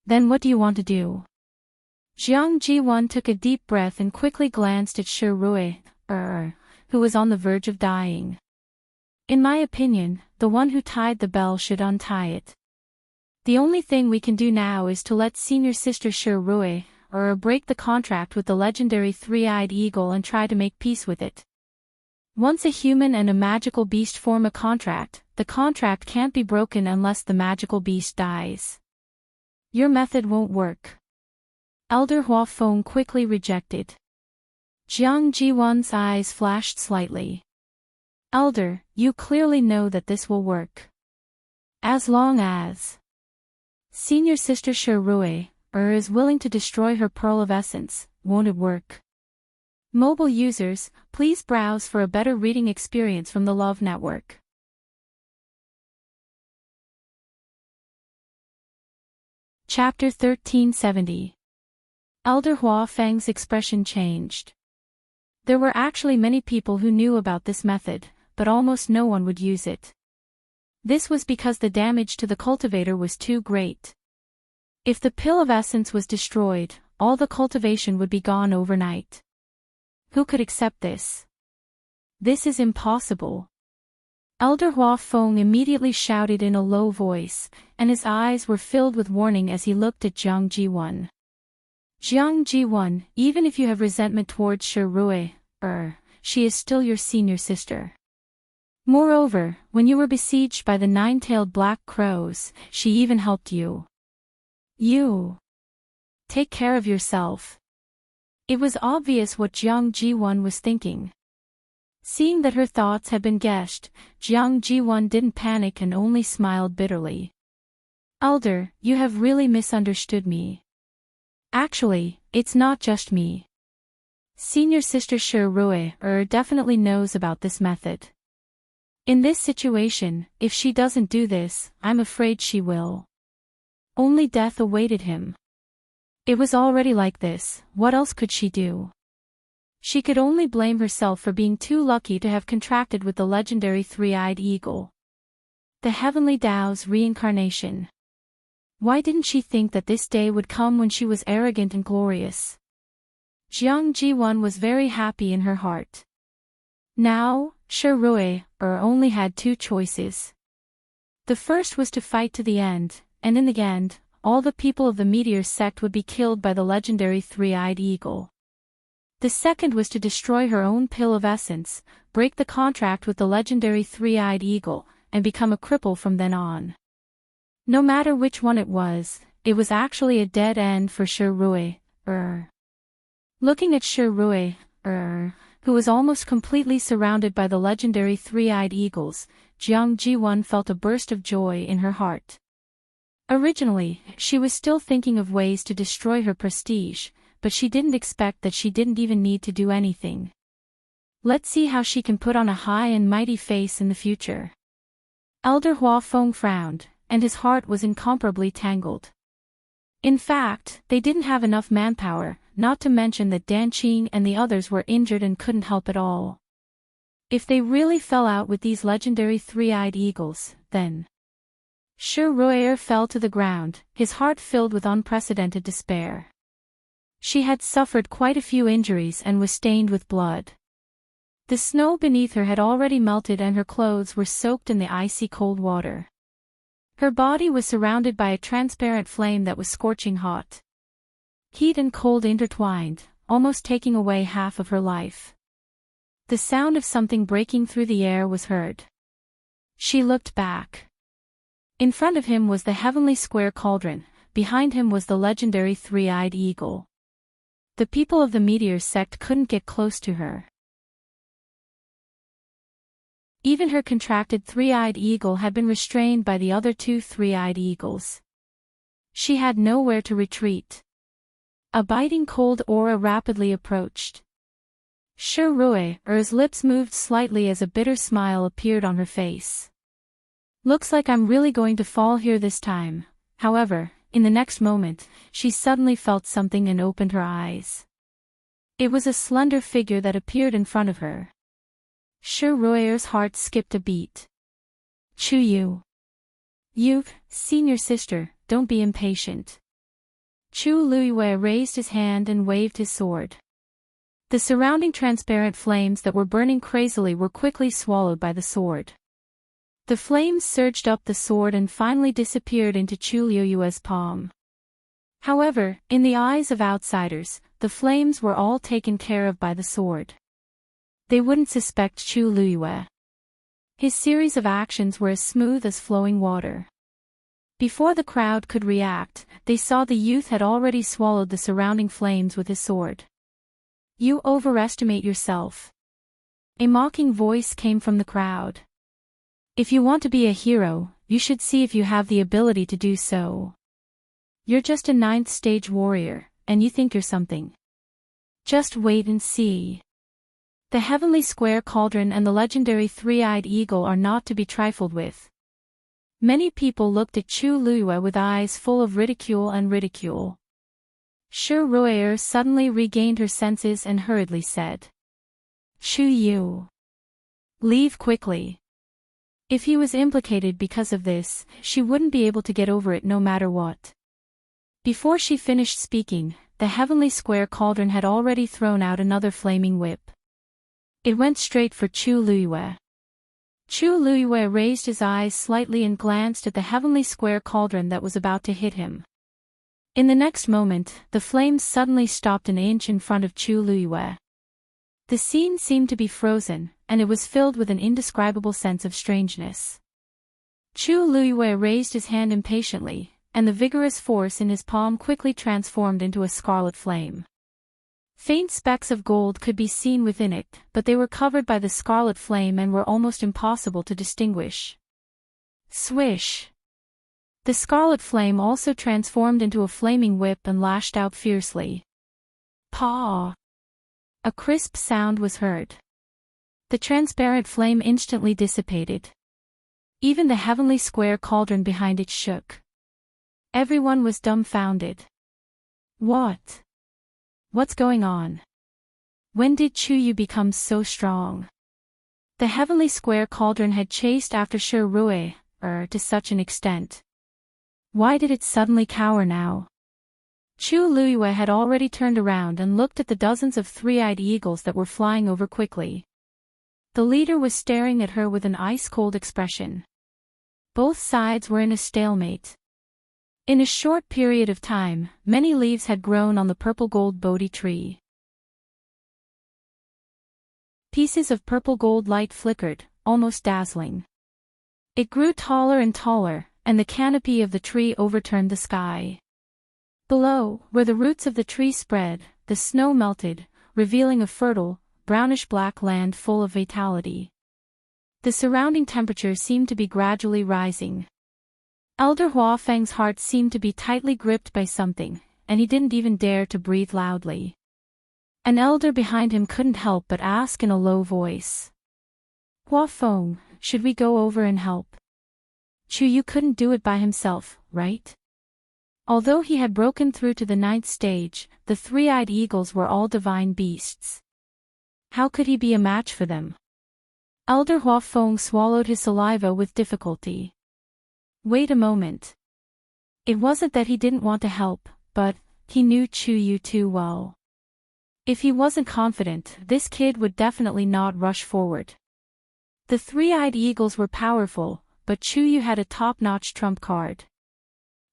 Then what do you want to do? Jiang Ji-1 took a deep breath and quickly glanced at Shirui, who was on the verge of dying. In my opinion, the one who tied the bell should untie it. The only thing we can do now is to let senior sister Shirui, break the contract with the legendary three-eyed eagle and try to make peace with it. Once a human and a magical beast form a contract, the contract can't be broken unless the magical beast dies. Your method won't work. Elder Hua Feng quickly rejected. Jiang Ji-1's eyes flashed slightly. Elder, you clearly know that this will work. As long as senior sister Shirui is willing to destroy her pearl of essence, won't it work? Mobile users, please browse for a better reading experience from the Love Network. Chapter 1370. Elder Hua Feng's expression changed. There were actually many people who knew about this method, but almost no one would use it. This was because the damage to the cultivator was too great. If the pill of essence was destroyed, all the cultivation would be gone overnight. Who could accept this? This is impossible. Elder Hua Feng immediately shouted in a low voice, and his eyes were filled with warning as he looked at Jiang Ji-1. Jiang Ji-1, even if you have resentment towards Shirui, she is still your senior sister. Moreover, when you were besieged by the nine-tailed black crows, she even helped you. You. Take care of yourself. It was obvious what Jiang Ji-1 was thinking. Seeing that her thoughts had been guessed, Jiang Ji-1 didn't panic and only smiled bitterly. Elder, you have really misunderstood me. Actually, it's not just me. Senior sister Shirui definitely knows about this method. In this situation, if she doesn't do this, I'm afraid she will. Only death awaited him. It was already like this, what else could she do? She could only blame herself for being too lucky to have contracted with the legendary three-eyed eagle. The heavenly Tao's reincarnation. Why didn't she think that this day would come when she was arrogant and glorious? Jiang Jiwon was very happy in her heart. Now, Shi Rui only had two choices. The first was to fight to the end, and in the end, all the people of the meteor sect would be killed by the legendary three-eyed eagle. The second was to destroy her own pill of essence, break the contract with the legendary three-eyed eagle, and become a cripple from then on. No matter which one it was actually a dead end for Shi Rui. Looking at Shi Rui, who was almost completely surrounded by the legendary three-eyed eagles, Jiang Jiwon felt a burst of joy in her heart. Originally, she was still thinking of ways to destroy her prestige, but she didn't expect that she didn't even need to do anything. Let's see how she can put on a high and mighty face in the future. Elder Hua Feng frowned, and his heart was incomparably tangled. In fact, they didn't have enough manpower, not to mention that Dan Qing and the others were injured and couldn't help at all. If they really fell out with these legendary three-eyed eagles, then Shi Rui fell to the ground, his heart filled with unprecedented despair. She had suffered quite a few injuries and was stained with blood. The snow beneath her had already melted and her clothes were soaked in the icy cold water. Her body was surrounded by a transparent flame that was scorching hot. Heat and cold intertwined, almost taking away half of her life. The sound of something breaking through the air was heard. She looked back. In front of him was the heavenly square cauldron, behind him was the legendary three-eyed eagle. The people of the meteor sect couldn't get close to her. Even her contracted three-eyed eagle had been restrained by the other two three-eyed eagles. She had nowhere to retreat. A biting cold aura rapidly approached. Shi Rui's lips moved slightly as a bitter smile appeared on her face. Looks like I'm really going to fall here this time. However, in the next moment, she suddenly felt something and opened her eyes. It was a slender figure that appeared in front of her. Shi Rui's heart skipped a beat. Chu Yu. You've seen your sister, don't be impatient. Chu Luiyue raised his hand and waved his sword. The surrounding transparent flames that were burning crazily were quickly swallowed by the sword. The flames surged up the sword and finally disappeared into Chu Luiyue's palm. However, in the eyes of outsiders, the flames were all taken care of by the sword. They wouldn't suspect Chu Luiyue. His series of actions were as smooth as flowing water. Before the crowd could react, they saw the youth had already swallowed the surrounding flames with his sword. You overestimate yourself. A mocking voice came from the crowd. If you want to be a hero, you should see if you have the ability to do so. You're just a 9th stage warrior, and you think you're something. Just wait and see. The heavenly square cauldron and the legendary three-eyed eagle are not to be trifled with. Many people looked at Chu Luiyue with eyes full of ridicule. Shi Rui suddenly regained her senses and hurriedly said. Chu Yu. Leave quickly. If he was implicated because of this, she wouldn't be able to get over it no matter what. Before she finished speaking, the heavenly square cauldron had already thrown out another flaming whip. It went straight for Chu Luiyue. Chu Luiyue raised his eyes slightly and glanced at the heavenly square cauldron that was about to hit him. In the next moment, the flames suddenly stopped an inch in front of Chu Luiyue. The scene seemed to be frozen, and it was filled with an indescribable sense of strangeness. Chu Luiyue raised his hand impatiently, and the vigorous force in his palm quickly transformed into a scarlet flame. Faint specks of gold could be seen within it, but they were covered by the scarlet flame and were almost impossible to distinguish. Swish! The scarlet flame also transformed into a flaming whip and lashed out fiercely. Paw! A crisp sound was heard. The transparent flame instantly dissipated. Even the heavenly square cauldron behind it shook. Everyone was dumbfounded. What? What's going on? When did Chuyu become so strong? The heavenly square cauldron had chased after Shirue, to such an extent. Why did it suddenly cower now? Chu Luiyue had already turned around and looked at the dozens of three-eyed eagles that were flying over quickly. The leader was staring at her with an ice-cold expression. Both sides were in a stalemate. In a short period of time, many leaves had grown on the purple gold Bodhi tree. Pieces of purple gold light flickered, almost dazzling. It grew taller and taller, and the canopy of the tree overturned the sky. Below, where the roots of the tree spread, the snow melted, revealing a fertile, brownish-black land full of vitality. The surrounding temperature seemed to be gradually rising. Elder Huafeng's heart seemed to be tightly gripped by something, and he didn't even dare to breathe loudly. An elder behind him couldn't help but ask in a low voice. Huafeng, should we go over and help? Chuyu couldn't do it by himself, right? Although he had broken through to the 9th stage, the three-eyed eagles were all divine beasts. How could he be a match for them? Elder Huafeng swallowed his saliva with difficulty. Wait a moment. It wasn't that he didn't want to help, but he knew Chuyu too well. If he wasn't confident, this kid would definitely not rush forward. The three-eyed eagles were powerful, but Chuyu had a top-notch trump card.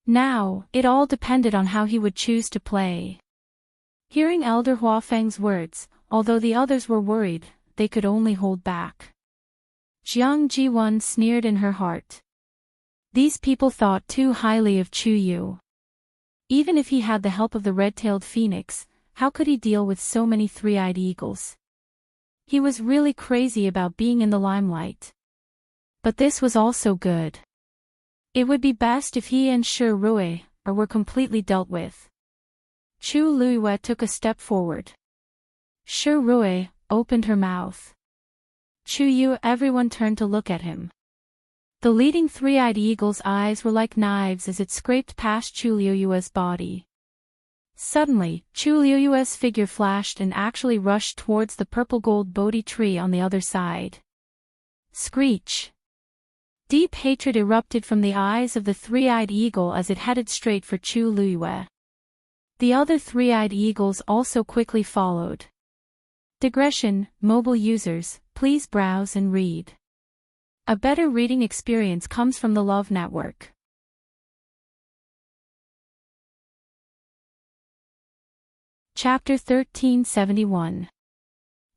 Now, it all depended on how he would choose to play. Hearing Elder Huafeng's words, although the others were worried, they could only hold back. Jiang Jiwan sneered in her heart. These people thought too highly of Chuyu. Even if he had the help of the red-tailed phoenix, how could he deal with so many three-eyed eagles? He was really crazy about being in the limelight. But this was also good. It would be best if he and Shirue were completely dealt with. Chu Luiyue took a step forward. Shirue opened her mouth. Chuyu, everyone turned to look at him. The leading three-eyed eagle's eyes were like knives as it scraped past Chu Luiyue's body. Suddenly, Chu Luiyue's figure flashed and actually rushed towards the purple gold Bodhi tree on the other side. Screech! Deep hatred erupted from the eyes of the three-eyed eagle as it headed straight for Chu Luiyue. The other three-eyed eagles also quickly followed. Digression, mobile users, please browse and read. A better reading experience comes from the Love Network. Chapter 1371.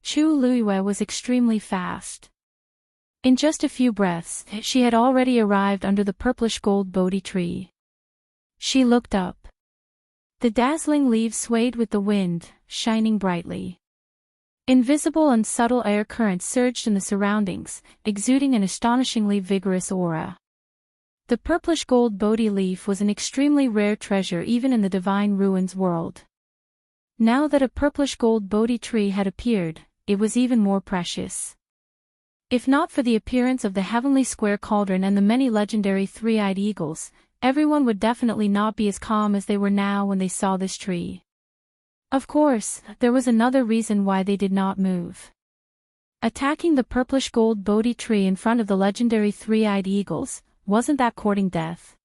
Chu Luiyue was extremely fast. In just a few breaths, she had already arrived under the purplish gold Bodhi tree. She looked up. The dazzling leaves swayed with the wind, shining brightly. Invisible and subtle air currents surged in the surroundings, exuding an astonishingly vigorous aura. The purplish gold Bodhi leaf was an extremely rare treasure even in the Divine Ruins world. Now that a purplish gold Bodhi tree had appeared, it was even more precious. If not for the appearance of the heavenly square cauldron and the many legendary three-eyed eagles, everyone would definitely not be as calm as they were now when they saw this tree. Of course, there was another reason why they did not move. Attacking the purplish gold Bodhi tree in front of the legendary three-eyed eagles, wasn't that courting death?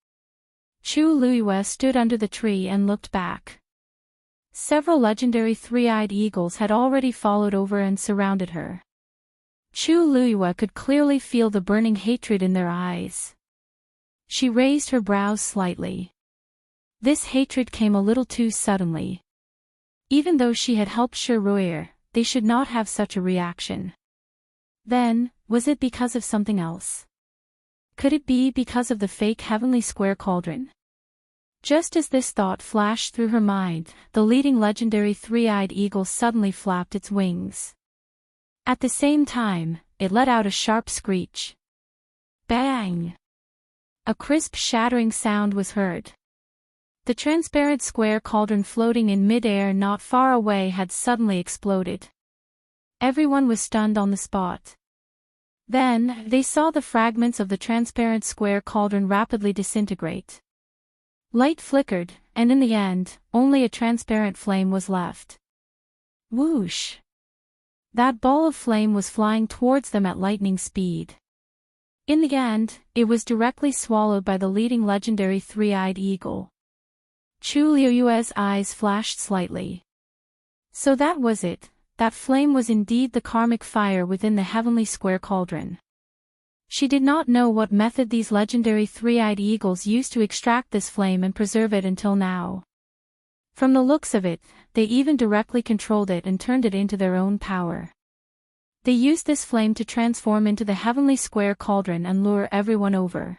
Chu Luiyue stood under the tree and looked back. Several legendary three-eyed eagles had already followed over and surrounded her. Chu Luiyue could clearly feel the burning hatred in their eyes. She raised her brows slightly. This hatred came a little too suddenly. Even though she had helped Shirue, they should not have such a reaction. Then, was it because of something else? Could it be because of the fake heavenly square cauldron? Just as this thought flashed through her mind, the leading legendary three-eyed eagle suddenly flapped its wings. At the same time, it let out a sharp screech. Bang! A crisp shattering sound was heard. The transparent square cauldron floating in mid-air not far away had suddenly exploded. Everyone was stunned on the spot. Then, they saw the fragments of the transparent square cauldron rapidly disintegrate. Light flickered, and in the end, only a transparent flame was left. Whoosh! That ball of flame was flying towards them at lightning speed. In the end, it was directly swallowed by the leading legendary three-eyed eagle. Chu Liuyue's eyes flashed slightly. So that was it, that flame was indeed the karmic fire within the heavenly square cauldron. She did not know what method these legendary three-eyed eagles used to extract this flame and preserve it until now. From the looks of it, they even directly controlled it and turned it into their own power. They used this flame to transform into the heavenly square cauldron and lure everyone over.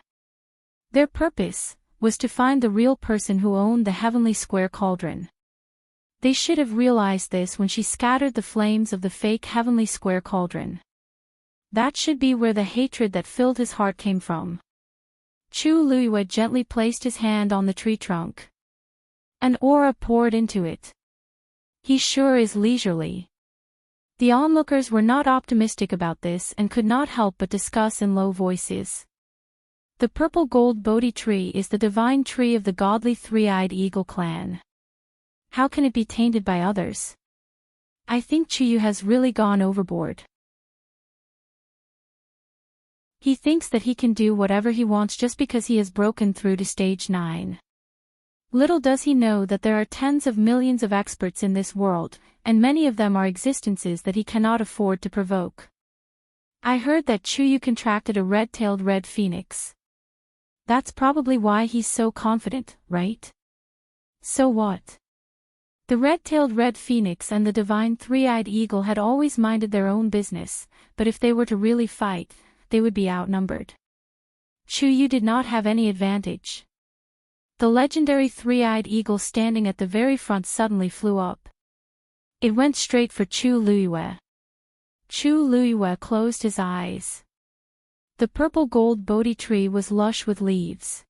Their purpose was to find the real person who owned the heavenly square cauldron. They should have realized this when she scattered the flames of the fake heavenly square cauldron. That should be where the hatred that filled his heart came from. Chu Liyue gently placed his hand on the tree trunk. An aura poured into it. He sure is leisurely. The onlookers were not optimistic about this and could not help but discuss in low voices. The purple gold Bodhi tree is the divine tree of the godly three-eyed eagle clan. How can it be tainted by others? I think Chuyu has really gone overboard. He thinks that he can do whatever he wants just because he has broken through to stage 9. Little does he know that there are tens of millions of experts in this world, and many of them are existences that he cannot afford to provoke. I heard that Chuyu contracted a red-tailed red phoenix. That's probably why he's so confident, right? So what? The red-tailed red phoenix and the divine three-eyed eagle had always minded their own business, but if they were to really fight, they would be outnumbered. Chuyu did not have any advantage. The legendary three-eyed eagle standing at the very front suddenly flew up. It went straight for Chu Liyue. Chu Liyue closed his eyes. The purple gold Bodhi tree was lush with leaves.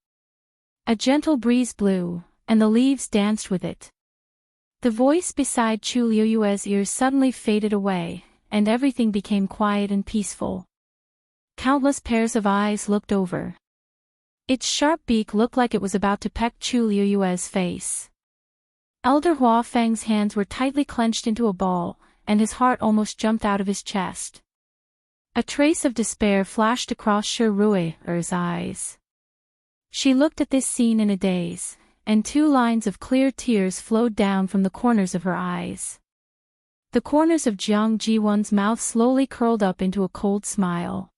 A gentle breeze blew, and the leaves danced with it. The voice beside Chu Liyue's ears suddenly faded away, and everything became quiet and peaceful. Countless pairs of eyes looked over. Its sharp beak looked like it was about to peck Chu Liyue's face. Elder Hua Feng's hands were tightly clenched into a ball, and his heart almost jumped out of his chest. A trace of despair flashed across Shi Rui's eyes. She looked at this scene in a daze, and 2 lines of clear tears flowed down from the corners of her eyes. The corners of Jiang Jiwon's mouth slowly curled up into a cold smile.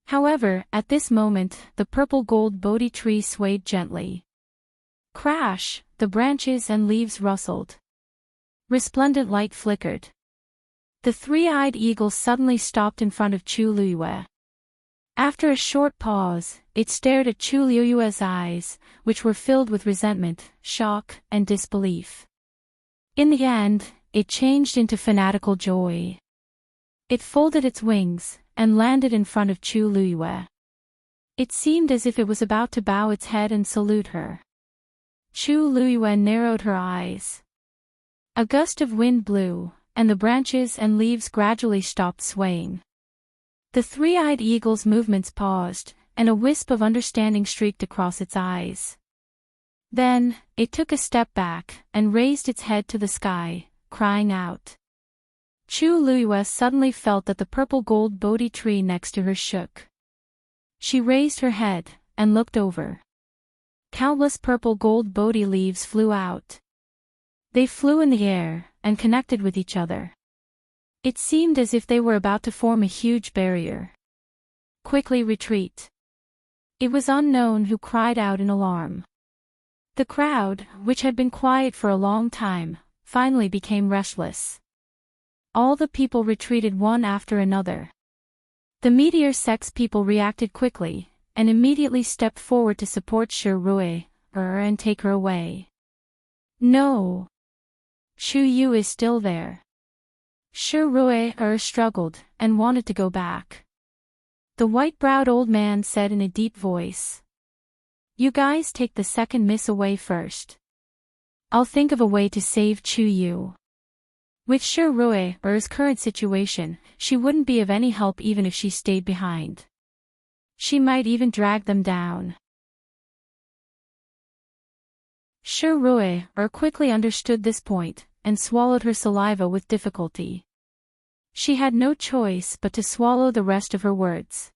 However, at this moment, the purple gold Bodhi tree swayed gently. Crash, the branches and leaves rustled. Resplendent light flickered. The three-eyed eagle suddenly stopped in front of Chu Liyue. After a short pause, it stared at Chu Liyue's eyes, which were filled with resentment, shock, and disbelief. In the end, it changed into fanatical joy. It folded its wings, and landed in front of Chu Liyue. It seemed as if it was about to bow its head and salute her. Chu Liyue narrowed her eyes. A gust of wind blew, and the branches and leaves gradually stopped swaying. The three-eyed eagle's movements paused, and a wisp of understanding streaked across its eyes. Then, it took a step back, and raised its head to the sky, crying out. Chu Liyue suddenly felt that the purple gold Bodhi tree next to her shook. She raised her head, and looked over. Countless purple gold Bodhi leaves flew out. They flew in the air, and connected with each other. It seemed as if they were about to form a huge barrier. Quickly retreat. It was Unknown who cried out in alarm. The crowd, which had been quiet for a long time, finally became restless. All the people retreated one after another. The meteor sex people reacted quickly, and immediately stepped forward to support Shi Rui and take her away. No. Chu Yu is still there. Shi Rui struggled, and wanted to go back. The white-browed old man said in a deep voice. You guys take the second miss away first. I'll think of a way to save Chu Yu. With Shi Rui's current situation, she wouldn't be of any help even if she stayed behind. She might even drag them down. Shi Rui quickly understood this point, and swallowed her saliva with difficulty. She had no choice but to swallow the rest of her words.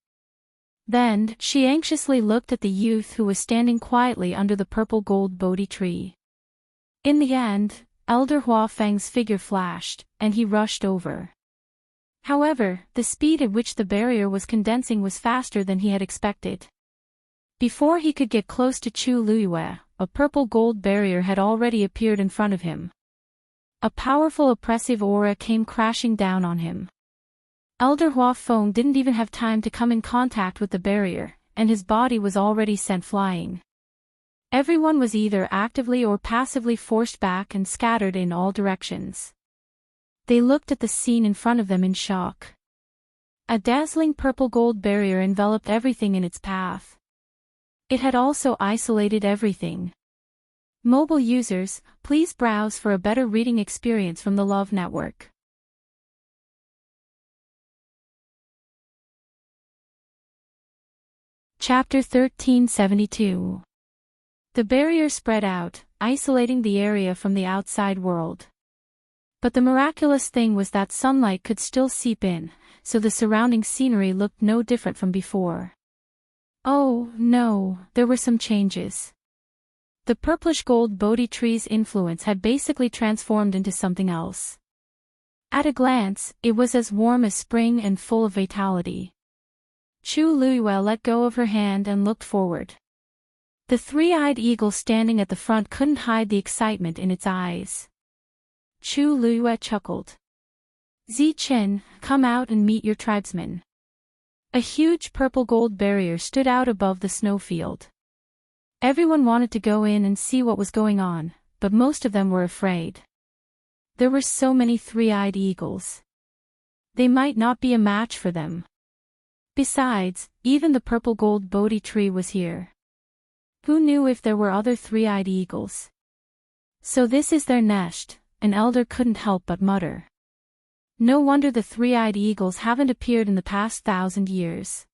Then, she anxiously looked at the youth who was standing quietly under the purple-gold Bodhi tree. In the end, Elder Hua Feng's figure flashed, and he rushed over. However, the speed at which the barrier was condensing was faster than he had expected. Before he could get close to Chu Luiyue, a purple-gold barrier had already appeared in front of him. A powerful oppressive aura came crashing down on him. Elder Hua Feng didn't even have time to come in contact with the barrier, and his body was already sent flying. Everyone was either actively or passively forced back and scattered in all directions. They looked at the scene in front of them in shock. A dazzling purple-gold barrier enveloped everything in its path. It had also isolated everything. Mobile users, please browse for a better reading experience from the Love Network. Chapter 1372. The barrier spread out, isolating the area from the outside world. But the miraculous thing was that sunlight could still seep in, so the surrounding scenery looked no different from before. Oh, no, there were some changes. The purplish-gold Bodhi tree's influence had basically transformed into something else. At a glance, it was as warm as spring and full of vitality. Chu Luiyue let go of her hand and looked forward. The three-eyed eagle standing at the front couldn't hide the excitement in its eyes. Chu Luiyue chuckled. Zi Chen, come out and meet your tribesmen. A huge purple-gold barrier stood out above the snowfield. Everyone wanted to go in and see what was going on, but most of them were afraid. There were so many three-eyed eagles. They might not be a match for them. Besides, even the purple-gold Bodhi tree was here. Who knew if there were other three-eyed eagles? So this is their nest, an elder couldn't help but mutter. No wonder the three-eyed eagles haven't appeared in the past 1,000 years.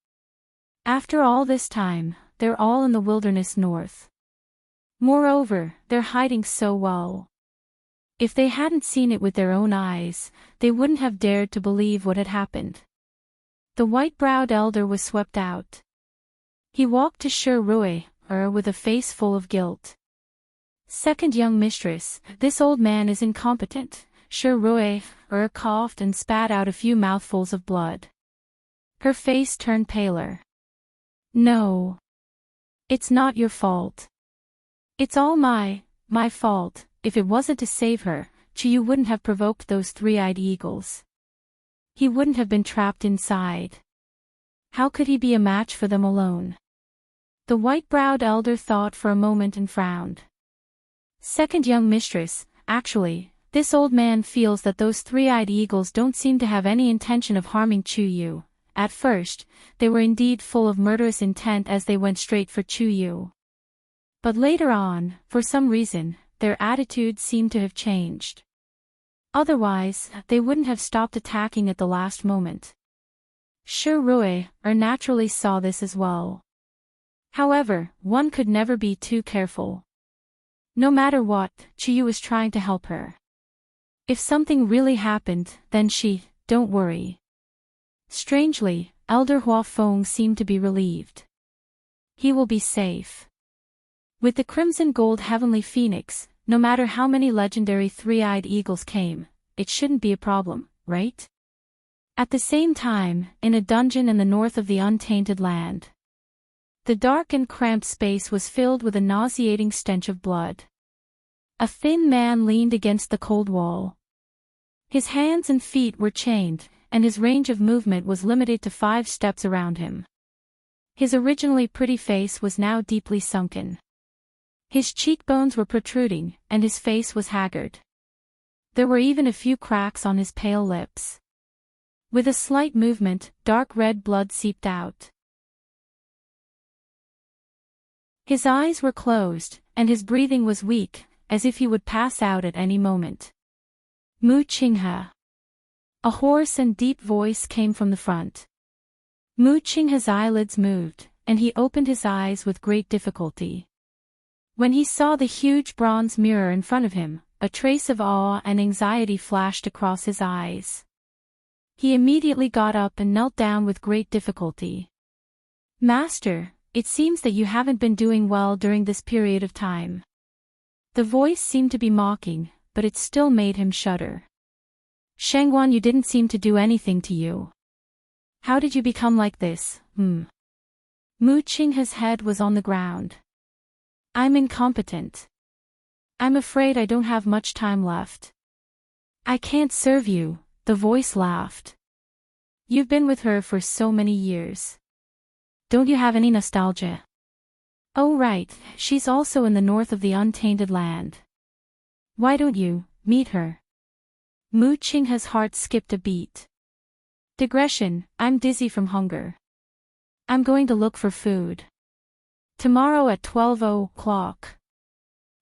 After all this time, they're all in the wilderness north. Moreover, they're hiding so well. If they hadn't seen it with their own eyes, they wouldn't have dared to believe what had happened. The white-browed elder was swept out. He walked to Shi Rui, with a face full of guilt. Second young mistress, this old man is incompetent. Shi Rui, coughed and spat out a few mouthfuls of blood. Her face turned paler. No. It's not your fault. It's all my fault. If it wasn't to save her, Chiyu wouldn't have provoked those three-eyed eagles. He wouldn't have been trapped inside. How could he be a match for them alone? The white-browed elder thought for a moment and frowned. Second young mistress, actually, this old man feels that those three-eyed eagles don't seem to have any intention of harming Chuyu. At first, they were indeed full of murderous intent as they went straight for Chuyu. But later on, for some reason, their attitude seemed to have changed. Otherwise, they wouldn't have stopped attacking at the last moment. Shi Rui, naturally saw this as well. However, one could never be too careful. No matter what, Chuyu was trying to help her. If something really happened, then don't worry. Strangely, Elder Hua Feng seemed to be relieved. He will be safe. With the crimson gold heavenly phoenix, no matter how many legendary three-eyed eagles came, it shouldn't be a problem, right? At the same time, in a dungeon in the north of the untainted land, the dark and cramped space was filled with a nauseating stench of blood. A thin man leaned against the cold wall. His hands and feet were chained, and his range of movement was limited to 5 steps around him. His originally pretty face was now deeply sunken. His cheekbones were protruding, and his face was haggard. There were even a few cracks on his pale lips. With a slight movement, dark red blood seeped out. His eyes were closed, and his breathing was weak, as if he would pass out at any moment. Mu Qinghe. A hoarse and deep voice came from the front. Mu Qinghe's eyelids moved, and he opened his eyes with great difficulty. When he saw the huge bronze mirror in front of him, a trace of awe and anxiety flashed across his eyes. He immediately got up and knelt down with great difficulty. Master, it seems that you haven't been doing well during this period of time. The voice seemed to be mocking, but it still made him shudder. Shangguan, you didn't seem to do anything to you. How did you become like this? Mu Qinghe's head was on the ground. I'm incompetent. I'm afraid I don't have much time left. I can't serve you, the voice laughed. You've been with her for so many years. Don't you have any nostalgia? Oh right, she's also in the north of the untainted land. Why don't you meet her? Mu Qinghe's heart skipped a beat. Digression, I'm dizzy from hunger. I'm going to look for food. Tomorrow at 12 o'clock.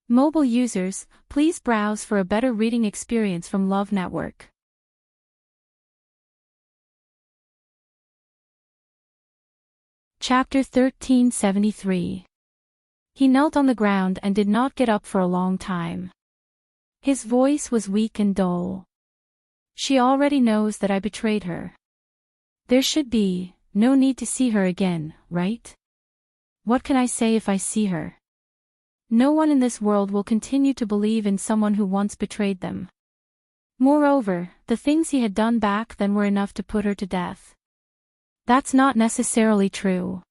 Mobile users, please browse for a better reading experience from Love Network. Chapter 1373. He knelt on the ground and did not get up for a long time. His voice was weak and dull. She already knows that I betrayed her. There should be no need to see her again, right? What can I say if I see her? No one in this world will continue to believe in someone who once betrayed them. Moreover, the things he had done back then were enough to put her to death. That's not necessarily true.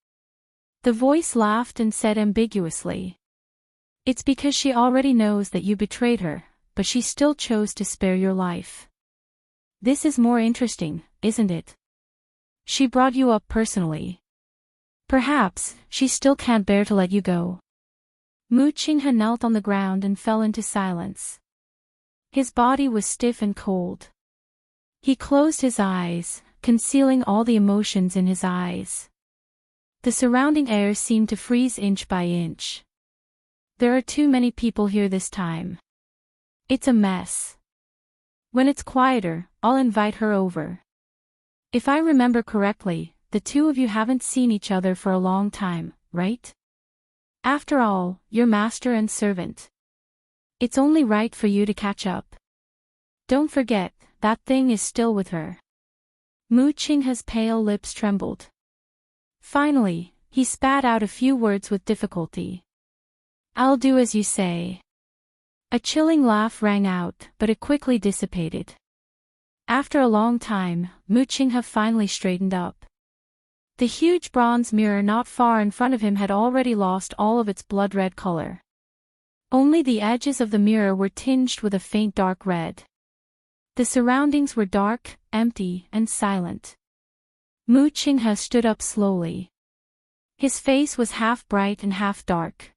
The voice laughed and said ambiguously. It's because she already knows that you betrayed her, but she still chose to spare your life. This is more interesting, isn't it? She brought you up personally. Perhaps, she still can't bear to let you go. Mu Qinghe knelt on the ground and fell into silence. His body was stiff and cold. He closed his eyes, concealing all the emotions in his eyes. The surrounding air seemed to freeze inch by inch. There are too many people here this time. It's a mess. When it's quieter, I'll invite her over. If I remember correctly, the two of you haven't seen each other for a long time, right? After all, you're master and servant. It's only right for you to catch up. Don't forget, that thing is still with her. Mu Qinghe's pale lips trembled. Finally, he spat out a few words with difficulty. I'll do as you say. A chilling laugh rang out, but it quickly dissipated. After a long time, Mu Qinghe finally straightened up. The huge bronze mirror not far in front of him had already lost all of its blood-red color. Only the edges of the mirror were tinged with a faint dark red. The surroundings were dark, empty, and silent. Mu Qinghe stood up slowly. His face was half bright and half dark.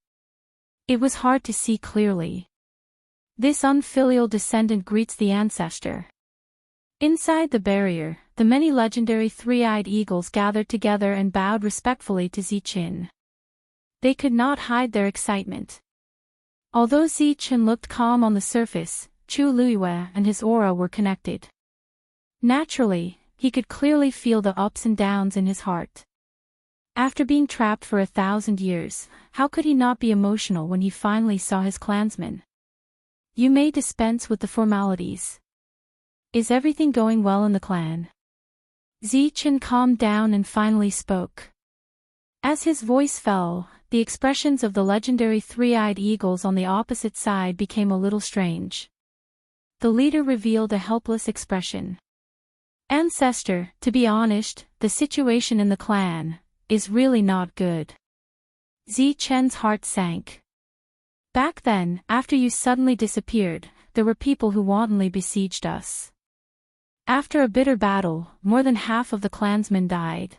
It was hard to see clearly. This unfilial descendant greets the ancestor. Inside the barrier, the many legendary three-eyed eagles gathered together and bowed respectfully to Ziqin. They could not hide their excitement. Although Ziqin looked calm on the surface, Chu Luiyue and his aura were connected. Naturally, he could clearly feel the ups and downs in his heart. After being trapped for 1,000 years, how could he not be emotional when he finally saw his clansmen? You may dispense with the formalities. Is everything going well in the clan? Ziqin calmed down and finally spoke. As his voice fell, the expressions of the legendary three-eyed eagles on the opposite side became a little strange. The leader revealed a helpless expression. Ancestor, to be honest, the situation in the clan is really not good. Ziqin's heart sank. Back then, after you suddenly disappeared, there were people who wantonly besieged us. After a bitter battle, more than half of the clansmen died.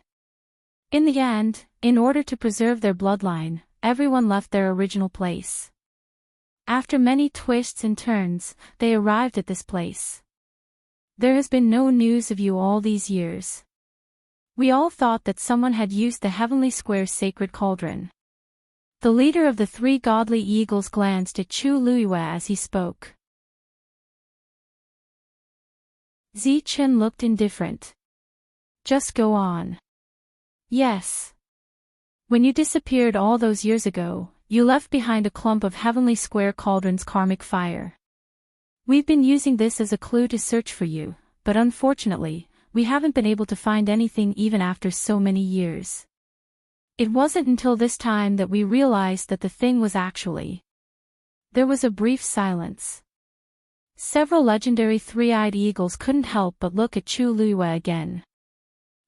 In the end, in order to preserve their bloodline, everyone left their original place. After many twists and turns, they arrived at this place. There has been no news of you all these years. We all thought that someone had used the Heavenly Square's sacred cauldron. The leader of the three godly eagles glanced at Chu Luiyue as he spoke. Ziqin looked indifferent. Just go on. Yes. When you disappeared all those years ago, you left behind a clump of Heavenly Square Cauldron's karmic fire. We've been using this as a clue to search for you, but unfortunately, we haven't been able to find anything even after so many years. It wasn't until this time that we realized that the thing was actually. There was a brief silence. Several legendary three-eyed eagles couldn't help but look at Chu Luiyue again.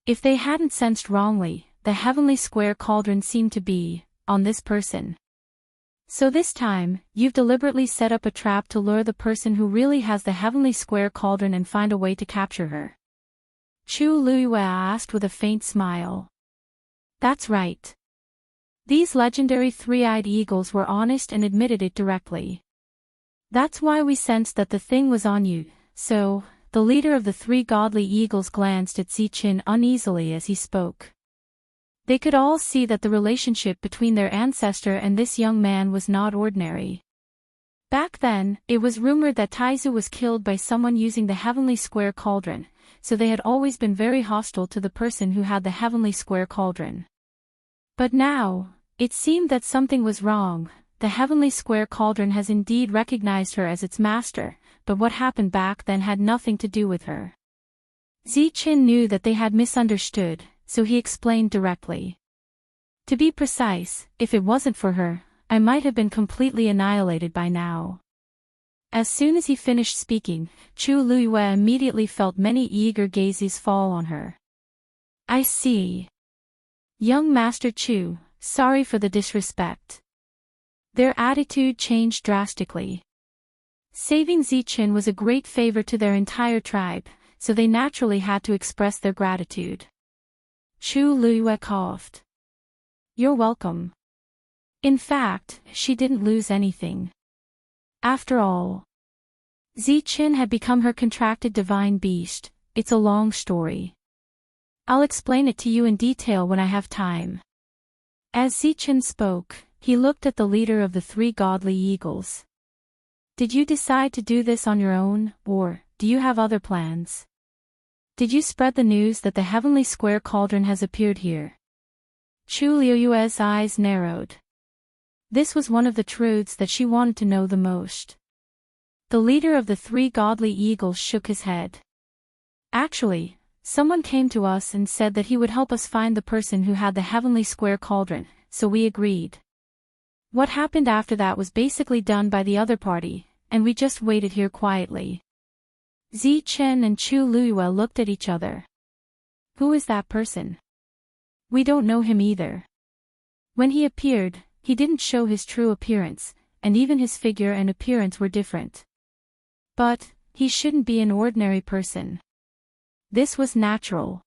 If they hadn't sensed wrongly, the heavenly square cauldron seemed to be on this person. So this time, you've deliberately set up a trap to lure the person who really has the heavenly square cauldron and find a way to capture her. Chu Luiyue asked with a faint smile. That's right. These legendary three-eyed eagles were honest and admitted it directly. That's why we sensed that the thing was on you, so, the leader of the three godly eagles glanced at Ziqin uneasily as he spoke. They could all see that the relationship between their ancestor and this young man was not ordinary. Back then, it was rumored that Taizu was killed by someone using the heavenly square cauldron, so they had always been very hostile to the person who had the heavenly square cauldron. But now, it seemed that something was wrong. The heavenly square cauldron has indeed recognized her as its master, but what happened back then had nothing to do with her. Ziqin knew that they had misunderstood, so he explained directly. To be precise, if it wasn't for her, I might have been completely annihilated by now. As soon as he finished speaking, Chu Luiyue immediately felt many eager gazes fall on her. I see. Young Master Chu, sorry for the disrespect. Their attitude changed drastically. Saving Ziqin was a great favor to their entire tribe, so they naturally had to express their gratitude. Chu Luiyue coughed. You're welcome. In fact, she didn't lose anything. After all, Ziqin had become her contracted divine beast. It's a long story. I'll explain it to you in detail when I have time. As Ziqin spoke, he looked at the leader of the three godly eagles. Did you decide to do this on your own, or do you have other plans? Did you spread the news that the heavenly square cauldron has appeared here? Chu Luiyue's eyes narrowed. This was one of the truths that she wanted to know the most. The leader of the three godly eagles shook his head. Actually, someone came to us and said that he would help us find the person who had the heavenly square cauldron, so we agreed. What happened after that was basically done by the other party, and we just waited here quietly. Ziqin and Chu Luiyue looked at each other. Who is that person? We don't know him either. When he appeared, he didn't show his true appearance, and even his figure and appearance were different. But, he shouldn't be an ordinary person. This was natural.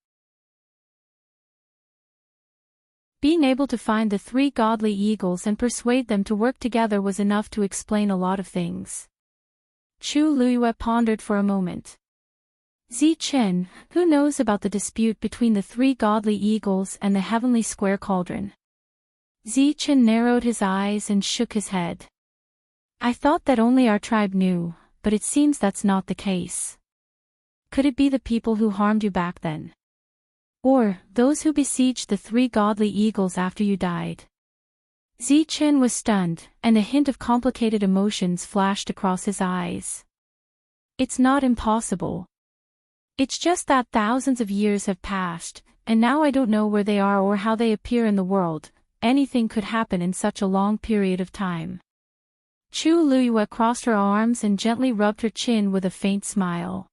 Being able to find the three godly eagles and persuade them to work together was enough to explain a lot of things. Chu Luiyue pondered for a moment. Ziqin, who knows about the dispute between the three godly eagles and the heavenly square cauldron? Ziqin narrowed his eyes and shook his head. I thought that only our tribe knew, but it seems that's not the case. Could it be the people who harmed you back then? Or, those who besieged the three godly eagles after you died? Ziqin was stunned, and a hint of complicated emotions flashed across his eyes. It's not impossible. It's just that thousands of years have passed, and now I don't know where they are or how they appear in the world. Anything could happen in such a long period of time. Chu Luiyue crossed her arms and gently rubbed her chin with a faint smile.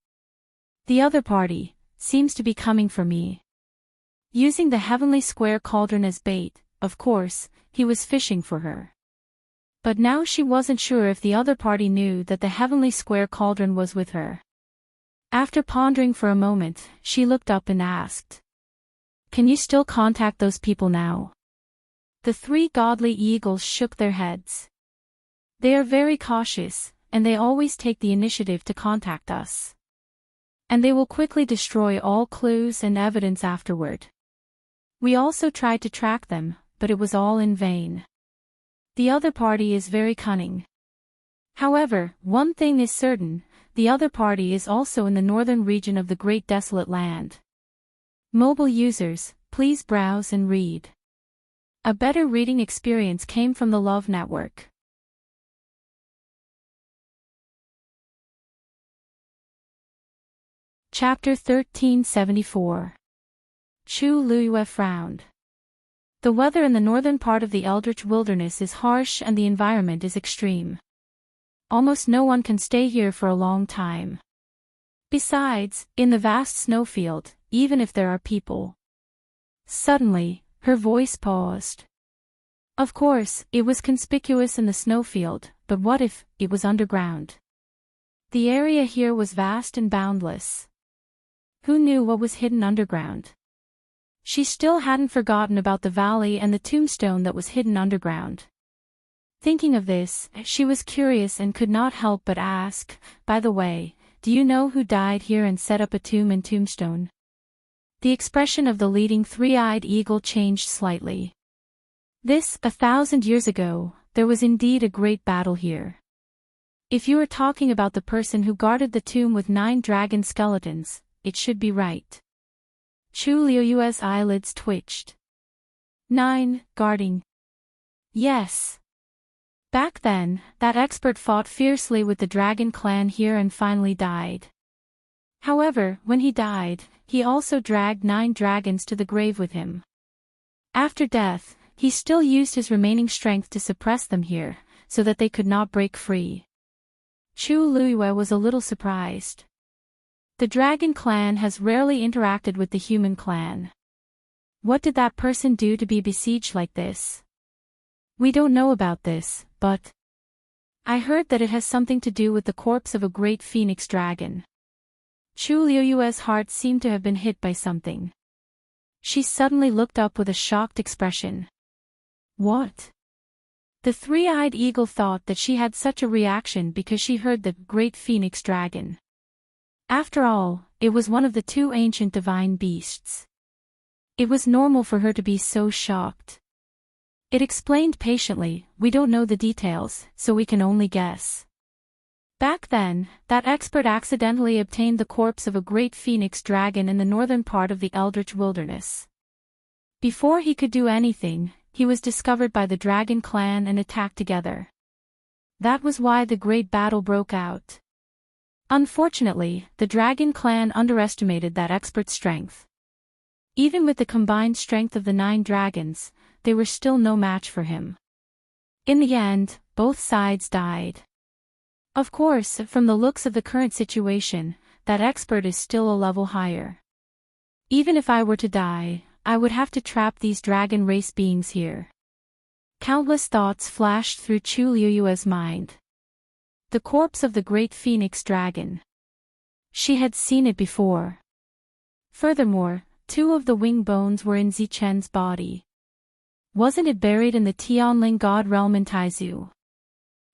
The other party seems to be coming for me. Using the heavenly square cauldron as bait, of course, he was fishing for her. But now she wasn't sure if the other party knew that the heavenly square cauldron was with her. After pondering for a moment, she looked up and asked. Can you still contact those people now? The three godly eagles shook their heads. They are very cautious, and they always take the initiative to contact us. And they will quickly destroy all clues and evidence afterward. We also tried to track them, but it was all in vain. The other party is very cunning. However, one thing is certain, the other party is also in the northern region of the Great Desolate Land. Mobile users, please browse and read. A better reading experience came from the Love Network. Chapter 1374. Chu Luyue frowned. The weather in the northern part of the Eldritch Wilderness is harsh and the environment is extreme. Almost no one can stay here for a long time. Besides, in the vast snowfield, even if there are people. Suddenly, her voice paused. Of course, it was conspicuous in the snowfield, but what if it was underground? The area here was vast and boundless. Who knew what was hidden underground? She still hadn't forgotten about the valley and the tombstone that was hidden underground. Thinking of this, she was curious and could not help but ask, by the way, do you know who died here and set up a tomb and tombstone? The expression of the leading three-eyed eagle changed slightly. 1,000 years ago, there was indeed a great battle here. If you are talking about the person who guarded the tomb with 9 dragon skeletons, it should be right. Chu Liyue's eyelids twitched. 9, guarding. Yes. Back then, that expert fought fiercely with the dragon clan here and finally died. However, when he died, he also dragged 9 dragons to the grave with him. After death, he still used his remaining strength to suppress them here, so that they could not break free. Chu Liyue was a little surprised. The dragon clan has rarely interacted with the human clan. What did that person do to be besieged like this? We don't know about this, but I heard that it has something to do with the corpse of a great phoenix dragon. Chu Liyue's heart seemed to have been hit by something. She suddenly looked up with a shocked expression. What? The three-eyed eagle thought that she had such a reaction because she heard the great phoenix dragon. After all, it was one of the 2 ancient divine beasts. It was normal for her to be so shocked. It explained patiently, we don't know the details, so we can only guess. Back then, that expert accidentally obtained the corpse of a great phoenix dragon in the northern part of the Eldritch Wilderness. Before he could do anything, he was discovered by the dragon clan and attacked together. That was why the great battle broke out. Unfortunately, the dragon clan underestimated that expert's strength. Even with the combined strength of the 9 dragons, they were still no match for him. In the end, both sides died. Of course, from the looks of the current situation, that expert is still a level higher. Even if I were to die, I would have to trap these dragon race beings here. Countless thoughts flashed through Chu Liyue's mind. The corpse of the great phoenix dragon. She had seen it before. Furthermore, 2 of the wing bones were in Zichen's body. Wasn't it buried in the Tianling god realm in Taizu?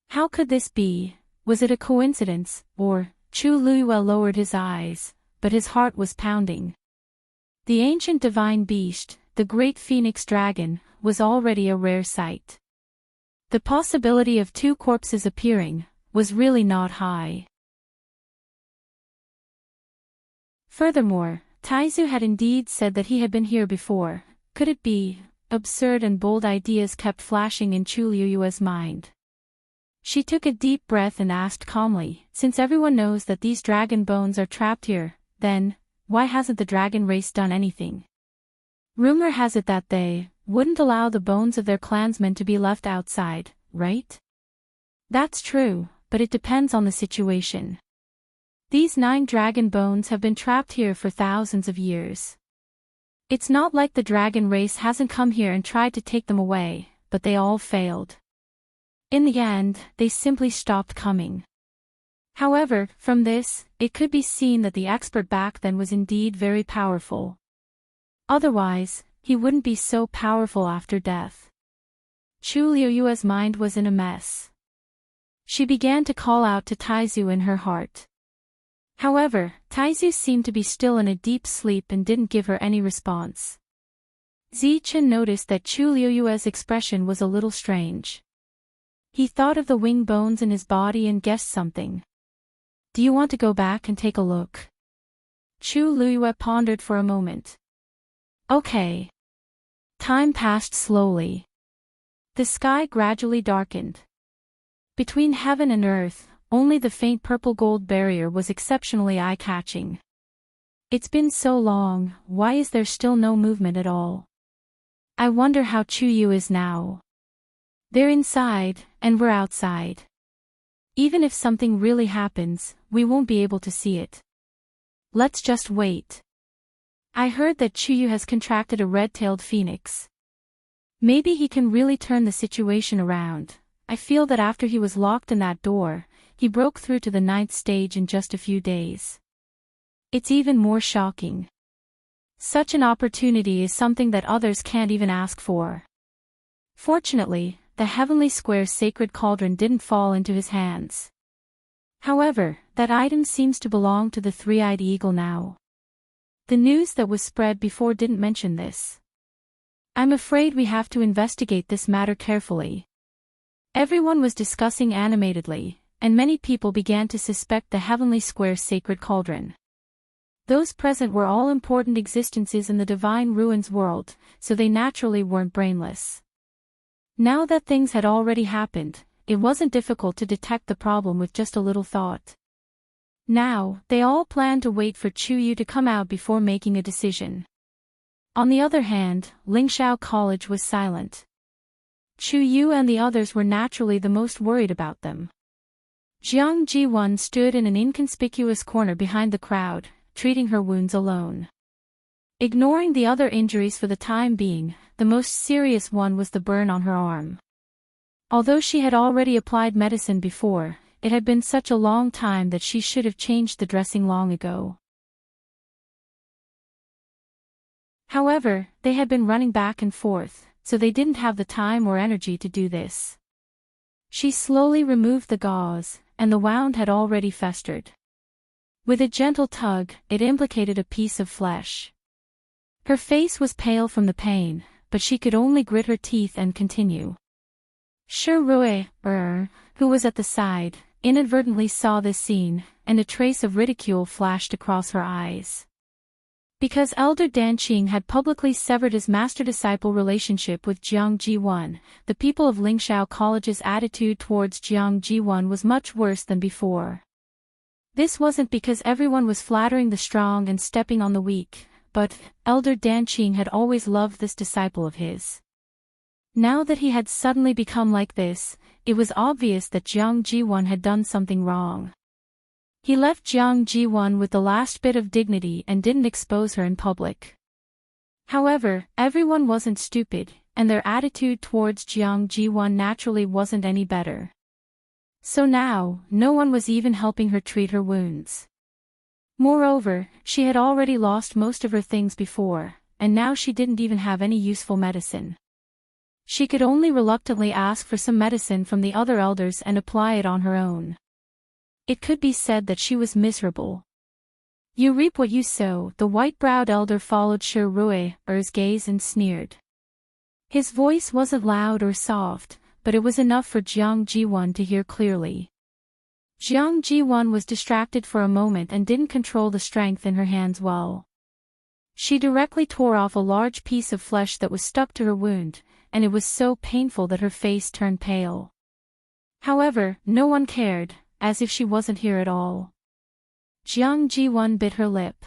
How could this be? Was it a coincidence, or? Chu Liyue lowered his eyes, but his heart was pounding. The ancient divine beast, the great phoenix dragon, was already a rare sight. The possibility of 2 corpses appearing was really not high. Furthermore, Taizu had indeed said that he had been here before. Could it be? Absurd and bold ideas kept flashing in Chu Liyue's mind. She took a deep breath and asked calmly, since everyone knows that these dragon bones are trapped here, then, why hasn't the dragon race done anything? Rumor has it that they wouldn't allow the bones of their clansmen to be left outside, right? That's true, but it depends on the situation. These 9 dragon bones have been trapped here for thousands of years. It's not like the dragon race hasn't come here and tried to take them away, but they all failed. In the end, they simply stopped coming. However, from this, it could be seen that the expert back then was indeed very powerful. Otherwise, he wouldn't be so powerful after death. Chu Liyue's mind was in a mess. She began to call out to Taizu in her heart. However, Taizu seemed to be still in a deep sleep and didn't give her any response. Zichen noticed that Chu Liyue's expression was a little strange. He thought of the wing bones in his body and guessed something. Do you want to go back and take a look? Chu Liyue pondered for a moment. Okay. Time passed slowly. The sky gradually darkened. Between heaven and earth, only the faint purple-gold barrier was exceptionally eye-catching. It's been so long, why is there still no movement at all? I wonder how Chuyu is now. They're inside, and we're outside. Even if something really happens, we won't be able to see it. Let's just wait. I heard that Chuyu has contracted a red-tailed phoenix. Maybe he can really turn the situation around. I feel that after he was locked in that door, he broke through to the 9th stage in just a few days. It's even more shocking. Such an opportunity is something that others can't even ask for. Fortunately, the Heavenly Square's sacred cauldron didn't fall into his hands. However, that item seems to belong to the three-eyed eagle now. The news that was spread before didn't mention this. I'm afraid we have to investigate this matter carefully. Everyone was discussing animatedly, and many people began to suspect the Heavenly Square's sacred cauldron. Those present were all important existences in the Divine Ruins world, so they naturally weren't brainless. Now that things had already happened, it wasn't difficult to detect the problem with just a little thought. Now, they all planned to wait for Chuyu to come out before making a decision. On the other hand, Lingxiao College was silent. Chuyu and the others were naturally the most worried about them. Jiang Jiwon stood in an inconspicuous corner behind the crowd, treating her wounds alone. Ignoring the other injuries for the time being, the most serious one was the burn on her arm. Although she had already applied medicine before, it had been such a long time that she should have changed the dressing long ago. However, they had been running back and forth, so they didn't have the time or energy to do this. She slowly removed the gauze, and the wound had already festered. With a gentle tug, it implicated a piece of flesh. Her face was pale from the pain, but she could only grit her teeth and continue. Shi Rui, who was at the side, inadvertently saw this scene, and a trace of ridicule flashed across her eyes. Because Elder Danqing had publicly severed his master-disciple relationship with Jiang Jiwon, the people of Lingxiao College's attitude towards Jiang Jiwon was much worse than before. This wasn't because everyone was flattering the strong and stepping on the weak, but Elder Danqing had always loved this disciple of his. Now that he had suddenly become like this, it was obvious that Jiang Jiwon had done something wrong. He left Jiang Jiwon with the last bit of dignity and didn't expose her in public. However, everyone wasn't stupid, and their attitude towards Jiang Jiwon naturally wasn't any better. So now, no one was even helping her treat her wounds. Moreover, she had already lost most of her things before, and now she didn't even have any useful medicine. She could only reluctantly ask for some medicine from the other elders and apply it on her own. It could be said that she was miserable. You reap what you sow, the white-browed elder followed Shi Rui's gaze and sneered. His voice wasn't loud or soft, but it was enough for Jiang Jiwon to hear clearly. Jiang Jiwon was distracted for a moment and didn't control the strength in her hands well. She directly tore off a large piece of flesh that was stuck to her wound, and it was so painful that her face turned pale. However, no one cared, as if she wasn't here at all. Jiang Jiwon bit her lip.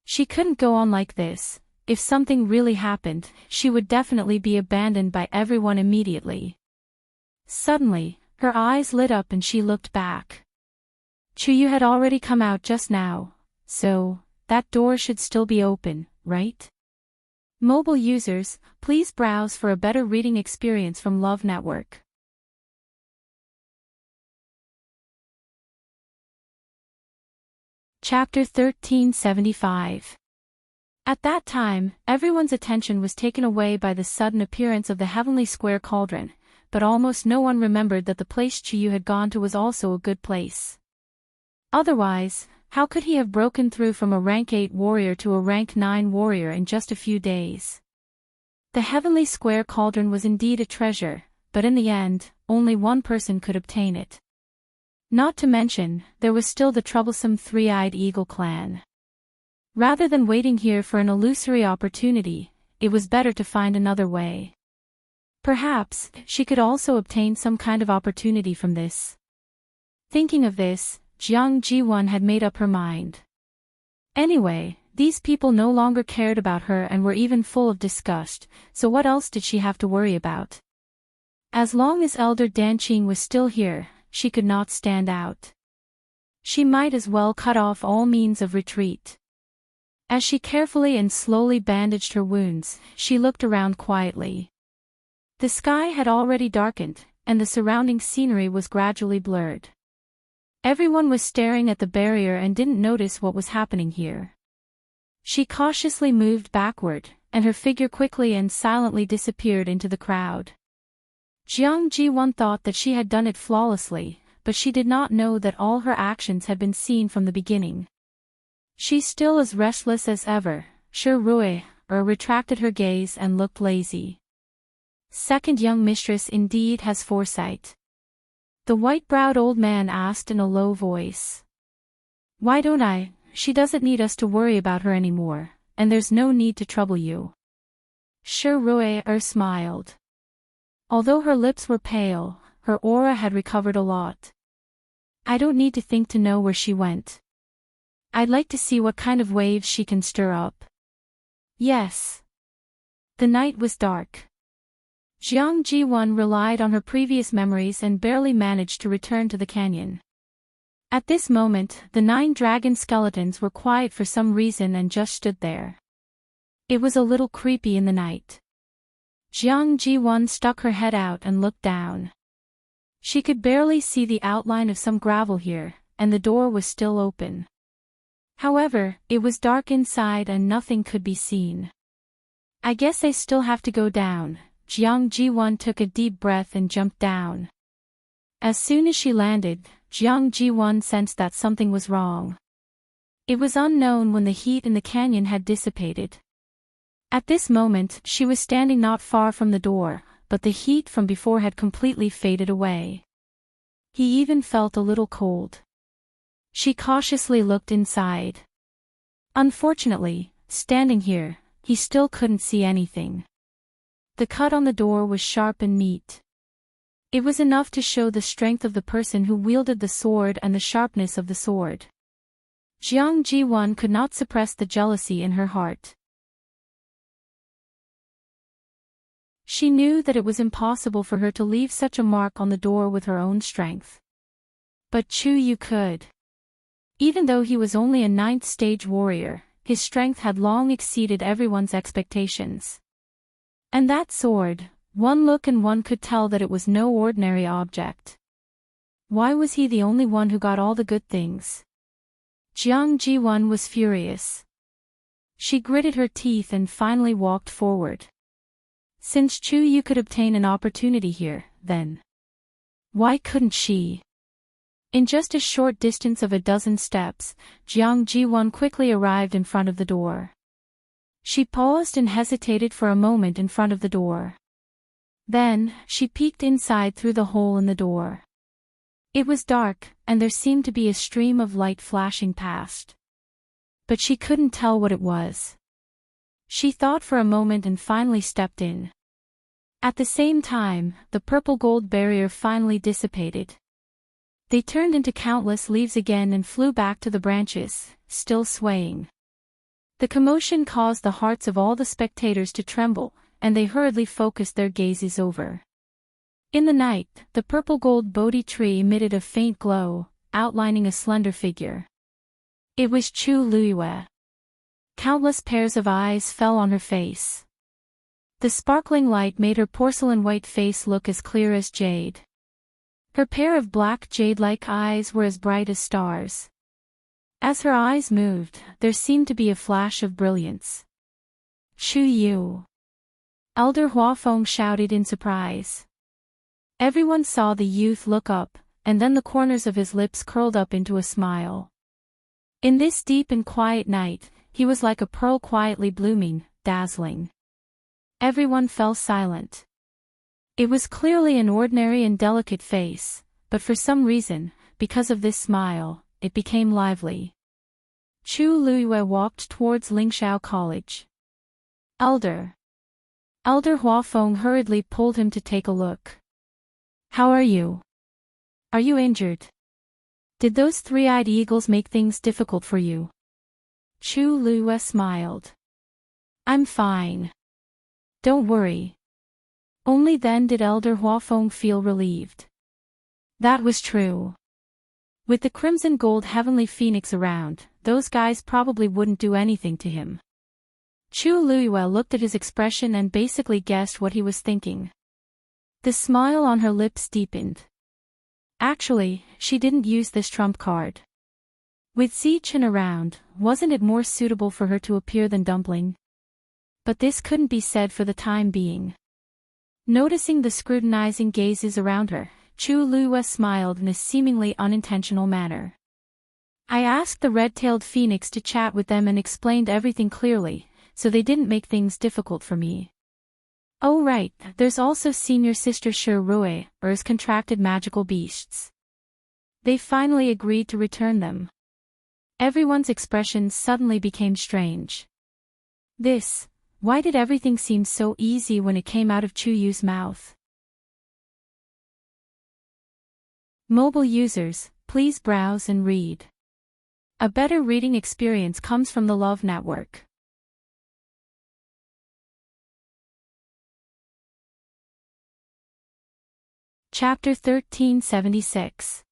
She couldn't go on like this. If something really happened, she would definitely be abandoned by everyone immediately. Suddenly, her eyes lit up and she looked back. Chuyu had already come out just now, so that door should still be open, right? Mobile users, please browse for a better reading experience from Love Network. Chapter 1375. At that time, everyone's attention was taken away by the sudden appearance of the Heavenly Square Cauldron, but almost no one remembered that the place Chuyu had gone to was also a good place. Otherwise, how could he have broken through from a rank 8 warrior to a rank 9 warrior in just a few days? The Heavenly Square Cauldron was indeed a treasure, but in the end, only one person could obtain it. Not to mention, there was still the troublesome Three-Eyed Eagle clan. Rather than waiting here for an illusory opportunity, it was better to find another way. Perhaps, she could also obtain some kind of opportunity from this. Thinking of this, Jiang Jiwon had made up her mind. Anyway, these people no longer cared about her and were even full of disgust, so what else did she have to worry about? As long as Elder Danqing was still here, she could not stand out. She might as well cut off all means of retreat. As she carefully and slowly bandaged her wounds, she looked around quietly. The sky had already darkened, and the surrounding scenery was gradually blurred. Everyone was staring at the barrier and didn't notice what was happening here. She cautiously moved backward, and her figure quickly and silently disappeared into the crowd. Jiang Ji-won thought that she had done it flawlessly, but she did not know that all her actions had been seen from the beginning. She's still as restless as ever, Shi retracted her gaze and looked lazy. Second young mistress indeed has foresight. The white-browed old man asked in a low voice. Why don't I? She doesn't need us to worry about her anymore, and there's no need to trouble you. Shi smiled. Although her lips were pale, her aura had recovered a lot. I don't need to think to know where she went. I'd like to see what kind of waves she can stir up. Yes. The night was dark. Jiang Ji-won relied on her previous memories and barely managed to return to the canyon. At this moment, the 9 dragon skeletons were quiet for some reason and just stood there. It was a little creepy in the night. Jiang Ji-won stuck her head out and looked down. She could barely see the outline of some gravel here, and the door was still open. However, it was dark inside and nothing could be seen. I guess I still have to go down. Jiang Ji-won took a deep breath and jumped down. As soon as she landed, Jiang Ji-won sensed that something was wrong. It was unknown when the heat in the canyon had dissipated. At this moment, she was standing not far from the door, but the heat from before had completely faded away. He even felt a little cold. She cautiously looked inside. Unfortunately, standing here, he still couldn't see anything. The cut on the door was sharp and neat. It was enough to show the strength of the person who wielded the sword and the sharpness of the sword. Jiang Ji-won could not suppress the jealousy in her heart. She knew that it was impossible for her to leave such a mark on the door with her own strength. But Chu Yu could. Even though he was only a 9th stage warrior, his strength had long exceeded everyone's expectations. And that sword, one look and one could tell that it was no ordinary object. Why was he the only one who got all the good things? Jiang Ji-won was furious. She gritted her teeth and finally walked forward. Since Chu Yu could obtain an opportunity here, then why couldn't she? In just a short distance of a dozen steps, Jiang Ji-won quickly arrived in front of the door. She paused and hesitated for a moment in front of the door. Then, she peeked inside through the hole in the door. It was dark, and there seemed to be a stream of light flashing past. But she couldn't tell what it was. She thought for a moment and finally stepped in. At the same time, the purple gold barrier finally dissipated. They turned into countless leaves again and flew back to the branches, still swaying. The commotion caused the hearts of all the spectators to tremble, and they hurriedly focused their gazes over. In the night, the purple gold Bodhi tree emitted a faint glow, outlining a slender figure. It was Chu Luiyue. Countless pairs of eyes fell on her face. The sparkling light made her porcelain-white face look as clear as jade. Her pair of black jade-like eyes were as bright as stars. As her eyes moved, there seemed to be a flash of brilliance. Chu Yu! Elder Huafeng shouted in surprise. Everyone saw the youth look up, and then the corners of his lips curled up into a smile. In this deep and quiet night, he was like a pearl quietly blooming, dazzling. Everyone fell silent. It was clearly an ordinary and delicate face, but for some reason, because of this smile, it became lively. Chu Luiyue walked towards Lingxiao College. Elder Huafeng hurriedly pulled him to take a look. How are you? Are you injured? Did those 3-eyed eagles make things difficult for you? Chu Lue smiled. I'm fine. Don't worry. Only then did Elder Huafeng feel relieved. That was true. With the crimson gold heavenly phoenix around, those guys probably wouldn't do anything to him. Chu Lue looked at his expression and basically guessed what he was thinking. The smile on her lips deepened. Actually, she didn't use this trump card. With Zichen around, wasn't it more suitable for her to appear than Dumpling? But this couldn't be said for the time being. Noticing the scrutinizing gazes around her, Chu Lue smiled in a seemingly unintentional manner. I asked the red-tailed phoenix to chat with them and explained everything clearly, so they didn't make things difficult for me. Oh right, there's also senior sister Shi Rui, Er's contracted magical beasts. They finally agreed to return them. Everyone's expressions suddenly became strange. Why did everything seem so easy when it came out of Chu Yu's mouth? Mobile users, please browse and read. A better reading experience comes from the Love Network. Chapter 1376.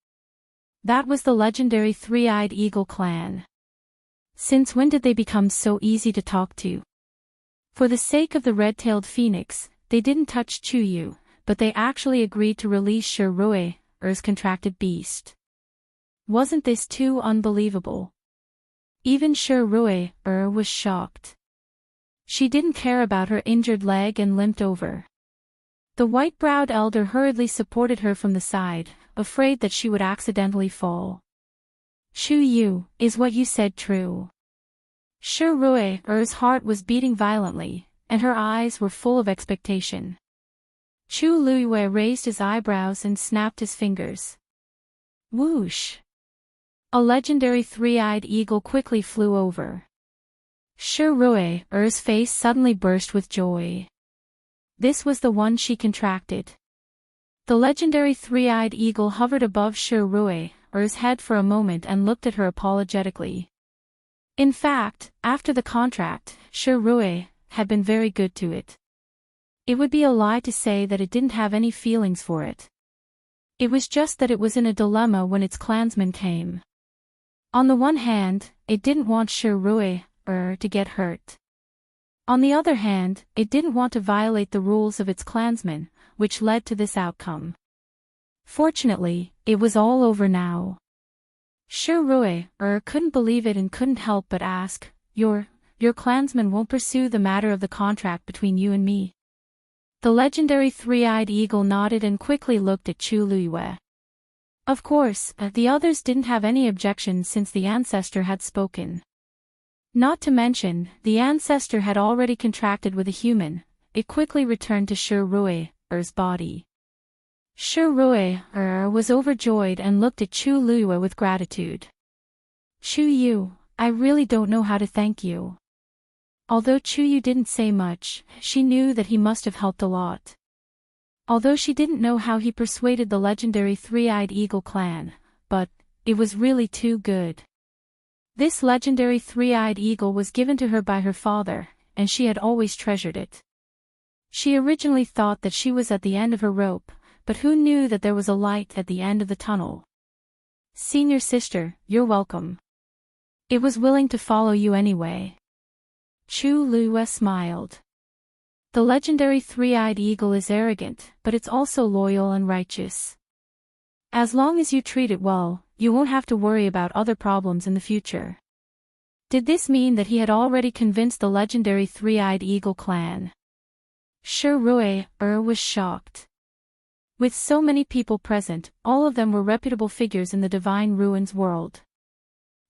That was the legendary Three-Eyed Eagle clan. Since when did they become so easy to talk to? For the sake of the red-tailed phoenix, they didn't touch Chu Yu, but they actually agreed to release Shi Rui, Er's contracted beast. Wasn't this too unbelievable? Even Shi Rui, was shocked. She didn't care about her injured leg and limped over. The white-browed elder hurriedly supported her from the side, afraid that she would accidentally fall. Chu Yu, is what you said true? Shi Rui, Er's heart was beating violently, and her eyes were full of expectation. Chu Lue raised his eyebrows and snapped his fingers. Whoosh! A legendary three-eyed eagle quickly flew over. Shi Rui, Er's face suddenly burst with joy. This was the one she contracted. The legendary three-eyed eagle hovered above Shi Rui, Er's head for a moment and looked at her apologetically. In fact, after the contract, Shi Rui had been very good to it. It would be a lie to say that it didn't have any feelings for it. It was just that it was in a dilemma when its clansmen came. On the one hand, it didn't want Shi Rui, to get hurt. On the other hand, it didn't want to violate the rules of its clansmen, which led to this outcome. Fortunately, it was all over now. Shi Rui, couldn't believe it and couldn't help but ask, Your clansmen won't pursue the matter of the contract between you and me? The legendary three-eyed eagle nodded and quickly looked at Chu Lue. Of course, the others didn't have any objections since the ancestor had spoken. Not to mention, the ancestor had already contracted with a human. It quickly returned to Shi Rui, Er's body. Shi Rui, was overjoyed and looked at Chu Lue with gratitude. Chu Yu, I really don't know how to thank you. Although Chu Yu didn't say much, she knew that he must have helped a lot. Although she didn't know how he persuaded the legendary Three-Eyed Eagle clan, but it was really too good. This legendary Three-Eyed Eagle was given to her by her father, and she had always treasured it. She originally thought that she was at the end of her rope, but who knew that there was a light at the end of the tunnel? Senior sister, you're welcome. It was willing to follow you anyway. Chu Lue smiled. The legendary Three-Eyed Eagle is arrogant, but it's also loyal and righteous. As long as you treat it well, you won't have to worry about other problems in the future. Did this mean that he had already convinced the legendary Three-Eyed Eagle clan? Shi Rui, was shocked. With so many people present, all of them were reputable figures in the Divine Ruins world.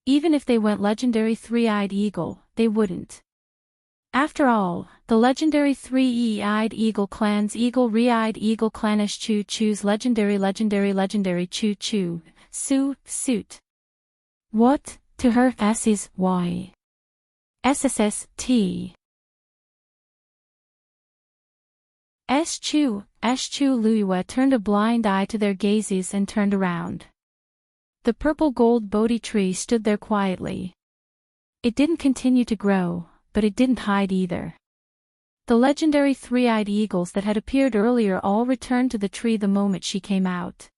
Even if they went legendary Three-Eyed Eagle, they wouldn't. After all, the legendary Three-Eyed Eagle clan's Eagle Re-Eyed Eagle clanish Chu-Chu's legendary Chu-Chu, suit. What, to her, S is, Y. SSST. Chu Lue turned a blind eye to their gazes and turned around. The purple gold Bodhi tree stood there quietly. It didn't continue to grow, but it didn't hide either. The legendary three-eyed eagles that had appeared earlier all returned to the tree the moment she came out.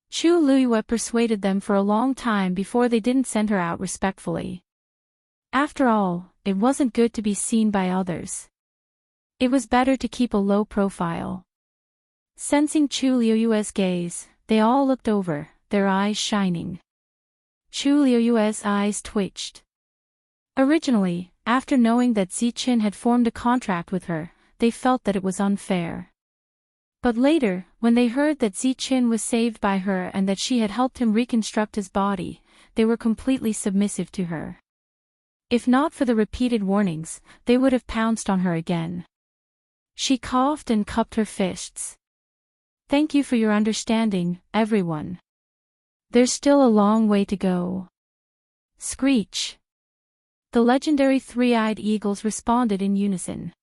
Chu Luiyue persuaded them for a long time before they didn't send her out respectfully. After all, it wasn't good to be seen by others. It was better to keep a low profile. Sensing Chu Luiyue's gaze, they all looked over, their eyes shining. Chu Luiyue's eyes twitched. Originally, after knowing that Ziqin had formed a contract with her, they felt that it was unfair. But later, when they heard that Ziqin was saved by her and that she had helped him reconstruct his body, they were completely submissive to her. If not for the repeated warnings, they would have pounced on her again. She coughed and cupped her fists. Thank you for your understanding, everyone. There's still a long way to go. Screech. The legendary three-eyed eagles responded in unison.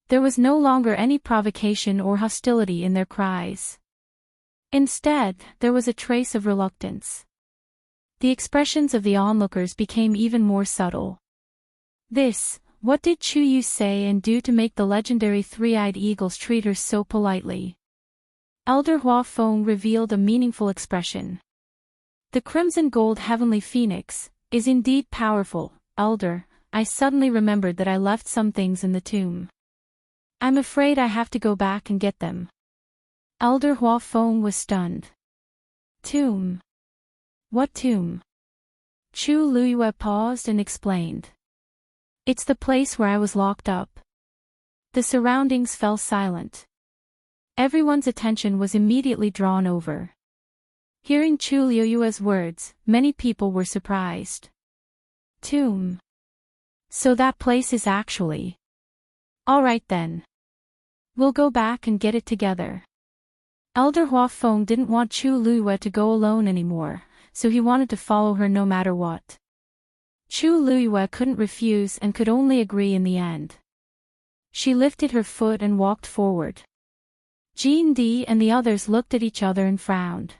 There was no longer any provocation or hostility in their cries. Instead, there was a trace of reluctance. The expressions of the onlookers became even more subtle. What did Chu Yu say and do to make the legendary three-eyed eagles treat her so politely? Elder Hua Feng revealed a meaningful expression. The crimson gold heavenly phoenix is indeed powerful, Elder. I suddenly remembered that I left some things in the tomb. I'm afraid I have to go back and get them. Elder Hua Feng was stunned. Tomb? What tomb? Chu Luiyue paused and explained. It's the place where I was locked up. The surroundings fell silent. Everyone's attention was immediately drawn over. Hearing Chu Luiyue's words, many people were surprised. Tomb. So that place is actually. All right then. We'll go back and get it together. Elder Hua Feng didn't want Chu Luiyue to go alone anymore, so he wanted to follow her no matter what. Chu Luiyue couldn't refuse and could only agree in the end. She lifted her foot and walked forward. Jean Di and the others looked at each other and frowned.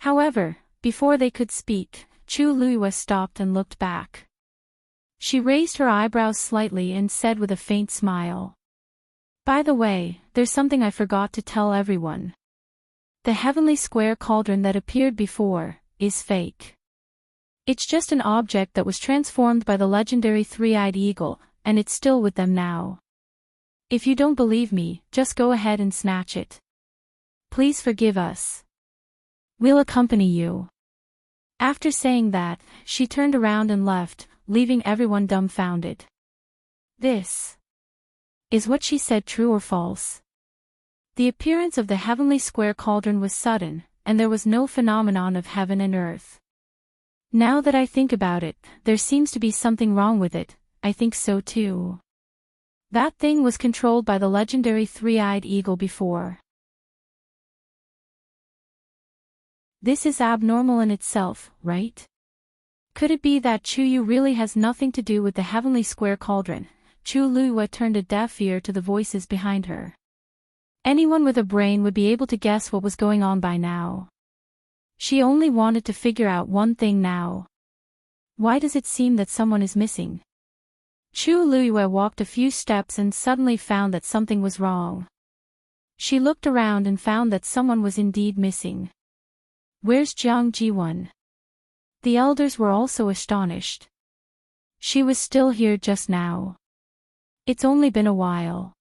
However, before they could speak, Chu Luiyue stopped and looked back. She raised her eyebrows slightly and said with a faint smile. By the way, there's something I forgot to tell everyone. The heavenly square cauldron that appeared before is fake. It's just an object that was transformed by the legendary three-eyed eagle, and it's still with them now. If you don't believe me, just go ahead and snatch it. Please forgive us. We'll accompany you. After saying that, she turned around and left, leaving everyone dumbfounded. This. Is what she said true or false? The appearance of the heavenly square cauldron was sudden, and there was no phenomenon of heaven and earth. Now that I think about it, there seems to be something wrong with it. I think so too. That thing was controlled by the legendary three-eyed eagle before. This is abnormal in itself, right? Could it be that Chu Yu really has nothing to do with the heavenly square cauldron? Chu Luiyue turned a deaf ear to the voices behind her. Anyone with a brain would be able to guess what was going on by now. She only wanted to figure out one thing now. Why does it seem that someone is missing? Chu Luiyue walked a few steps and suddenly found that something was wrong. She looked around and found that someone was indeed missing. Where's Jiang Jiwan? The elders were also astonished. She was still here just now. It's only been a while.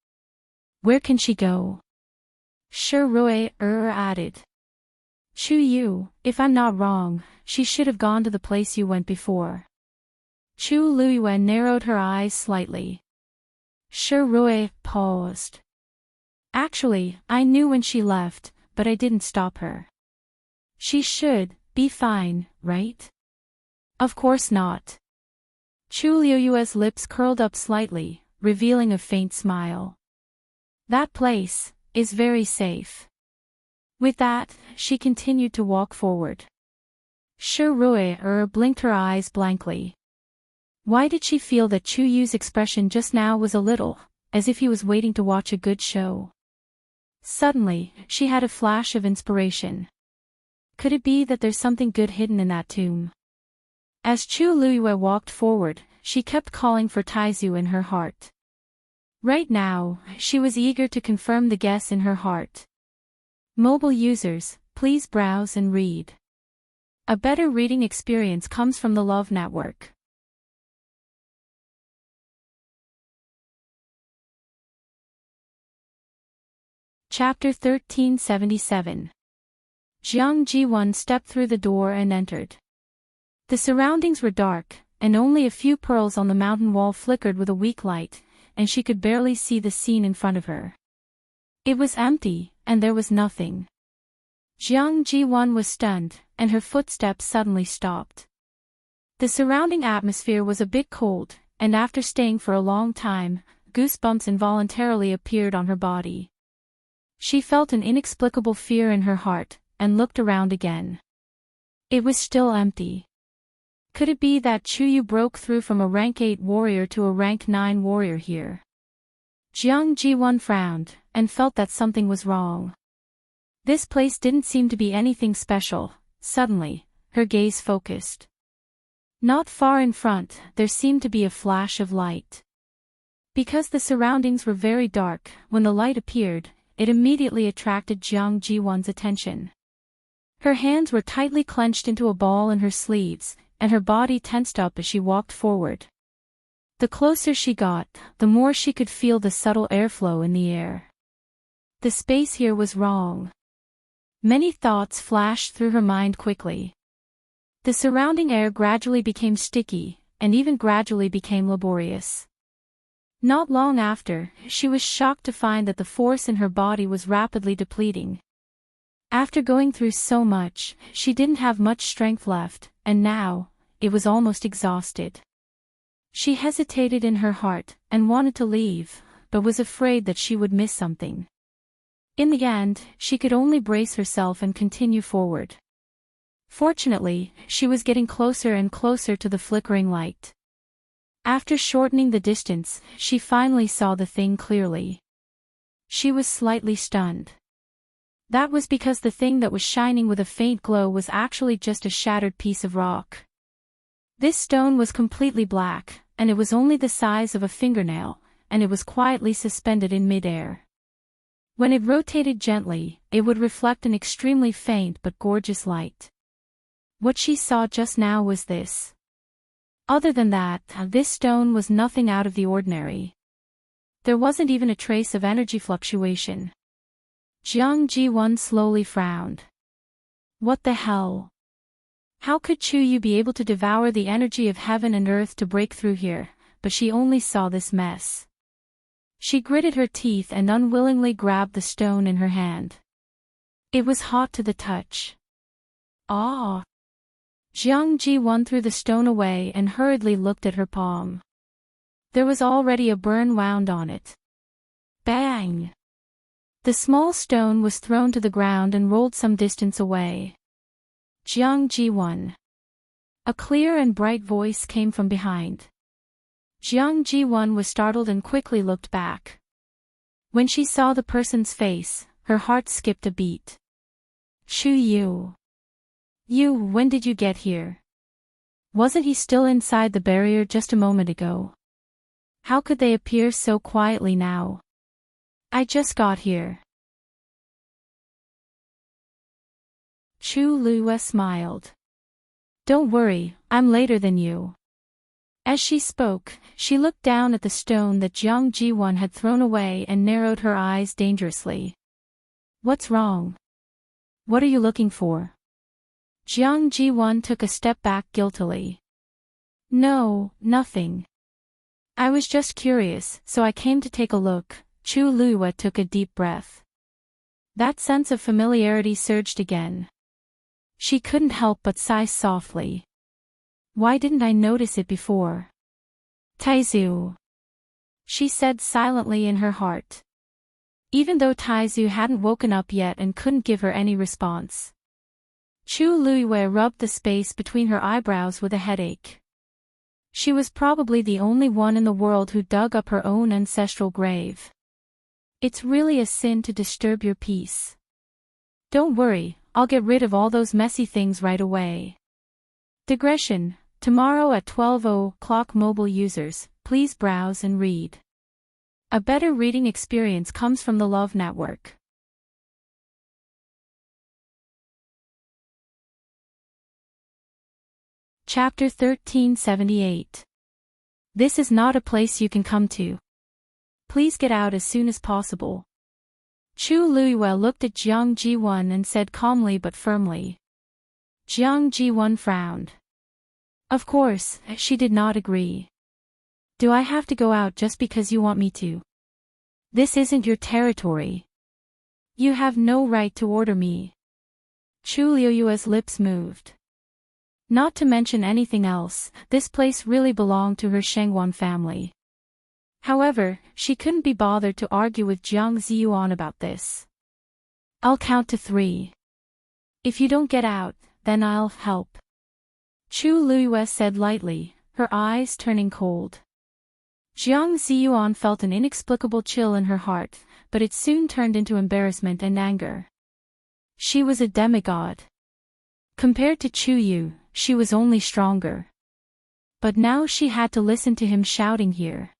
Where can she go? Shi Rui added. Chu Yu, if I'm not wrong, she should have gone to the place you went before. Chu Luiyue narrowed her eyes slightly. Shi Rui paused. Actually, I knew when she left, but I didn't stop her. She should be fine, right? Of course not. Chu Luiyue's lips curled up slightly, revealing a faint smile. That place is very safe. With that, she continued to walk forward. Shi Rui blinked her eyes blankly. Why did she feel that Chu Yu's expression just now was a little, as if he was waiting to watch a good show? Suddenly, she had a flash of inspiration. Could it be that there's something good hidden in that tomb? As Chu Luiyue walked forward, she kept calling for Taizu in her heart. Right now, she was eager to confirm the guess in her heart. Mobile users, please browse and read. A better reading experience comes from the Love Network. Chapter 1377. Jiang Jiwon stepped through the door and entered. The surroundings were dark, and only a few pearls on the mountain wall flickered with a weak light, and she could barely see the scene in front of her. It was empty, and there was nothing. Jiang Jiwon was stunned, and her footsteps suddenly stopped. The surrounding atmosphere was a bit cold, and after staying for a long time, goosebumps involuntarily appeared on her body. She felt an inexplicable fear in her heart, and looked around again. It was still empty. Could it be that Chuyu broke through from a rank 8 warrior to a rank 9 warrior here? Jiang Jiwon frowned, and felt that something was wrong. This place didn't seem to be anything special. Suddenly, her gaze focused. Not far in front, there seemed to be a flash of light. Because the surroundings were very dark, when the light appeared, it immediately attracted Jiang Jiwon's attention. Her hands were tightly clenched into a ball in her sleeves, and her body tensed up as she walked forward. The closer she got, the more she could feel the subtle airflow in the air. The space here was wrong. Many thoughts flashed through her mind quickly. The surrounding air gradually became sticky, and even gradually became laborious. Not long after, she was shocked to find that the force in her body was rapidly depleting. After going through so much, she didn't have much strength left, and now, it was almost exhausted. She hesitated in her heart, and wanted to leave, but was afraid that she would miss something. In the end, she could only brace herself and continue forward. Fortunately, she was getting closer and closer to the flickering light. After shortening the distance, she finally saw the thing clearly. She was slightly stunned. That was because the thing that was shining with a faint glow was actually just a shattered piece of rock. This stone was completely black, and it was only the size of a fingernail, and it was quietly suspended in midair. When it rotated gently, it would reflect an extremely faint but gorgeous light. What she saw just now was this. Other than that, this stone was nothing out of the ordinary. There wasn't even a trace of energy fluctuation. Jiang Jiwon slowly frowned. What the hell? How could Chuyu be able to devour the energy of heaven and earth to break through here? But she only saw this mess. She gritted her teeth and unwillingly grabbed the stone in her hand. It was hot to the touch. Ah! Jiang Jiwon threw the stone away and hurriedly looked at her palm. There was already a burn wound on it. Bang! The small stone was thrown to the ground and rolled some distance away. Jiang Jiwon. A clear and bright voice came from behind. Jiang Jiwon was startled and quickly looked back. When she saw the person's face, her heart skipped a beat. Chuyu. When did you get here? Wasn't he still inside the barrier just a moment ago? How could they appear so quietly now? I just got here. Chu Luiyue smiled. Don't worry, I'm later than you. As she spoke, she looked down at the stone that Jiang Jiwon had thrown away and narrowed her eyes dangerously. What's wrong? What are you looking for? Jiang Jiwon took a step back guiltily. No, nothing. I was just curious, so I came to take a look. Chu Luiyue took a deep breath. That sense of familiarity surged again. She couldn't help but sigh softly. Why didn't I notice it before? Taizu. She said silently in her heart. Even though Taizu hadn't woken up yet and couldn't give her any response. Chu Luiyue rubbed the space between her eyebrows with a headache. She was probably the only one in the world who dug up her own ancestral grave. It's really a sin to disturb your peace. Don't worry, I'll get rid of all those messy things right away. Digression, tomorrow at 12:00 mobile users, please browse and read. A better reading experience comes from the Love Network. Chapter 1378. This is not a place you can come to. Please get out as soon as possible. Chu Luiyue looked at Jiang Ji-won and said calmly but firmly. Jiang Ji-won frowned. Of course, she did not agree. Do I have to go out just because you want me to? This isn't your territory. You have no right to order me. Chu Luiyue's lips moved. Not to mention anything else, this place really belonged to her Shengwan family. However, she couldn't be bothered to argue with Jiang Ziyuan about this. I'll count to 3. If you don't get out, then I'll help. Chu Luiyue said lightly, her eyes turning cold. Jiang Ziyuan felt an inexplicable chill in her heart, but it soon turned into embarrassment and anger. She was a demigod. Compared to Chu Yu, she was only stronger. But now she had to listen to him shouting here.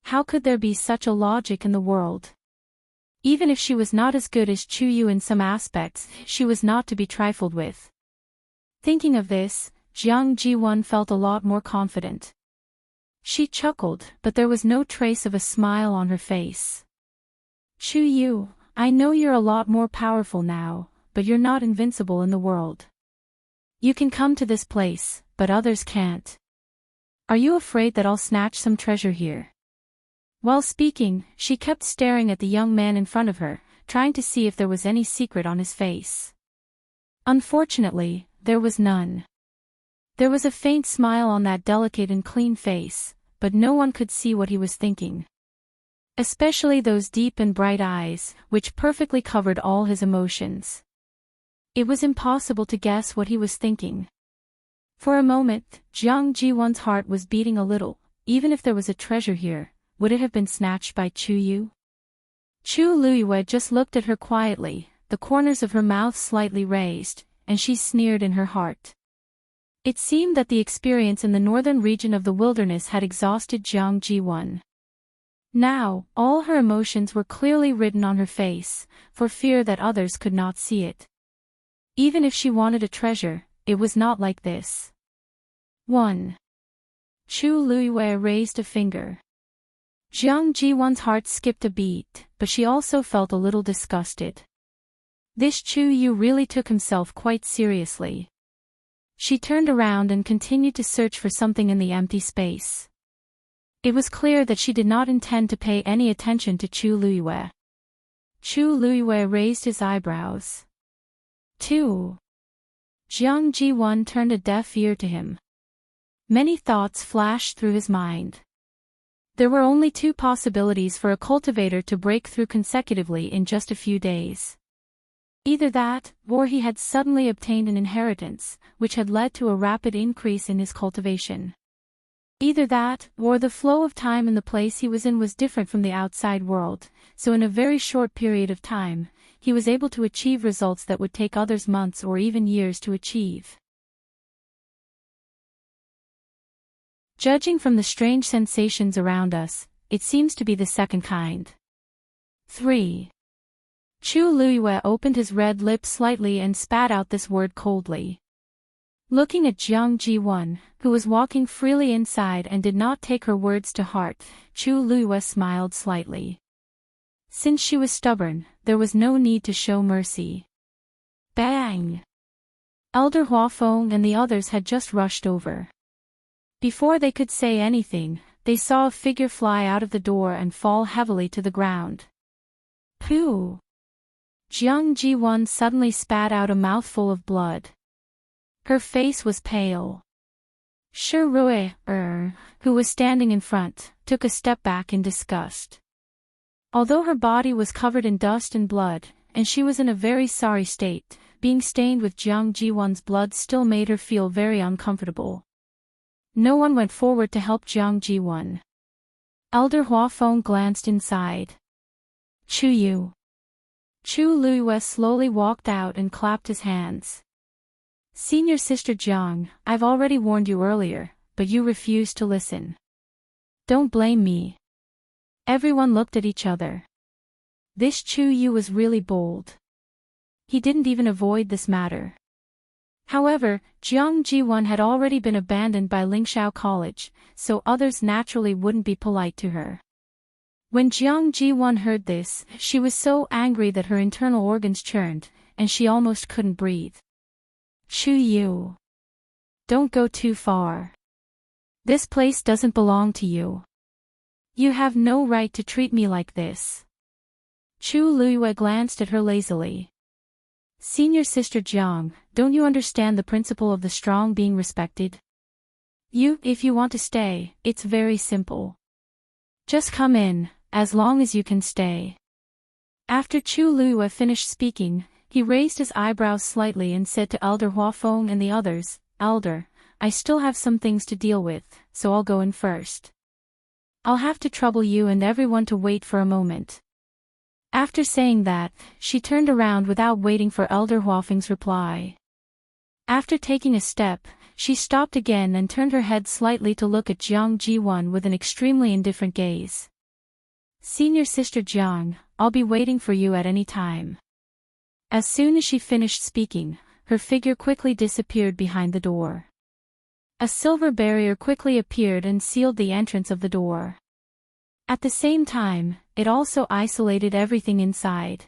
How could there be such a logic in the world? Even if she was not as good as Chu Yu in some aspects, she was not to be trifled with. Thinking of this, Jiang Ji-won felt a lot more confident. She chuckled, but there was no trace of a smile on her face. Chu Yu, I know you're a lot more powerful now, but you're not invincible in the world. You can come to this place, but others can't. Are you afraid that I'll snatch some treasure here? While speaking, she kept staring at the young man in front of her, trying to see if there was any secret on his face. Unfortunately, there was none. There was a faint smile on that delicate and clean face, but no one could see what he was thinking. Especially those deep and bright eyes, which perfectly covered all his emotions. It was impossible to guess what he was thinking. For a moment, Jiang Ji-won's heart was beating a little. Even if there was a treasure here, would it have been snatched by Chu Yu? Chu Luiyue just looked at her quietly, the corners of her mouth slightly raised, and she sneered in her heart. It seemed that the experience in the northern region of the wilderness had exhausted Jiang Ji-won. Now, all her emotions were clearly written on her face, for fear that others could not see it. Even if she wanted a treasure, it was not like this. 1. Chu Luiyue raised a finger. Jiang Ji-won's heart skipped a beat, but she also felt a little disgusted. This Chu Yu really took himself quite seriously. She turned around and continued to search for something in the empty space. It was clear that she did not intend to pay any attention to Chu Luiyue. Chu Luiyue raised his eyebrows. 2. Jiang Ji-won turned a deaf ear to him. Many thoughts flashed through his mind. There were only 2 possibilities for a cultivator to break through consecutively in just a few days. Either that, or he had suddenly obtained an inheritance, which had led to a rapid increase in his cultivation. Either that, or the flow of time in the place he was in was different from the outside world, so in a very short period of time, he was able to achieve results that would take others months or even years to achieve. Judging from the strange sensations around us, it seems to be the second kind. 3. Chu Luiyue opened his red lips slightly and spat out this word coldly. Looking at Jiang Ji-won, who was walking freely inside and did not take her words to heart, Chu Luiyue smiled slightly. Since she was stubborn, there was no need to show mercy. Bang! Elder Huafeng and the others had just rushed over. Before they could say anything, they saw a figure fly out of the door and fall heavily to the ground. Pooh! Jiang Ji-won suddenly spat out a mouthful of blood. Her face was pale. Shi Rui, who was standing in front, took a step back in disgust. Although her body was covered in dust and blood, and she was in a very sorry state, being stained with Jiang Ji-won's blood still made her feel very uncomfortable. No one went forward to help Jiang Ji-won. Elder Huafeng glanced inside. Chu Yu. Chu Luiyue slowly walked out and clapped his hands. Senior Sister Jiang, I've already warned you earlier, but you refused to listen. Don't blame me. Everyone looked at each other. This Chu Yu was really bold. He didn't even avoid this matter. However, Jiang Jiwon had already been abandoned by Lingxiao College, so others naturally wouldn't be polite to her. When Jiang Jiwon heard this, she was so angry that her internal organs churned, and she almost couldn't breathe. Chu Yu. Don't go too far. This place doesn't belong to you. You have no right to treat me like this. Chu Luyue glanced at her lazily. Senior Sister Jiang, don't you understand the principle of the strong being respected? If you want to stay, it's very simple. Just come in, as long as you can stay. After Chu Luyue finished speaking, he raised his eyebrows slightly and said to Elder Huafeng and the others, Elder, I still have some things to deal with, so I'll go in first. I'll have to trouble you and everyone to wait for a moment. After saying that, she turned around without waiting for Elder Huafeng's reply. After taking a step, she stopped again and turned her head slightly to look at Jiang Jiwon with an extremely indifferent gaze. Senior Sister Jiang, I'll be waiting for you at any time. As soon as she finished speaking, her figure quickly disappeared behind the door. A silver barrier quickly appeared and sealed the entrance of the door. At the same time, it also isolated everything inside.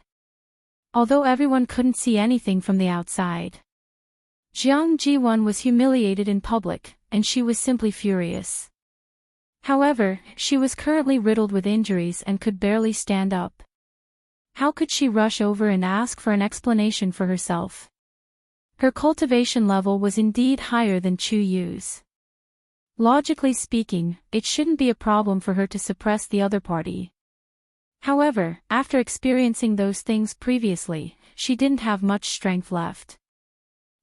Although everyone couldn't see anything from the outside. Jiang Jiwon was humiliated in public, and she was simply furious. However, she was currently riddled with injuries and could barely stand up. How could she rush over and ask for an explanation for herself? Her cultivation level was indeed higher than Chu Yu's. Logically speaking, it shouldn't be a problem for her to suppress the other party. However, after experiencing those things previously, she didn't have much strength left.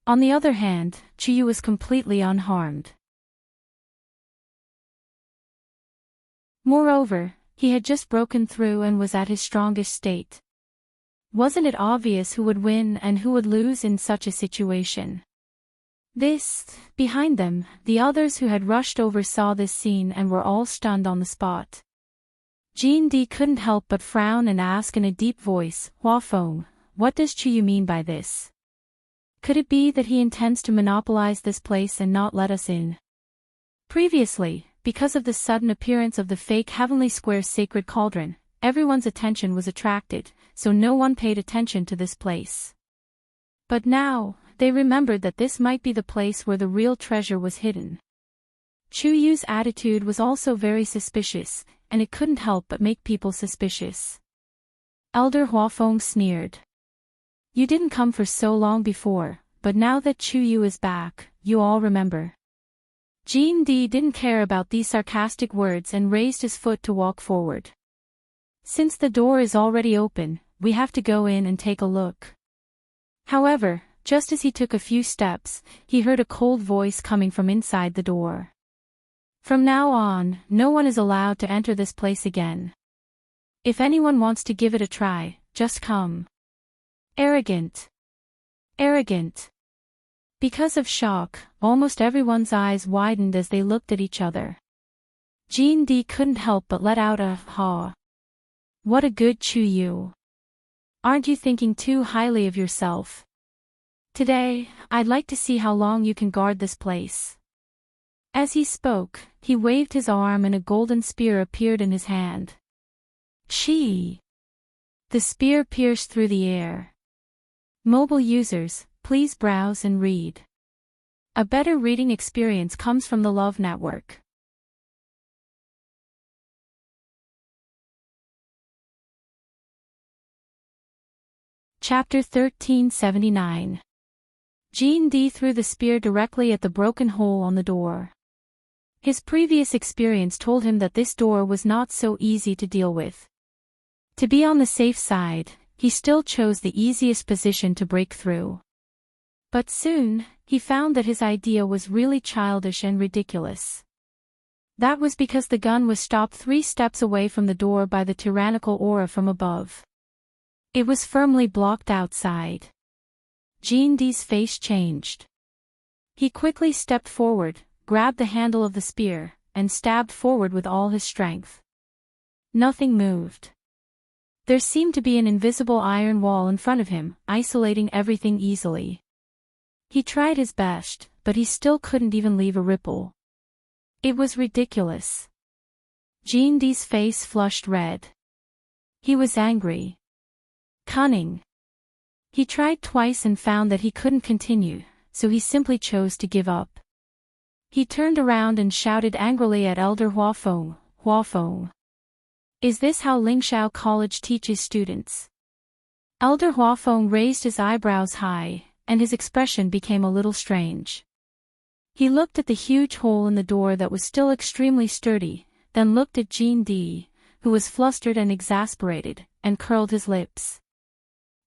On the other hand, Chu Yu was completely unharmed. Moreover, he had just broken through and was at his strongest state. Wasn't it obvious who would win and who would lose in such a situation? Behind them, the others who had rushed over saw this scene and were all stunned on the spot. Jean Di couldn't help but frown and ask in a deep voice, Huafeng, what does Chu Yu mean by this? Could it be that he intends to monopolize this place and not let us in? Previously, because of the sudden appearance of the fake Heavenly Square sacred cauldron, everyone's attention was attracted, so no one paid attention to this place. But now, they remembered that this might be the place where the real treasure was hidden. Chu Yu's attitude was also very suspicious, and it couldn't help but make people suspicious. Elder Huafeng sneered. You didn't come for so long before, but now that Chu Yu is back, you all remember. Jean Di didn't care about these sarcastic words and raised his foot to walk forward. Since the door is already open, we have to go in and take a look. However, just as he took a few steps, he heard a cold voice coming from inside the door. From now on, no one is allowed to enter this place again. If anyone wants to give it a try, just come. Arrogant. Arrogant. Because of shock, almost everyone's eyes widened as they looked at each other. Jean Di couldn't help but let out a "ha." What a good Chu Yu. Aren't you thinking too highly of yourself? Today, I'd like to see how long you can guard this place. As he spoke, he waved his arm and a golden spear appeared in his hand. Chi! The spear pierced through the air. Mobile users, please browse and read. A better reading experience comes from the Love Network. Chapter 1379. Jean Di threw the spear directly at the broken hole on the door. His previous experience told him that this door was not so easy to deal with. To be on the safe side, he still chose the easiest position to break through. But soon, he found that his idea was really childish and ridiculous. That was because the gun was stopped 3 steps away from the door by the tyrannical aura from above. It was firmly blocked outside. Jean Di's face changed. He quickly stepped forward, grabbed the handle of the spear, and stabbed forward with all his strength. Nothing moved. There seemed to be an invisible iron wall in front of him, isolating everything easily. He tried his best, but he still couldn't even leave a ripple. It was ridiculous. Jindi's face flushed red. He was angry. Cunning. He tried twice and found that he couldn't continue, so he simply chose to give up. He turned around and shouted angrily at Elder Huafeng, "Huafeng. Is this how Lingxiao College teaches students?" Elder Huafeng raised his eyebrows high, and his expression became a little strange. He looked at the huge hole in the door that was still extremely sturdy, then looked at Jindi, who was flustered and exasperated, and curled his lips.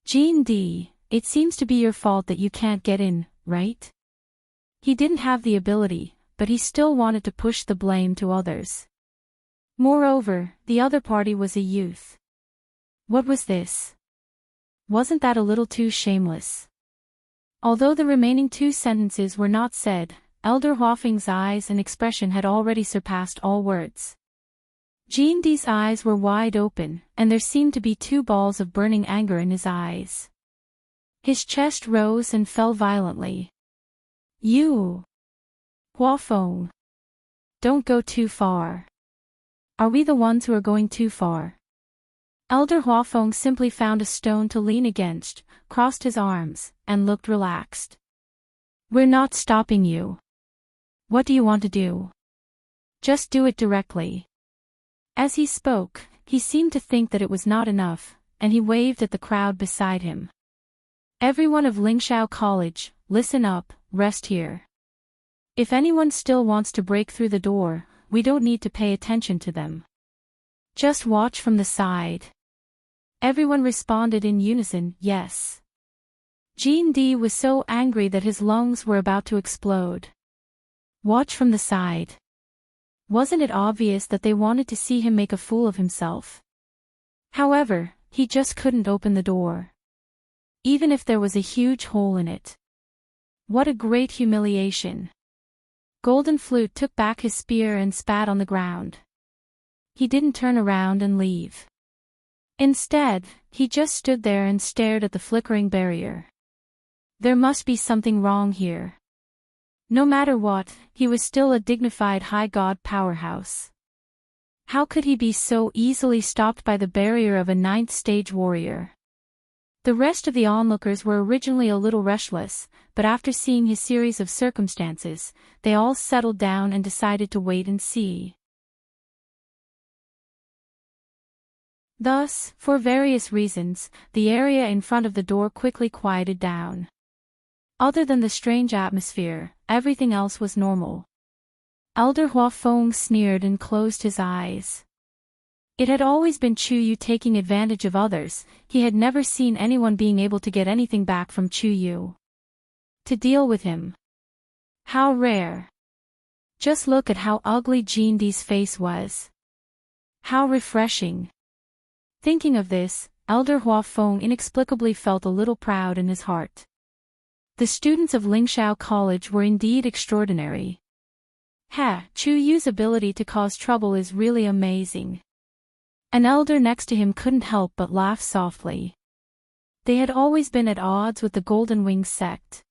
"Jindi, it seems to be your fault that you can't get in, right?" He didn't have the ability, but he still wanted to push the blame to others. Moreover, the other party was a youth. What was this? Wasn't that a little too shameless? Although the remaining two sentences were not said, Elder Huafeng's eyes and expression had already surpassed all words. Jindi's eyes were wide open, and there seemed to be two balls of burning anger in his eyes. His chest rose and fell violently. "You! Huafeng! Don't go too far. Are we the ones who are going too far?" Elder Huafeng simply found a stone to lean against, crossed his arms, and looked relaxed. "We're not stopping you. What do you want to do? Just do it directly." As he spoke, he seemed to think that it was not enough, and he waved at the crowd beside him. "Everyone of Lingxiao College, listen up, rest here. If anyone still wants to break through the door, we don't need to pay attention to them. Just watch from the side." Everyone responded in unison, yes. Jindi was so angry that his lungs were about to explode. Watch from the side. Wasn't it obvious that they wanted to see him make a fool of himself? However, he just couldn't open the door. Even if there was a huge hole in it. What a great humiliation. Golden Flute took back his spear and spat on the ground. He didn't turn around and leave. Instead, he just stood there and stared at the flickering barrier. There must be something wrong here. No matter what, he was still a dignified high god powerhouse. How could he be so easily stopped by the barrier of a 9th stage warrior? The rest of the onlookers were originally a little restless, but after seeing his series of circumstances, they all settled down and decided to wait and see. Thus, for various reasons, the area in front of the door quickly quieted down. Other than the strange atmosphere, everything else was normal. Elder Huafeng sneered and closed his eyes. It had always been Chuyu taking advantage of others, he had never seen anyone being able to get anything back from Chuyu. To deal with him. How rare. Just look at how ugly Jindi's face was. How refreshing. Thinking of this, Elder Huafeng inexplicably felt a little proud in his heart. The students of Lingxiao College were indeed extraordinary. Chuyu's ability to cause trouble is really amazing. An elder next to him couldn't help but laugh softly. They had always been at odds with the Golden Wings sect.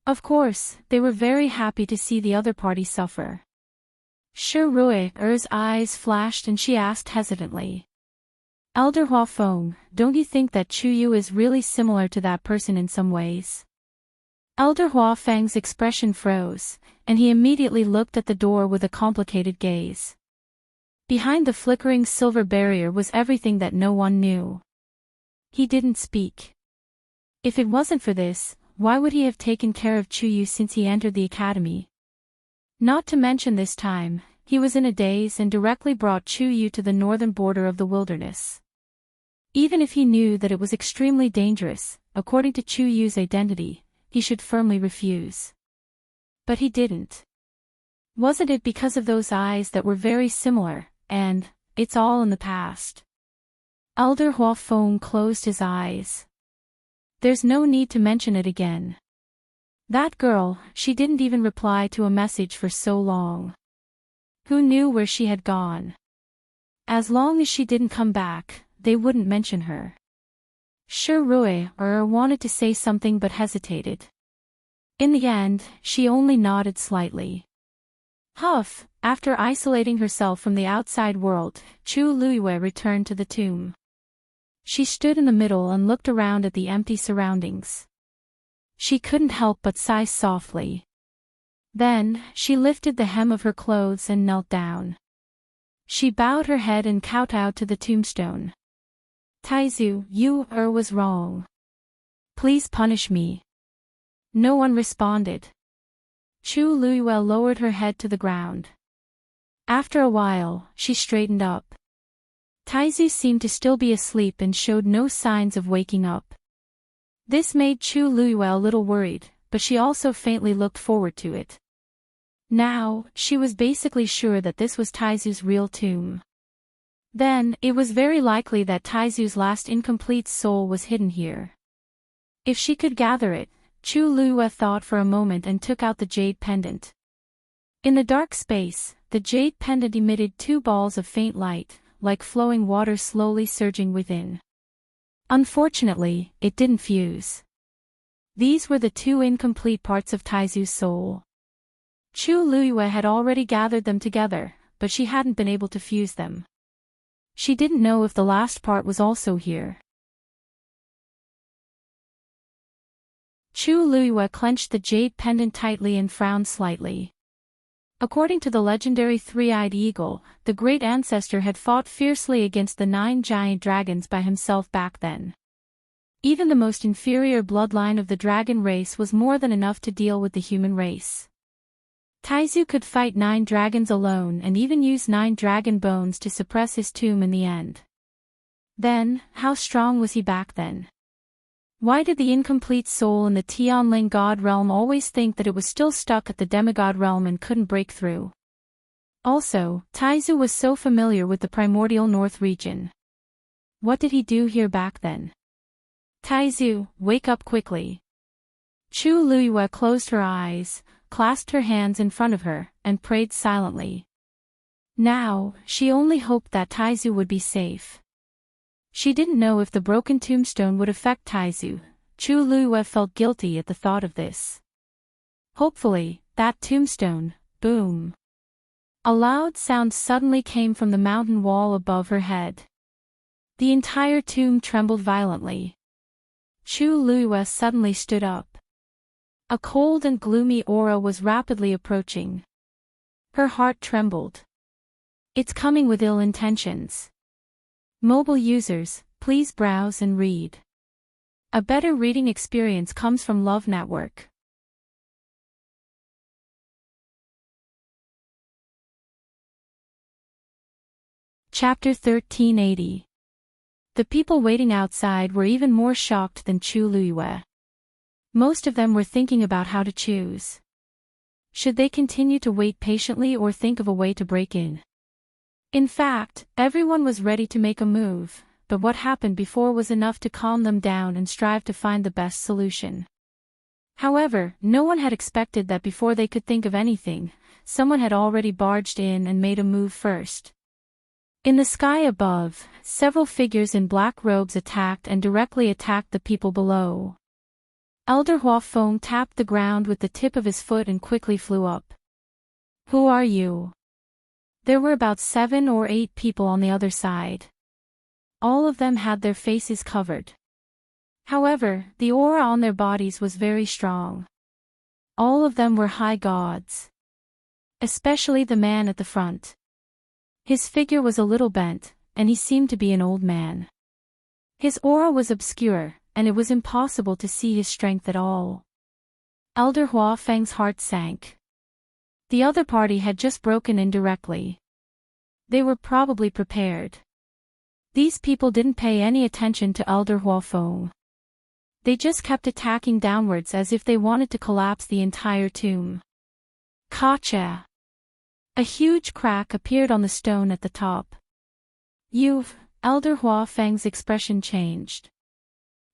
Of course, they were very happy to see the other party suffer. Shi Rui's eyes flashed and she asked hesitantly. "Elder Huafeng, don't you think that Chuyu is really similar to that person in some ways?" Elder Huafeng's expression froze, and he immediately looked at the door with a complicated gaze. Behind the flickering silver barrier was everything that no one knew. He didn't speak. If it wasn't for this, why would he have taken care of Chuyu since he entered the academy? Not to mention this time, he was in a daze and directly brought Chuyu to the northern border of the wilderness. Even if he knew that it was extremely dangerous, according to Chuyu's identity, he should firmly refuse. But he didn't. Wasn't it because of those eyes that were very similar, and, it's all in the past? Elder Huafeng closed his eyes. There's no need to mention it again. That girl, she didn't even reply to a message for so long. Who knew where she had gone? As long as she didn't come back, they wouldn't mention her. Sure, Rui wanted to say something but hesitated. In the end, she only nodded slightly. Huff, after isolating herself from the outside world, Chu Luiyue returned to the tomb. She stood in the middle and looked around at the empty surroundings. She couldn't help but sigh softly. Then, she lifted the hem of her clothes and knelt down. She bowed her head and kowtowed to the tombstone. Taizu, you was wrong. Please punish me. No one responded. Chu Luiyue lowered her head to the ground. After a while, she straightened up. Taizu seemed to still be asleep and showed no signs of waking up. This made Chu Luiyue a little worried, but she also faintly looked forward to it. Now, she was basically sure that this was Taizu's real tomb. Then, it was very likely that Taizu's last incomplete soul was hidden here. If she could gather it, Chu Luiyue thought for a moment and took out the jade pendant. In the dark space, the jade pendant emitted 2 balls of faint light, like flowing water slowly surging within. Unfortunately, it didn't fuse. These were the 2 incomplete parts of Taizu's soul. Chu Luiyue had already gathered them together, but she hadn't been able to fuse them. She didn't know if the last part was also here. Chu Luiyue clenched the jade pendant tightly and frowned slightly. According to the legendary three-eyed eagle, the great ancestor had fought fiercely against the 9 giant dragons by himself back then. Even the most inferior bloodline of the dragon race was more than enough to deal with the human race. Taizu could fight 9 dragons alone and even use 9 dragon bones to suppress his tomb in the end. Then, how strong was he back then? Why did the incomplete soul in the Tianling god realm always think that it was still stuck at the demigod realm and couldn't break through? Also, Taizu was so familiar with the primordial north region. What did he do here back then? Taizu, wake up quickly. Chu Luiyue closed her eyes, clasped her hands in front of her, and prayed silently. Now, she only hoped that Taizu would be safe. She didn't know if the broken tombstone would affect Taizu. Chu Luiyue felt guilty at the thought of this. Hopefully, that tombstone, boom. A loud sound suddenly came from the mountain wall above her head. The entire tomb trembled violently. Chu Luiyue suddenly stood up. A cold and gloomy aura was rapidly approaching. Her heart trembled. It's coming with ill intentions. Mobile users, please browse and read. A better reading experience comes from Love Network. Chapter 1380. The people waiting outside were even more shocked than Chu Luiyue. Most of them were thinking about how to choose. Should they continue to wait patiently or think of a way to break in? In fact, everyone was ready to make a move, but what happened before was enough to calm them down and strive to find the best solution. However, no one had expected that before they could think of anything, someone had already barged in and made a move first. In the sky above, several figures in black robes attacked and directly attacked the people below. Elder Hua Feng tapped the ground with the tip of his foot and quickly flew up. Who are you? There were about 7 or 8 people on the other side. All of them had their faces covered. However, the aura on their bodies was very strong. All of them were high gods. Especially the man at the front. His figure was a little bent, and he seemed to be an old man. His aura was obscure, and it was impossible to see his strength at all. Elder Hua Feng's heart sank. The other party had just broken in directly. They were probably prepared. These people didn't pay any attention to Elder Hua Feng. They just kept attacking downwards as if they wanted to collapse the entire tomb. Gotcha! A huge crack appeared on the stone at the top. Elder Hua Feng's expression changed.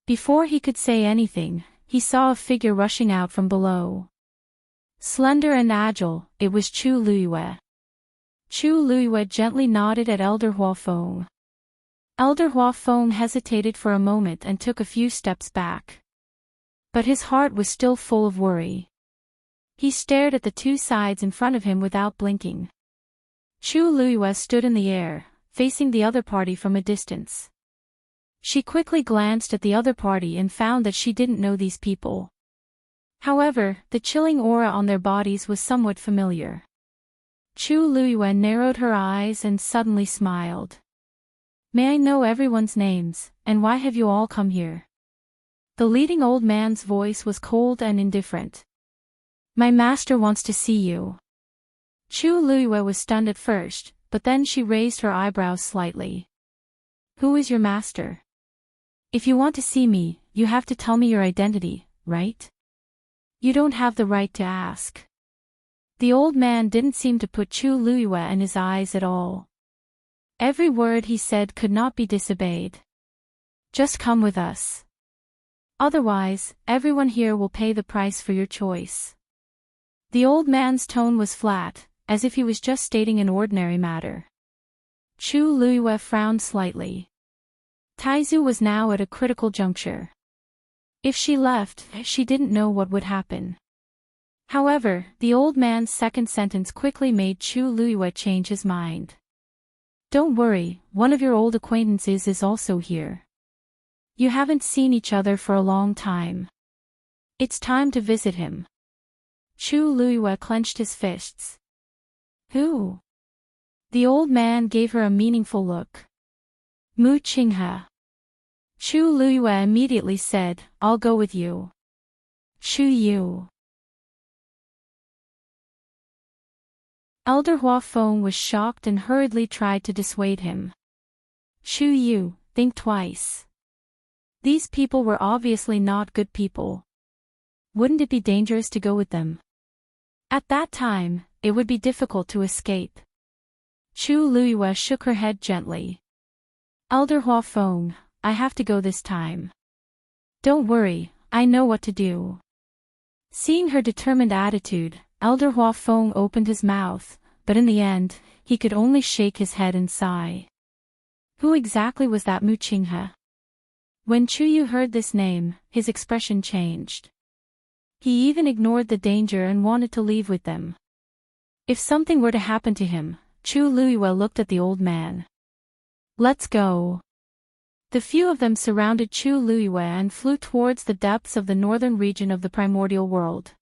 Before he could say anything, he saw a figure rushing out from below. Slender and agile, it was Chu Luiyue. Chu Luiyue gently nodded at Elder Huafeng. Elder Huafeng hesitated for a moment and took a few steps back. But his heart was still full of worry. He stared at the two sides in front of him without blinking. Chu Luiyue stood in the air, facing the other party from a distance. She quickly glanced at the other party and found that she didn't know these people. However, the chilling aura on their bodies was somewhat familiar. Chu Luiyue narrowed her eyes and suddenly smiled. May I know everyone's names, and why have you all come here? The leading old man's voice was cold and indifferent. My master wants to see you. Chu Luiyue was stunned at first, but then she raised her eyebrows slightly. Who is your master? If you want to see me, you have to tell me your identity, right? You don't have the right to ask. The old man didn't seem to put Chu Luiyue in his eyes at all. Every word he said could not be disobeyed. Just come with us. Otherwise, everyone here will pay the price for your choice. The old man's tone was flat, as if he was just stating an ordinary matter. Chu Luiyue frowned slightly. Taizu was now at a critical juncture. If she left, she didn't know what would happen. However, the old man's second sentence quickly made Chu Luiyue change his mind. Don't worry, one of your old acquaintances is also here. You haven't seen each other for a long time. It's time to visit him. Chu Luiyue clenched his fists. Who? The old man gave her a meaningful look. Mu Qinghe. Chu Luiyue immediately said, I'll go with you. Chu Yu. Elder Huafeng was shocked and hurriedly tried to dissuade him. Chu Yu, think twice. These people were obviously not good people. Wouldn't it be dangerous to go with them? At that time, it would be difficult to escape. Chu Luiyue shook her head gently. Elder Huafeng, I have to go this time. Don't worry, I know what to do. Seeing her determined attitude, Elder Huafeng opened his mouth, but in the end, he could only shake his head and sigh. Who exactly was that Mu Qinghe? When Chu Yu heard this name, his expression changed. He even ignored the danger and wanted to leave with them. If something were to happen to him, Chu Luiyue looked at the old man. Let's go. The few of them surrounded Chu Luiyue and flew towards the depths of the northern region of the primordial world.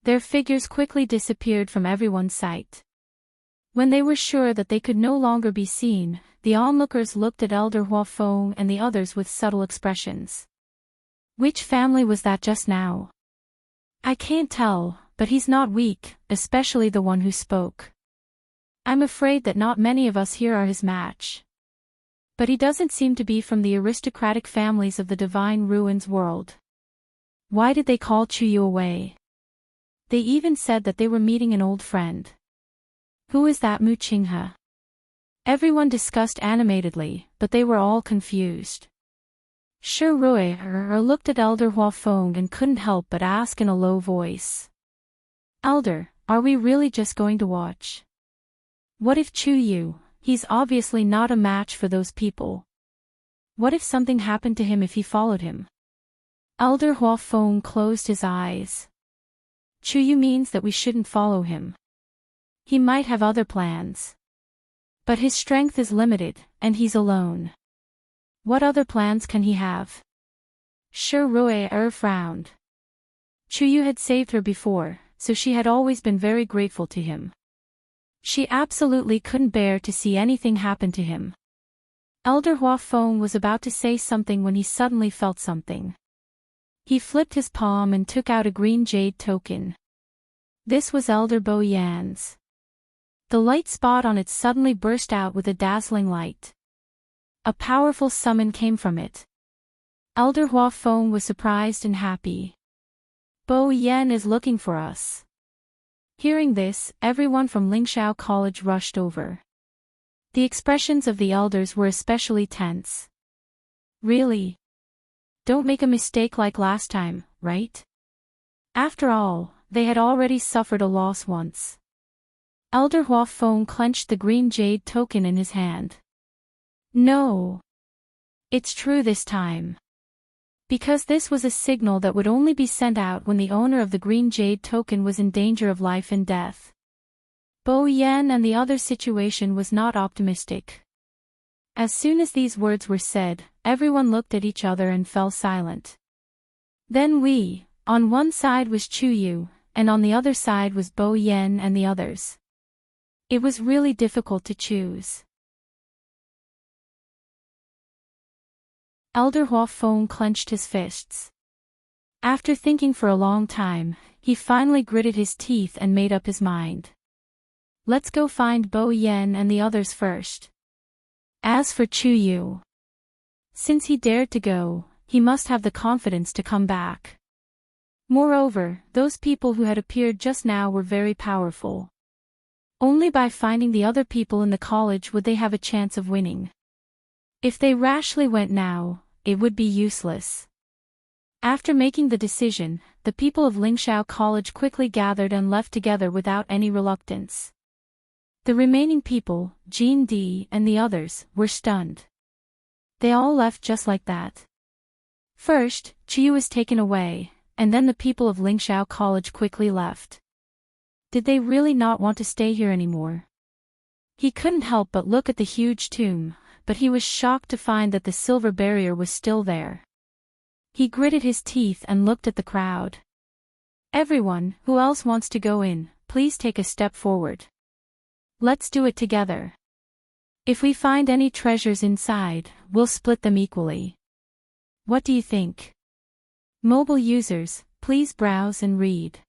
Their figures quickly disappeared from everyone's sight. When they were sure that they could no longer be seen, the onlookers looked at Elder Huafeng and the others with subtle expressions. Which family was that just now? I can't tell, but he's not weak, especially the one who spoke. I'm afraid that not many of us here are his match. But he doesn't seem to be from the aristocratic families of the Divine Ruins world. Why did they call Chu Yu away? They even said that they were meeting an old friend. Who is that Mu Qinghe? Everyone discussed animatedly, but they were all confused. Shi Rui looked at Elder Huafeng and couldn't help but ask in a low voice. Elder, are we really just going to watch? What if Chu Yu? He's obviously not a match for those people. What if something happened to him if he followed him? Elder Huafeng closed his eyes. Chu Yu means that we shouldn't follow him. He might have other plans. But his strength is limited, and he's alone. What other plans can he have? Shi Rui frowned. Chu Yu had saved her before, so she had always been very grateful to him. She absolutely couldn't bear to see anything happen to him. Elder Huafeng was about to say something when he suddenly felt something. He flipped his palm and took out a green jade token. This was Elder Bo Yan's. The light spot on it suddenly burst out with a dazzling light. A powerful summon came from it. Elder Huafeng was surprised and happy. Bo Yan is looking for us. Hearing this, everyone from Lingxiao College rushed over. The expressions of the elders were especially tense. Really? Don't make a mistake like last time, right? After all, they had already suffered a loss once. Elder Hua Feng clenched the green jade token in his hand. No. It's true this time. Because this was a signal that would only be sent out when the owner of the green jade token was in danger of life and death. Bo Yan and the other situation was not optimistic. As soon as these words were said, everyone looked at each other and fell silent. Then on one side was Chu Yu, and on the other side was Bo Yan and the others. It was really difficult to choose. Elder Hua Feng clenched his fists. After thinking for a long time, he finally gritted his teeth and made up his mind. Let's go find Bo Yan and the others first. As for Chu Yu, since he dared to go, he must have the confidence to come back. Moreover, those people who had appeared just now were very powerful. Only by finding the other people in the college would they have a chance of winning. If they rashly went now, it would be useless. After making the decision, the people of Lingxiao College quickly gathered and left together without any reluctance. The remaining people, Jean D and the others, were stunned. They all left just like that. First, Chiyu was taken away, and then the people of Lingxiao College quickly left. Did they really not want to stay here anymore? He couldn't help but look at the huge tomb, but he was shocked to find that the silver barrier was still there. He gritted his teeth and looked at the crowd. Everyone, who else wants to go in, please take a step forward. Let's do it together. If we find any treasures inside, we'll split them equally. What do you think? Mobile users, please browse and read.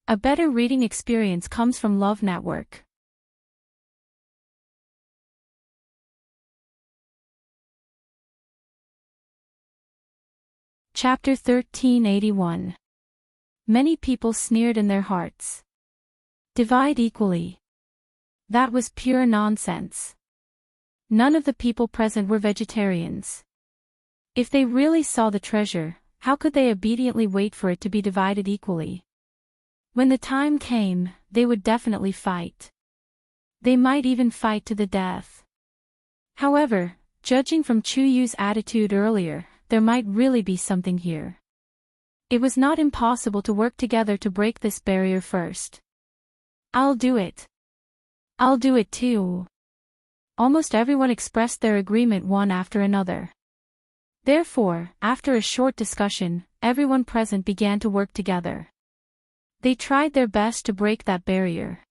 A better reading experience comes from Love Network. Chapter 1381. Many people sneered in their hearts. Divide equally. That was pure nonsense. None of the people present were vegetarians. If they really saw the treasure, how could they obediently wait for it to be divided equally? When the time came, they would definitely fight. They might even fight to the death. However, judging from Chu Yu's attitude earlier, there might really be something here. It was not impossible to work together to break this barrier first. I'll do it. I'll do it too. Almost everyone expressed their agreement one after another. Therefore, after a short discussion, everyone present began to work together. They tried their best to break that barrier.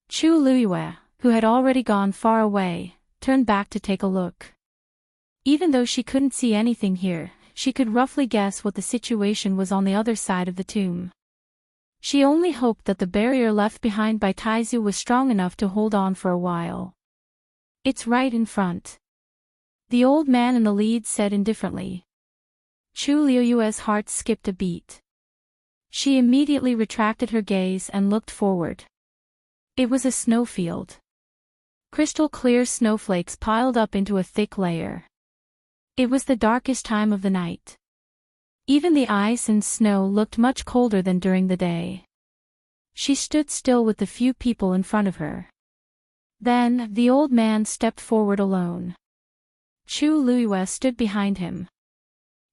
Chu Luiyue, who had already gone far away, turned back to take a look. Even though she couldn't see anything here, she could roughly guess what the situation was on the other side of the tomb. She only hoped that the barrier left behind by Taizu was strong enough to hold on for a while. It's right in front. The old man in the lead said indifferently. Chu Liuyue's heart skipped a beat. She immediately retracted her gaze and looked forward. It was a snowfield. Crystal clear snowflakes piled up into a thick layer. It was the darkest time of the night. Even the ice and snow looked much colder than during the day. She stood still with the few people in front of her. Then, the old man stepped forward alone. Chu Luiyue stood behind him.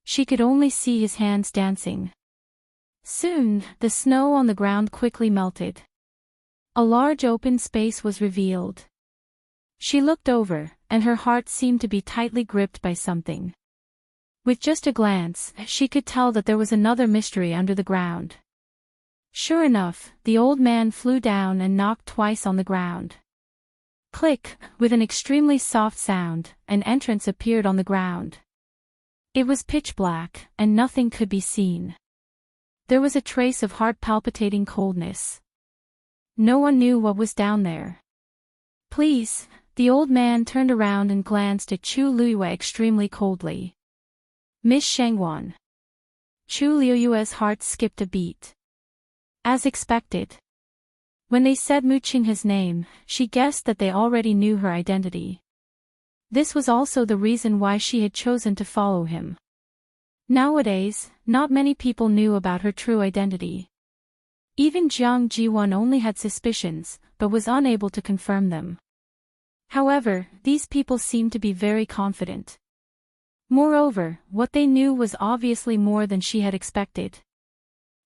She could only see his hands dancing. Soon, the snow on the ground quickly melted. A large open space was revealed. She looked over, and her heart seemed to be tightly gripped by something. With just a glance, she could tell that there was another mystery under the ground. Sure enough, the old man flew down and knocked twice on the ground. Click, with an extremely soft sound, an entrance appeared on the ground. It was pitch black, and nothing could be seen. There was a trace of heart-palpitating coldness. No one knew what was down there. Please, the old man turned around and glanced at Chu Luiyue extremely coldly. Miss Shangwan. Chu Liuyue's heart skipped a beat. As expected. When they said Mu Qinghe's name, she guessed that they already knew her identity. This was also the reason why she had chosen to follow him. Nowadays, not many people knew about her true identity. Even Jiang Jiwon only had suspicions, but was unable to confirm them. However, these people seemed to be very confident. Moreover, what they knew was obviously more than she had expected.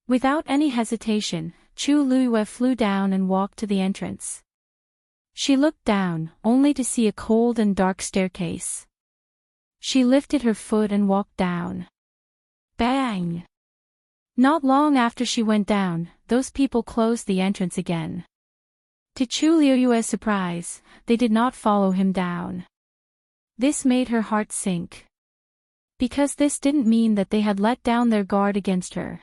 Without any hesitation, Chu Luiyue flew down and walked to the entrance. She looked down, only to see a cold and dark staircase. She lifted her foot and walked down. Bang! Not long after she went down, those people closed the entrance again. To Chu Luiyue's surprise, they did not follow him down. This made her heart sink. Because this didn't mean that they had let down their guard against her.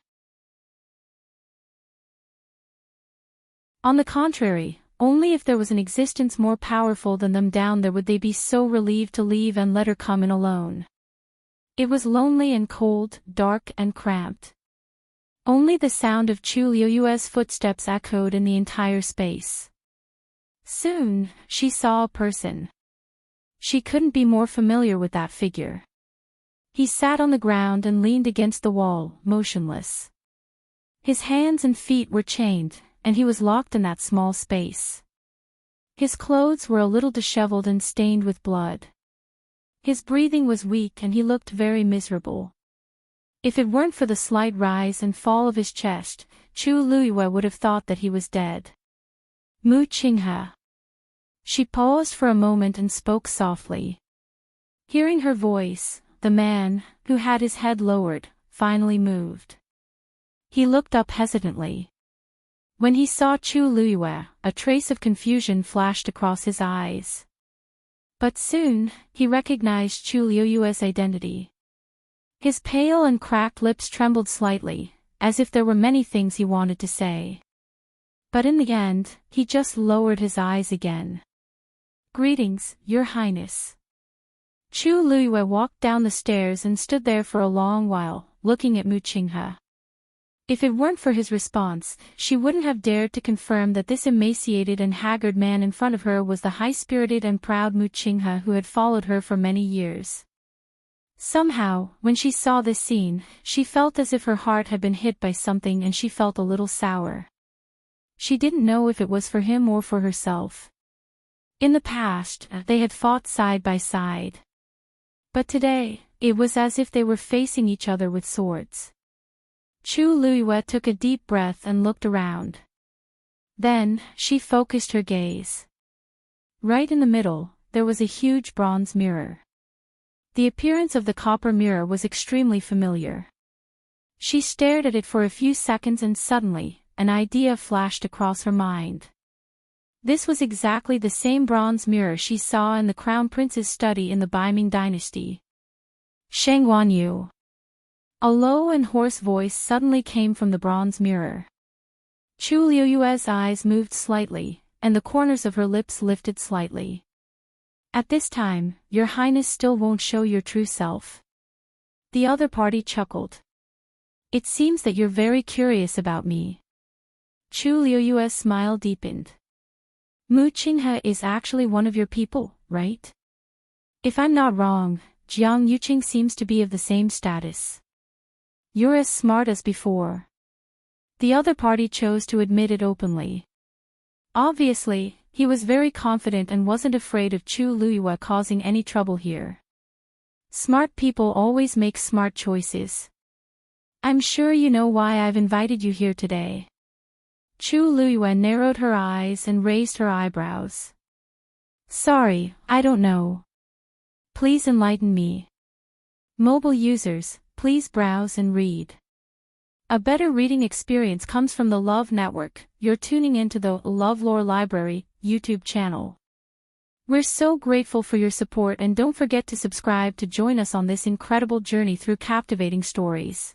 On the contrary, only if there was an existence more powerful than them down there would they be so relieved to leave and let her come in alone. It was lonely and cold, dark and cramped. Only the sound of Chu Luiyue's footsteps echoed in the entire space. Soon, she saw a person. She couldn't be more familiar with that figure. He sat on the ground and leaned against the wall, motionless. His hands and feet were chained, and he was locked in that small space. His clothes were a little disheveled and stained with blood. His breathing was weak and he looked very miserable. If it weren't for the slight rise and fall of his chest, Chu Luiyue would have thought that he was dead. Mu Qinghe. She paused for a moment and spoke softly. Hearing her voice, the man, who had his head lowered, finally moved. He looked up hesitantly. When he saw Chu Luiyue, a trace of confusion flashed across his eyes. But soon, he recognized Chu Luiyue's identity. His pale and cracked lips trembled slightly, as if there were many things he wanted to say. But in the end, he just lowered his eyes again. "Greetings, Your Highness." Chu Luiyue walked down the stairs and stood there for a long while, looking at Mu Qinghe. If it weren't for his response, she wouldn't have dared to confirm that this emaciated and haggard man in front of her was the high-spirited and proud Mu Qinghe who had followed her for many years. Somehow, when she saw this scene, she felt as if her heart had been hit by something and she felt a little sour. She didn't know if it was for him or for herself. In the past, they had fought side by side. But today, it was as if they were facing each other with swords. Chu Luiyue took a deep breath and looked around. Then, she focused her gaze. Right in the middle, there was a huge bronze mirror. The appearance of the copper mirror was extremely familiar. She stared at it for a few seconds and suddenly, an idea flashed across her mind. This was exactly the same bronze mirror she saw in the Crown Prince's study in the Baiming dynasty. Sheng Wanyu. A low and hoarse voice suddenly came from the bronze mirror. Chu Luiyue's eyes moved slightly, and the corners of her lips lifted slightly. "At this time, Your Highness still won't show your true self." The other party chuckled. "It seems that you're very curious about me." Chu Luiyue's smile deepened. "Mu Qinghe is actually one of your people, right? If I'm not wrong, Jiang Yuqing seems to be of the same status. You're as smart as before." The other party chose to admit it openly. Obviously, he was very confident and wasn't afraid of Chu Luiyue causing any trouble here. Smart people always make smart choices. "I'm sure you know why I've invited you here today." Chu Luiyue narrowed her eyes and raised her eyebrows. "Sorry, I don't know. Please enlighten me." Mobile users, please browse and read. A better reading experience comes from the Love Network. You're tuning into the LoveLore Library YouTube channel. We're so grateful for your support and don't forget to subscribe to join us on this incredible journey through captivating stories.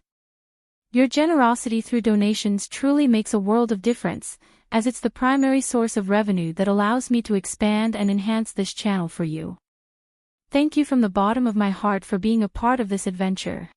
Your generosity through donations truly makes a world of difference, as it's the primary source of revenue that allows me to expand and enhance this channel for you. Thank you from the bottom of my heart for being a part of this adventure.